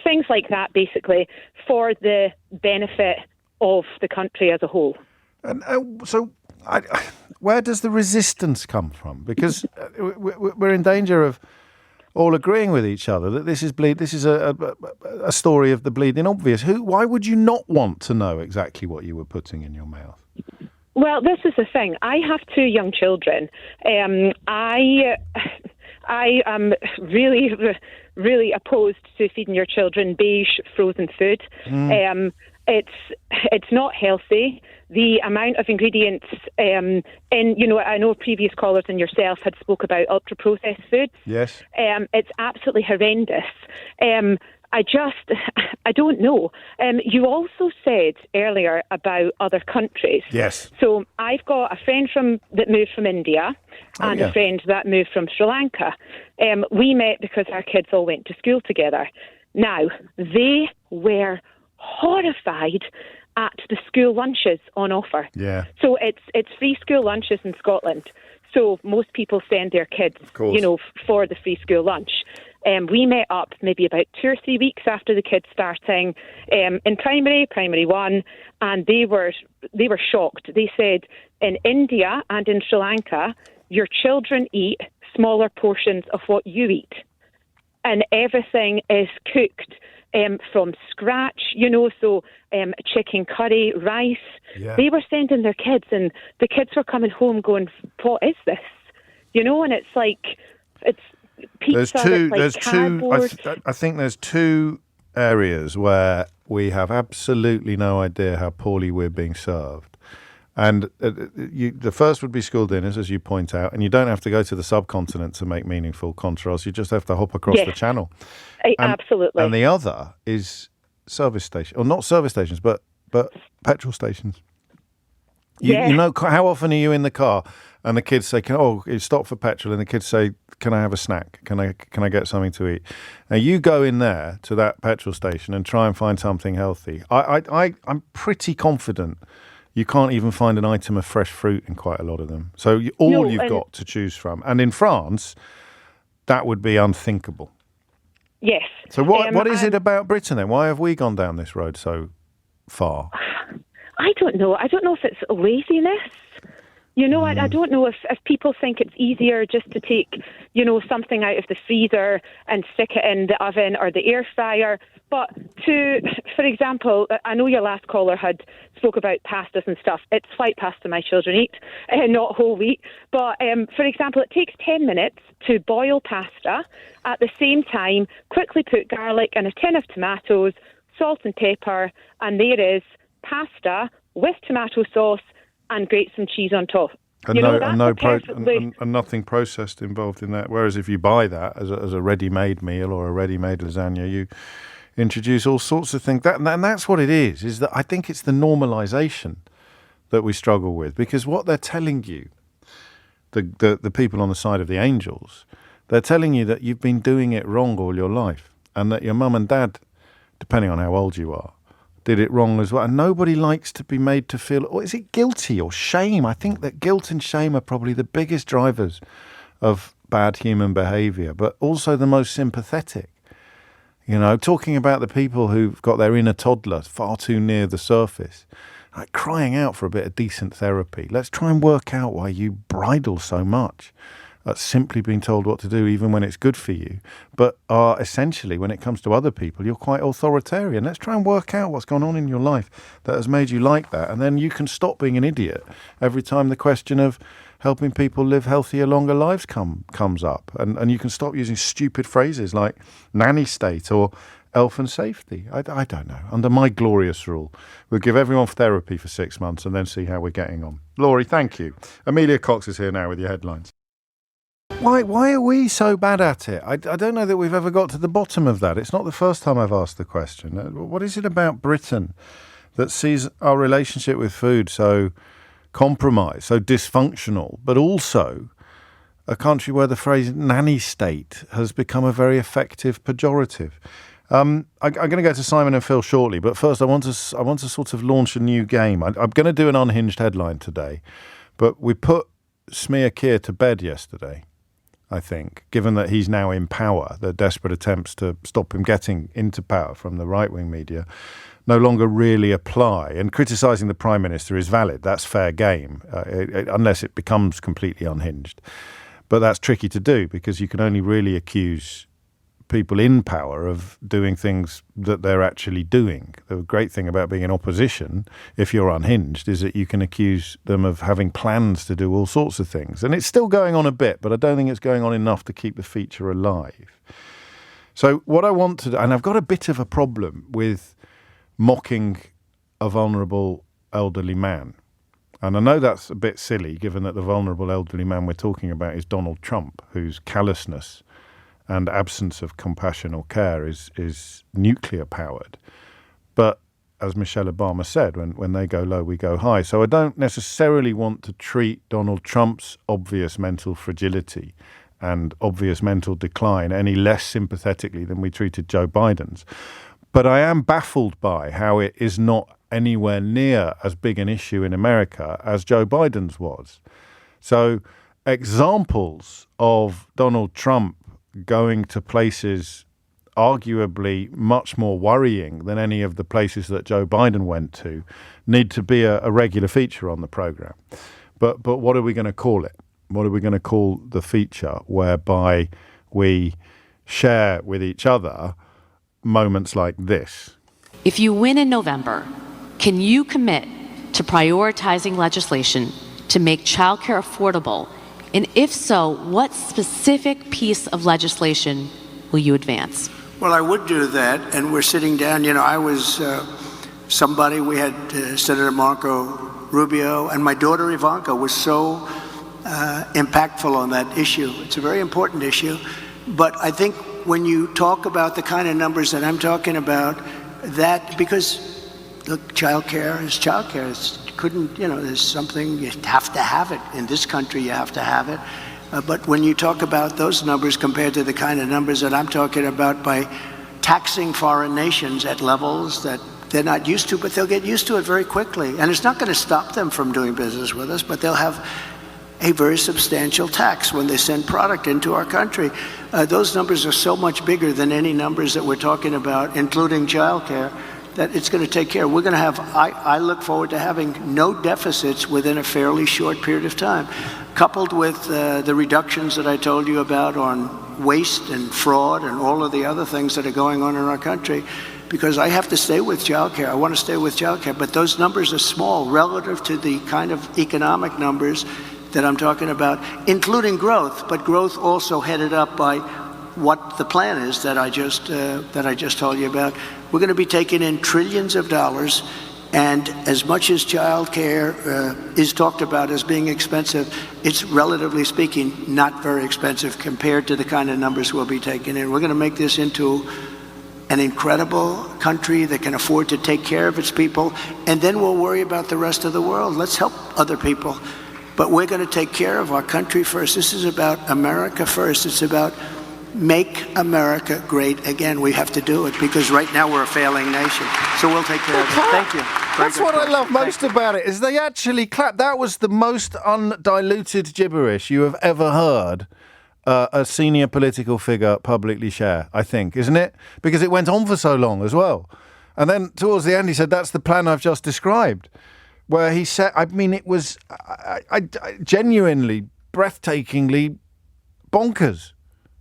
things like that, basically, for the benefit of the country as a whole. And where does the resistance come from? Because we're in danger of all agreeing with each other that this is a story of the bleeding obvious. Why would you not want to know exactly what you were putting in your mouth? Well, this is the thing. I have 2 young children. I am really, really opposed to feeding your children beige frozen food. It's not healthy. The amount of ingredients I know previous callers and yourself had spoke about ultra processed foods. Yes. It's absolutely horrendous. I don't know. You also said earlier about other countries. Yes. So I've got a friend that moved from India and a friend that moved from Sri Lanka. We met because our kids all went to school together. Now, they were horrified at the school lunches on offer. Yeah. So it's free school lunches in Scotland. So most people send their kids, for the free school lunch. We met up maybe about 2 or 3 weeks after the kids starting in primary 1, and they were shocked. They said in India and in Sri Lanka, your children eat smaller portions of what you eat, and everything is cooked from scratch. So chicken curry, rice. Yeah. They were sending their kids, and the kids were coming home going, "What is this?" And it's like it's. Pizza, I think there's 2 areas where we have absolutely no idea how poorly we're being served. And the first would be school dinners, as you point out, and you don't have to go to the subcontinent to make meaningful contrast. You just have to hop across the channel. Absolutely. And the other is service stations, or not service stations, but petrol stations. You know, how often are you in the car and the kids say, stop for petrol, and the kids say, can I have a snack? Can I get something to eat? Now, you go in there to that petrol station and try and find something healthy. I'm pretty confident you can't even find an item of fresh fruit in quite a lot of them. So you've got to choose from. And in France, that would be unthinkable. Yes. So what is it about Britain then? Why have we gone down this road so far? I don't know. I don't know if it's laziness. I don't know if people think it's easier just to take, something out of the freezer and stick it in the oven or the air fryer. But for example, I know your last caller had spoke about pastas and stuff. It's white pasta my children eat, not whole wheat. But for example, it takes 10 minutes to boil pasta. At the same time, quickly put garlic and a tin of tomatoes, salt and pepper, and there is pasta with tomato sauce and grate some cheese on top. And nothing processed involved in that. Whereas if you buy that as a ready-made meal or a ready-made lasagna, you introduce all sorts of things. And that's what it is that I think it's the normalisation that we struggle with. Because what they're telling you, the people on the side of the angels, they're telling you that you've been doing it wrong all your life and that your mum and dad, depending on how old you are, did it wrong as well. And nobody likes to be made to feel, or is it guilty or shame? I think that guilt and shame are probably the biggest drivers of bad human behaviour, but also the most sympathetic. Talking about the people who've got their inner toddler far too near the surface, like crying out for a bit of decent therapy. Let's try and work out why you bridle so much at simply being told what to do, even when it's good for you, but are essentially, when it comes to other people, you're quite authoritarian. Let's try and work out what's gone on in your life that has made you like that, and then you can stop being an idiot every time the question of helping people live healthier, longer lives comes up, and you can stop using stupid phrases like nanny state or elf and safety. I don't know. Under my glorious rule, we'll give everyone therapy for 6 months and then see how we're getting on. Laurie, thank you. Amelia Cox is here now with your headlines. Why are we so bad at it? I don't know that we've ever got to the bottom of that. It's not the first time I've asked the question. What is it about Britain that sees our relationship with food so compromised, so dysfunctional, but also a country where the phrase nanny state has become a very effective pejorative? I'm going to go to Simon and Phil shortly, but first I want to sort of launch a new game. I'm going to do an unhinged headline today, but we put Smear Keir to bed yesterday, I think, given that he's now in power. The desperate attempts to stop him getting into power from the right-wing media no longer really apply. And criticising the Prime Minister is valid. That's fair game, unless it becomes completely unhinged. But that's tricky to do because you can only really accuse people in power of doing things that they're actually doing. The great thing about being in opposition, if you're unhinged, is that you can accuse them of having plans to do all sorts of things. And it's still going on a bit, but I don't think it's going on enough to keep the feature alive. So what I want to do, and I've got a bit of a problem with mocking a vulnerable elderly man. And I know that's a bit silly, given that the vulnerable elderly man we're talking about is Donald Trump, whose callousness and absence of compassion or care is nuclear powered. But as Michelle Obama said, when they go low, we go high. So I don't necessarily want to treat Donald Trump's obvious mental fragility and obvious mental decline any less sympathetically than we treated Joe Biden's. But I am baffled by how it is not anywhere near as big an issue in America as Joe Biden's was. So examples of Donald Trump going to places arguably much more worrying than any of the places that Joe Biden went to need to be a regular feature on the programme. But what are we going to call it? What are we going to call the feature whereby we share with each other moments like this? If you win in November, can you commit to prioritizing legislation to make childcare affordable? And if so, what specific piece of legislation will you advance? Well, I would do that, and we're sitting down. I was we had Senator Marco Rubio, and my daughter Ivanka was so impactful on that issue. It's a very important issue. But I think when you talk about the kind of numbers that I'm talking about, that, because, look, childcare is childcare. There's something, you have to have it. In this country, you have to have it. But when you talk about those numbers compared to the kind of numbers that I'm talking about by taxing foreign nations at levels that they're not used to, but they'll get used to it very quickly. And it's not going to stop them from doing business with us, but they'll have a very substantial tax when they send product into our country. Those numbers are so much bigger than any numbers that we're talking about, including childcare, that it's going to take care. We're going to have, I look forward to having no deficits within a fairly short period of time, coupled with the reductions that I told you about on waste and fraud and all of the other things that are going on in our country. Because I have to stay with childcare. I want to stay with childcare, but those numbers are small relative to the kind of economic numbers that I'm talking about, including growth, but growth also headed up by what the plan is that I just told you about. We're going to be taking in trillions of dollars, and as much as child care is talked about as being expensive, it's relatively speaking not very expensive compared to the kind of numbers we'll be taking in. We're going to make this into an incredible country that can afford to take care of its people, and then we'll worry about the rest of the world. Let's help other people. But we're going to take care of our country first. This is about America first. It's about make America great again. We have to do it because right now we're a failing nation. So we'll take care of it. Thank you. That's what I love most about it, is they actually clap. That was the most undiluted gibberish you have ever heard a senior political figure publicly share, I think, isn't it? Because it went on for so long as well. And then towards the end, he said, that's the plan I've just described. Where he said, I mean, it was I genuinely, breathtakingly bonkers,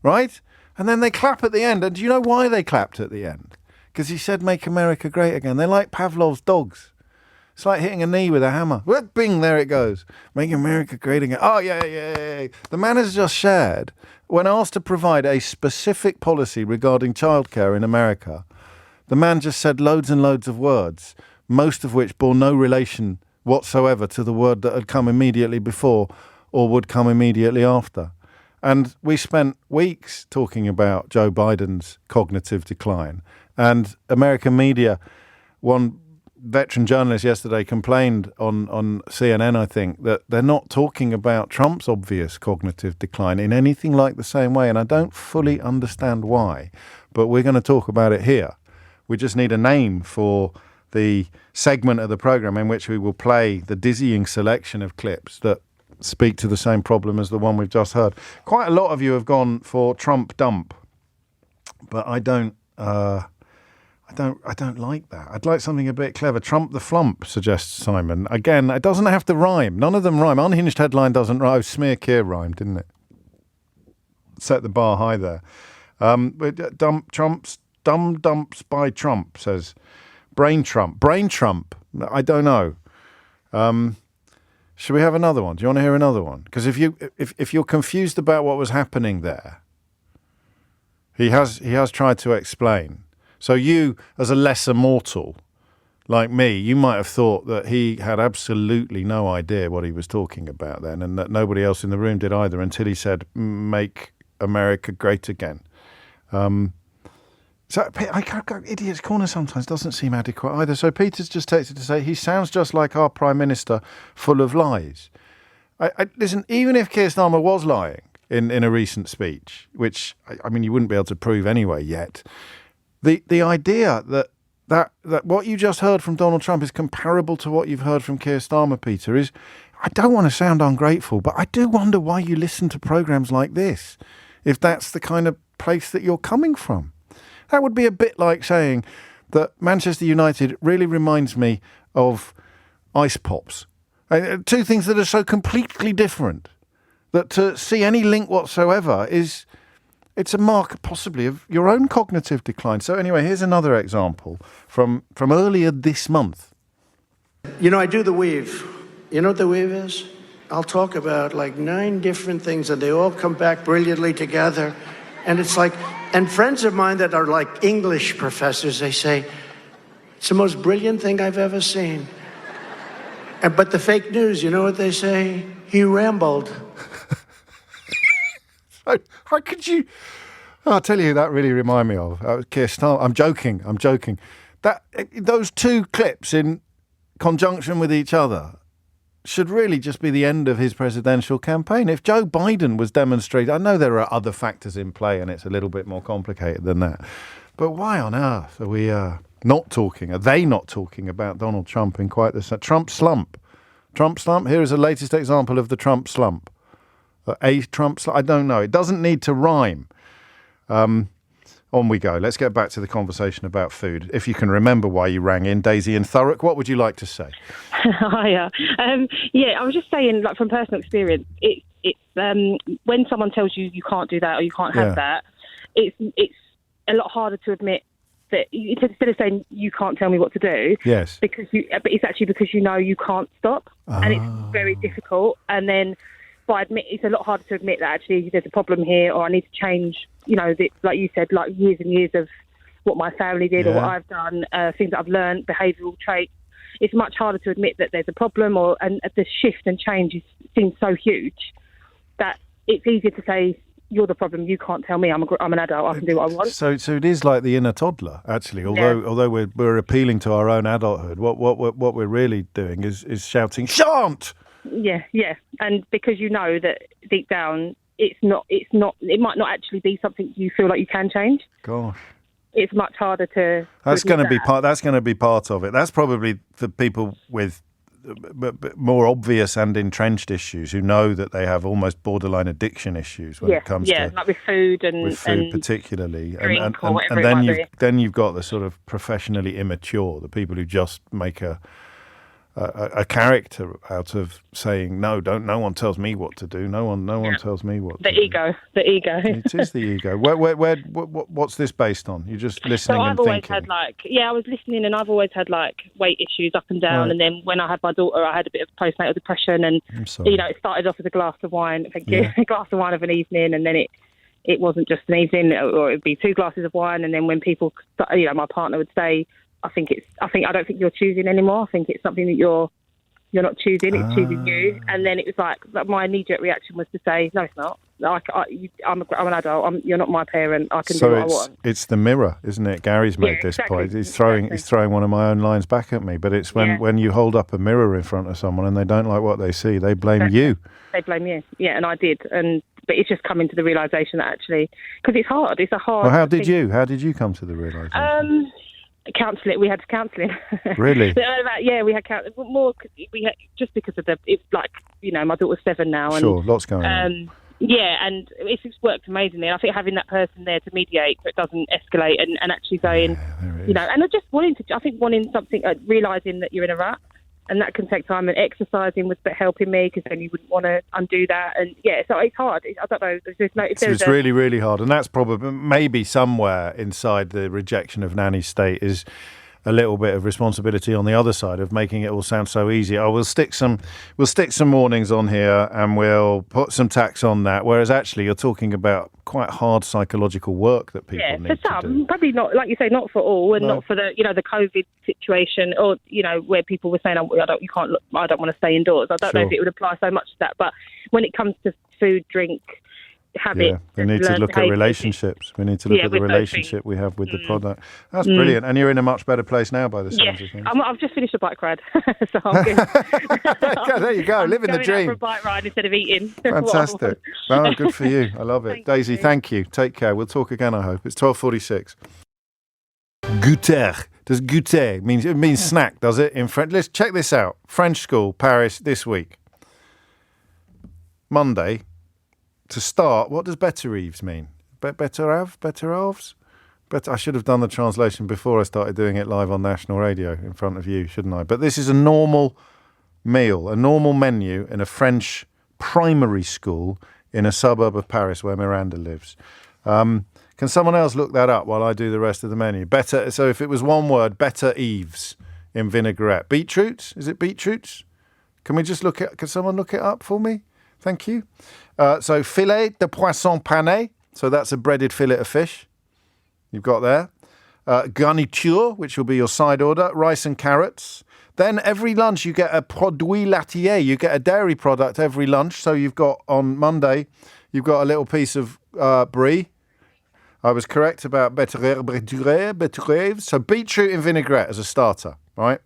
right? And then they clap at the end. And do you know why they clapped at the end? Because he said, make America great again. They're like Pavlov's dogs. It's like hitting a knee with a hammer. Bing, there it goes. Make America great again. Oh, yeah. The man has just shared, when asked to provide a specific policy regarding childcare in America, the man just said loads and loads of words, most of which bore no relation whatsoever to the word that had come immediately before or would come immediately after. And we spent weeks talking about Joe Biden's cognitive decline. And American media, one veteran journalist yesterday complained on CNN, I think, that they're not talking about Trump's obvious cognitive decline in anything like the same way. And I don't fully understand why, but we're going to talk about it here. We just need a name for the segment of the program in which we will play the dizzying selection of clips that speak to the same problem as the one we've just heard. Quite a lot of you have gone for Trump dump, but I don't like that. I'd like something a bit clever. Trump the flump, suggests Simon. Again, it doesn't have to rhyme. None of them rhyme. Unhinged headline doesn't rhyme. Smear Keir rhymed, didn't it? Set the bar high there. Trump's dumb dumps by Trump, says Brain Trump. Brain Trump. I don't know. Should we have another one? Do you want to hear another one? Because if you're confused about what was happening there, he has tried to explain. So you, as a lesser mortal like me, you might have thought that he had absolutely no idea what he was talking about then, and that nobody else in the room did either until he said, make America great again. So I can't go Idiot's Corner sometimes doesn't seem adequate either. So Peter's just texted to say he sounds just like our Prime Minister, full of lies. Listen, even if Keir Starmer was lying in a recent speech, which, I mean, you wouldn't be able to prove anyway yet, the idea that what you just heard from Donald Trump is comparable to what you've heard from Keir Starmer, Peter, is, I don't want to sound ungrateful, but I do wonder why you listen to programmes like this, if that's the kind of place that you're coming from. That would be a bit like saying that Manchester United really reminds me of ice pops. Two things that are so completely different that to see any link whatsoever it's a mark possibly of your own cognitive decline. So anyway, here's another example from earlier this month. You know, I do the weave. You know what the weave is? I'll talk about like 9 different things and they all come back brilliantly together. And it's like, and friends of mine that are like English professors, they say, it's the most brilliant thing I've ever seen. But the fake news, you know what they say? He rambled. How could you? I'll tell you who that really reminded me of. Keir Starmer. I'm joking. Those two clips in conjunction with each other should really just be the end of his presidential campaign. If Joe Biden was demonstrating, I know there are other factors in play and it's a little bit more complicated than that, but why on earth are we not talking? Are they not talking about Donald Trump in quite the Trump slump? Trump slump. Here is the latest example of the Trump slump. A Trump slump. I don't know. It doesn't need to rhyme. On we go. Let's get back to the conversation about food. If you can remember why you rang in, Daisy in Thurrock, what would you like to say? Hiya. I was just saying, like from personal experience, it's when someone tells you you can't do that or you can't have that, it's a lot harder to admit that instead of saying you can't tell me what to do, yes, but it's actually because you know you can't stop, and it's very difficult. And then it's a lot harder to admit that actually there's a problem here, or I need to change. You know, like you said, like years and years of what my family did or what I've done, things that I've learned, behavioural traits. It's much harder to admit that there's a problem, and the shift and change seems so huge that it's easier to say you're the problem. You can't tell me. I'm an adult. I can do what I want. So it is like the inner toddler, actually. Although we're appealing to our own adulthood, what we're really doing is shouting, "Shan't!" Yeah, and because you know that deep down it might not actually be something you feel like you can change. Gosh. It's much harder to. That's going to be part. That's going to be part of it. That's probably for people with more obvious and entrenched issues who know that they have almost borderline addiction issues when it comes to like with food and particularly, drink and then you've got the sort of professionally immature, the people who just make a character out of saying no one tells me what to do, no one tells me what the ego. It is the ego. What's this based on? You're just listening and thinking. So I've always had I was listening, and I've always had weight issues up and down, and then when I had my daughter I had a bit of postnatal depression, and it started off as a glass of wine, a glass of wine of an evening, and then it wasn't just an evening, or it'd be 2 glasses of wine, and then when people, my partner would say, I don't think you're choosing anymore. I think it's something that you're not choosing. It's choosing you. And then it was like my immediate reaction was to say, no, it's not. I'm an adult. You're not my parent. I can do what I want. It's the mirror, isn't it? Gary's made this point. He's throwing one of my own lines back at me. But it's when you hold up a mirror in front of someone and they don't like what they see, they blame you. They blame you. Yeah, and I did. But it's just coming to the realisation that actually, because it's hard. It's a hard. Well, how did you come to the realisation? Counselling. We had counselling. Really? We had counselling. More, just because of my daughter's 7 now. And, sure, lots going on. Yeah, and it's just worked amazingly. I think having that person there to mediate so it doesn't escalate and actually saying, and I just wanting something, realising that you're in a rut. And that can take time, and exercising was helping me because then you wouldn't want to undo that. And so it's hard. I don't know. It's really, really hard. And that's probably maybe somewhere inside the rejection of Nanny's state is a little bit of responsibility on the other side of making it all sound so easy. We'll stick some warnings on here and we'll put some tax on that. Whereas actually you're talking about quite hard psychological work that people need to do. For some, probably not, like you say, not for all, and not for the the COVID situation, or where people were saying, I don't want to stay indoors. I don't know if it would apply so much to that, but when it comes to food, drink, habits. We need to look at relationships. We need to look at the relationship we have with the product. That's brilliant. And you're in a much better place now by the sounds of things. I've just finished a bike ride. So I'm good. There you go. Living the dream. For a bike ride instead of eating. Fantastic. Oh, good for you. I love it. Daisy, thank you. Take care. We'll talk again, I hope. It's 12:46. Goûter. Does goûter means snack, does it, in French? Let's check this out. French school, Paris, this week. Monday. To start, what does betterave mean? Betteraves? I should have done the translation before I started doing it live on national radio in front of you, shouldn't I? But this is a normal meal, a normal menu in a French primary school in a suburb of Paris where Miranda lives. Can someone else look that up while I do the rest of the menu? So if it was one word, betteraves in vinaigrette. Beetroots? Is it beetroots? Can someone look it up for me? Thank you. So filet de poisson pané. So that's a breaded fillet of fish. You've got there. Garniture, which will be your side order. Rice and carrots. Then every lunch you get a produit laitier. You get a dairy product every lunch. So you've got on Monday, you've got a little piece of brie. I was correct about betteraves. So beetroot in vinaigrette as a starter, right?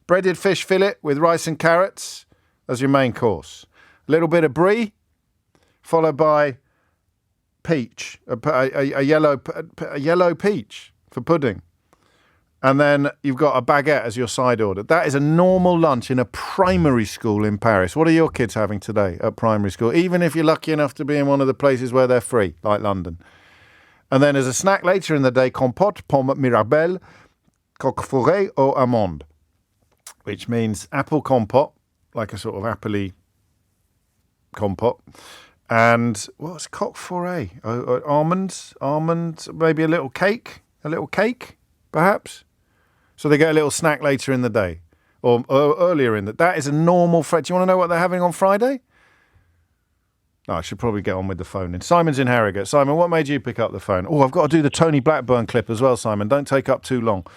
Breaded fish fillet with rice and carrots as your main course. A little bit of brie, followed by peach, a yellow peach for pudding. And then you've got a baguette as your side order. That is a normal lunch in a primary school in Paris. What are your kids having today at primary school? Even if you're lucky enough to be in one of the places where they're free, like London. And then as a snack later in the day, compote, pomme mirabelle, coquefouret or amande, which means apple compote, like a sort of apple-y compote, and what's coquefouret? Almond, maybe a little cake, perhaps. So they get a little snack later in the day, or earlier in the. That is a normal. Do you want to know what they're having on Friday? No, I should probably get on with the phone. And Simon's in Harrogate. Simon, what made you pick up the phone? Oh, I've got to do the Tony Blackburn clip as well, Simon. Don't take up too long.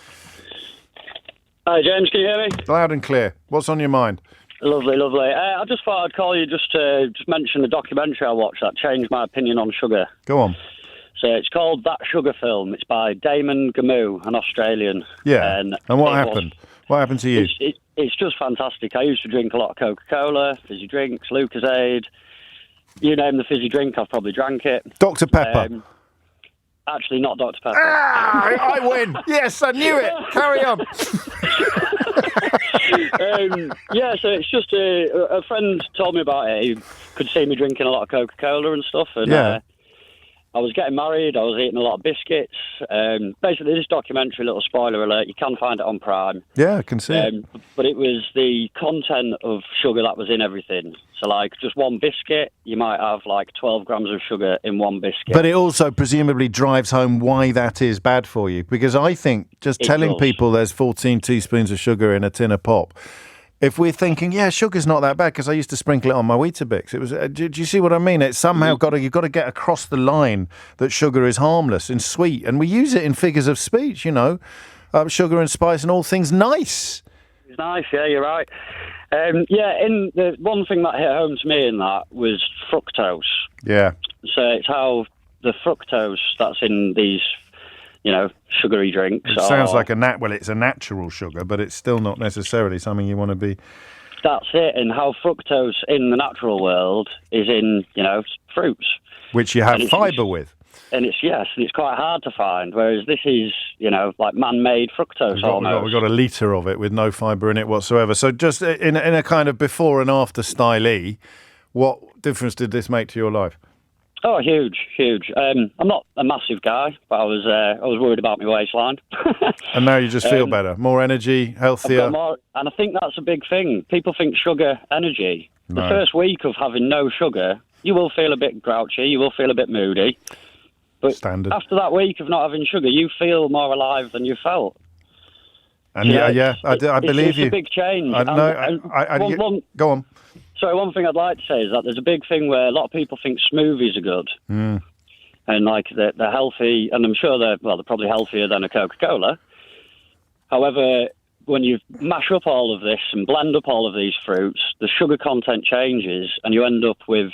Hi, James. Can you hear me? Loud and clear. What's on your mind? Lovely. I just thought I'd call you just to mention a documentary I watched that changed my opinion on sugar. Go on. So it's called That Sugar Film. It's by Damon Gamoo, an Australian. Yeah. And what happened? What happened to you? It's just fantastic. I used to drink a lot of Coca-Cola, fizzy drinks, Lucozade. You name the fizzy drink, I've probably drank it. Dr. Pepper. Actually, not Dr. Pepper. I win. Yes, I knew it. Carry on. Yeah, so it's just a friend told me about it. He could see me drinking a lot of Coca-Cola and stuff. And I was getting married. I was eating a lot of biscuits. Basically, this documentary, little spoiler alert, you can find it on Prime. Yeah, I can see it. But it was the content of sugar that was in everything. So, like, just one biscuit, you might have, like, 12 grams of sugar in one biscuit. But it also presumably drives home why that is bad for you. Because I think just telling people there's 14 teaspoons of sugar in a tin of pop, if we're thinking, sugar's not that bad, because I used to sprinkle it on my Weetabix. It was. Do you see what I mean? It's somehow you've got to get across the line that sugar is harmless and sweet, and we use it in figures of speech. Sugar and spice and all things nice. It's nice, yeah, you're right. In the one thing that hit home to me in that was fructose. Yeah. So it's how the fructose that's in these, sugary drinks. It sounds like it's a natural sugar, but it's still not necessarily something you want to be. That's it, and how fructose in the natural world is in, fruits. Which you have fibre with. And it's quite hard to find, whereas this is, like man-made fructose almost. We've got a litre of it with no fibre in it whatsoever. So just in a kind of before and after style, what difference did this make to your life? Oh, huge. I'm not a massive guy, but I was worried about my waistline. And now you just feel better, more energy, healthier. And I think that's a big thing. People think sugar, energy. No. The first week of having no sugar, you will feel a bit grouchy, you will feel a bit moody. But Standard. After that week of not having sugar, you feel more alive than you felt. And I believe you. It's a big change. Go on. So one thing I'd like to say is that there's a big thing where a lot of people think smoothies are good. Mm. And like they're healthy, and I'm sure they're probably healthier than a Coca-Cola. However, when you mash up all of this and blend up all of these fruits, the sugar content changes and you end up with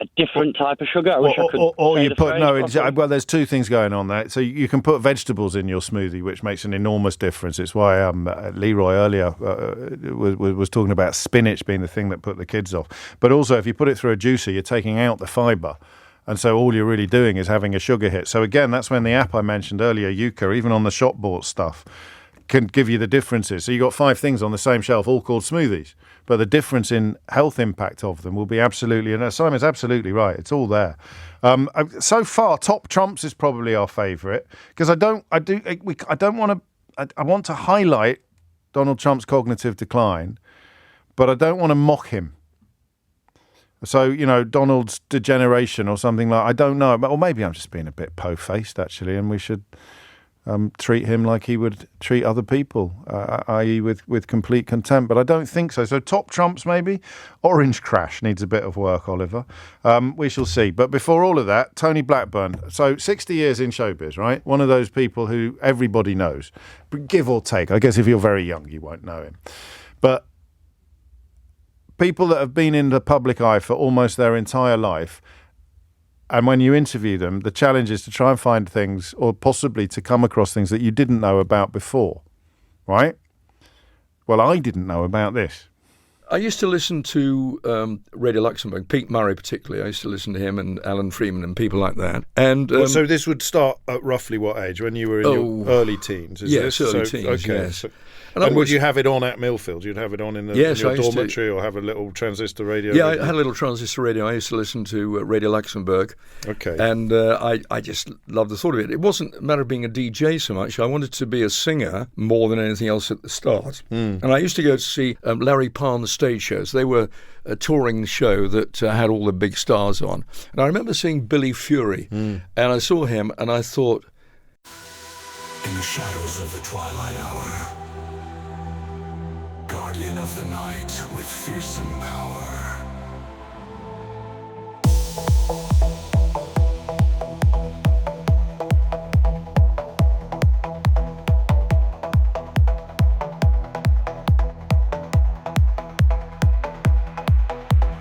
a different type of sugar. There's two things going on there. So you can put vegetables in your smoothie, which makes an enormous difference. It's why Leroy earlier was talking about spinach being the thing that put the kids off. But also, if you put it through a juicer, you're taking out the fibre. And so all you're really doing is having a sugar hit. So again, that's when the app I mentioned earlier, Yuka, even on the shop bought stuff, can give you the differences. So you got 5 things on the same shelf, all called smoothies. But the difference in health impact of them will be absolutely, and Simon's absolutely right, it's all there. So far, Top Trumps is probably our favourite, because I want to highlight Donald Trump's cognitive decline, but I don't want to mock him. So, Donald's degeneration or something I don't know, or maybe I'm just being a bit po-faced, actually, and we should treat him like he would treat other people, i.e. with complete contempt. But I don't think so. So Top Trumps, maybe. Orange Crash needs a bit of work, Oliver. We shall see. But before all of that, Tony Blackburn. So 60 years in showbiz, right? One of those people who everybody knows, give or take. I guess if you're very young, you won't know him. But people that have been in the public eye for almost their entire life, and when you interview them, the challenge is to try and find things, or possibly to come across things that you didn't know about before, right? Well, I didn't know about this. I used to listen to Radio Luxembourg, Pete Murray particularly. I used to listen to him and Alan Freeman and people like that. And so this would start at roughly what age? When you were in your early teens? Yes, early teens, okay. Yes. And would you have it on at Millfield? You'd have it on in your dormitory, or have a little transistor radio? Yeah, I had a little transistor radio. I used to listen to Radio Luxembourg. Okay. And I just loved the thought of it. It wasn't a matter of being a DJ so much. I wanted to be a singer more than anything else at the start. And I used to go to see Larry Palmer's stage shows. They were a touring show that had all the big stars on. And I remember seeing Billy Fury. And I saw him and I thought... In the shadows of the twilight hour, guardian of the night with fearsome power.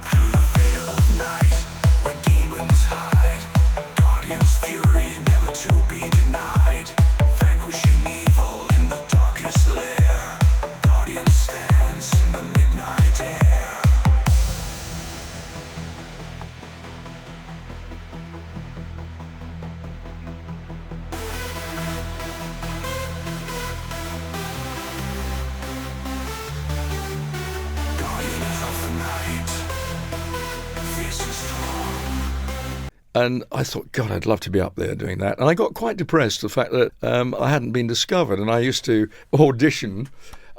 Through the veil of night, where demons hide, guardian's fury never to be denied, vanquishing evil in the darkest lair. Guardian stands in the midnight air. And I thought, God, I'd love to be up there doing that. And I got quite depressed, the fact that I hadn't been discovered. And I used to audition.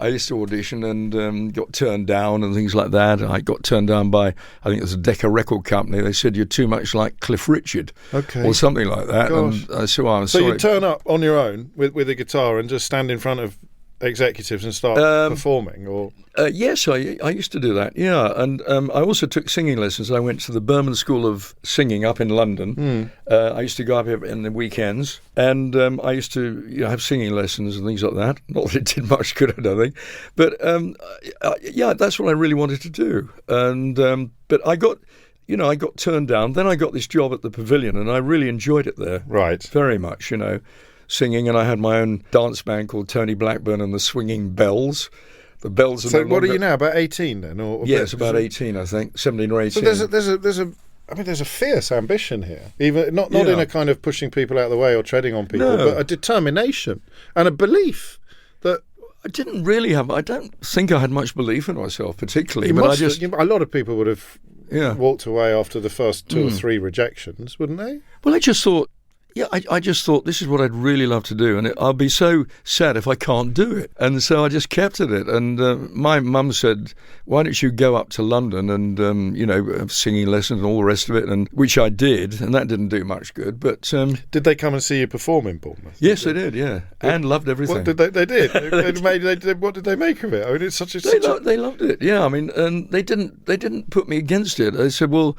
And got turned down and things like that. I got turned down by, I think it was a Decca record company. They said, you're too much like Cliff Richard, or something like that. Gosh. And I said, well, I'm so sorry. you turn up on your own with a guitar and just stand in front of executives and start performing, or yes, I used to do that, yeah. And I also took singing lessons. I went to the Birman School of Singing up in London. I used to go up here in the weekends, and I used to have singing lessons and things like that. Not that it did much good, I don't think, but yeah, that's what I really wanted to do. And but I got turned down. Then I got this job at the Pavilion, and I really enjoyed it there, right, very much, singing, and I had my own dance band called Tony Blackburn and the Swinging Bells. The Bells are so what are you now, about 18 then? Or yes, about 18, I think, 17 or 18. So there's a fierce ambition here, even not in a kind of pushing people out of the way or treading on people, but a determination and a belief that I didn't really have. I don't think I had much belief in myself particularly, a lot of people would have walked away after the first 2 or 3 rejections, wouldn't they? Well, I just thought, I just thought this is what I'd really love to do, and I'll be so sad if I can't do it. And so I just kept at it. And my mum said, "Why don't you go up to London and have singing lessons and all the rest of it?" And which I did, and that didn't do much good. But did they come and see you perform in Bournemouth? Yes, they did. Yeah, and loved everything. What did they did? What did they make of it? I mean, it's such a. They loved it. Yeah, I mean, and they didn't put me against it. They said, "Well."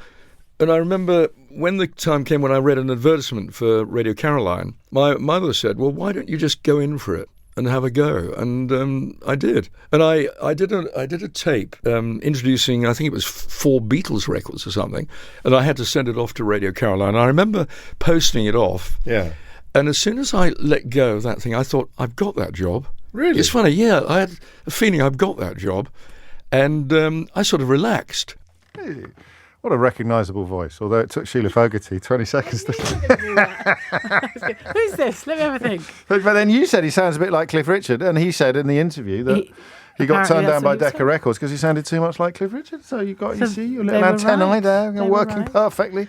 And I remember when the time came when I read an advertisement for Radio Caroline, my mother said, "Well, why don't you just go in for it and have a go?" And I did. And I did a tape introducing, I think it was 4 Beatles records or something, and I had to send it off to Radio Caroline. I remember posting it off. Yeah. And as soon as I let go of that thing, I thought, I've got that job. Really? It's funny, yeah. I had a feeling I've got that job. And I sort of relaxed. Hey. What a recognisable voice, although it took Sheila Fogarty 20 seconds to... Who's this? Let me have a think. But then you said he sounds a bit like Cliff Richard, and he said in the interview that he got turned down by Decca Records because he sounded too much like Cliff Richard. So you see your little antennae there, working perfectly.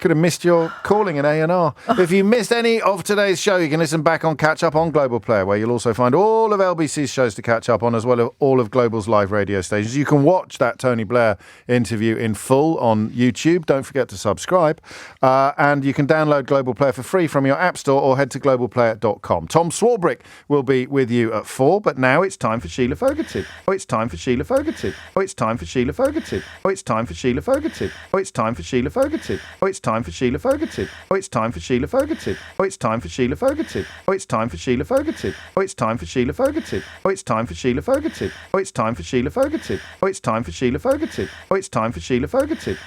Could have missed your calling in A&R. If you missed any of today's show, you can listen back on Catch Up on Global Player, where you'll also find all of LBC's shows to catch up on, as well as all of Global's live radio stations. You can watch that Tony Blair interview in full on YouTube. Don't forget to subscribe. And you can download Global Player for free from your app store or head to globalplayer.com. Tom Swarbrick will be with you at 4, but now it's time for Sheila Fogarty. Oh, it's time for Sheila Fogarty. Oh, it's time for Sheila Fogarty. Oh, it's time for Sheila Fogarty. Oh, it's time for Sheila Fogarty. Oh, it's time for Sheila Fogarty. Oh, it's time for Sheila Fogarty. Oh, it's time for Sheila Fogarty. Oh, it's time for Sheila Fogarty. Oh, it's time for Sheila Fogarty. Oh, it's time for Sheila Fogarty. Oh, it's time for Sheila Fogarty. Oh, it's time for Sheila Fogarty. Oh, it's time for Sheila Fogarty.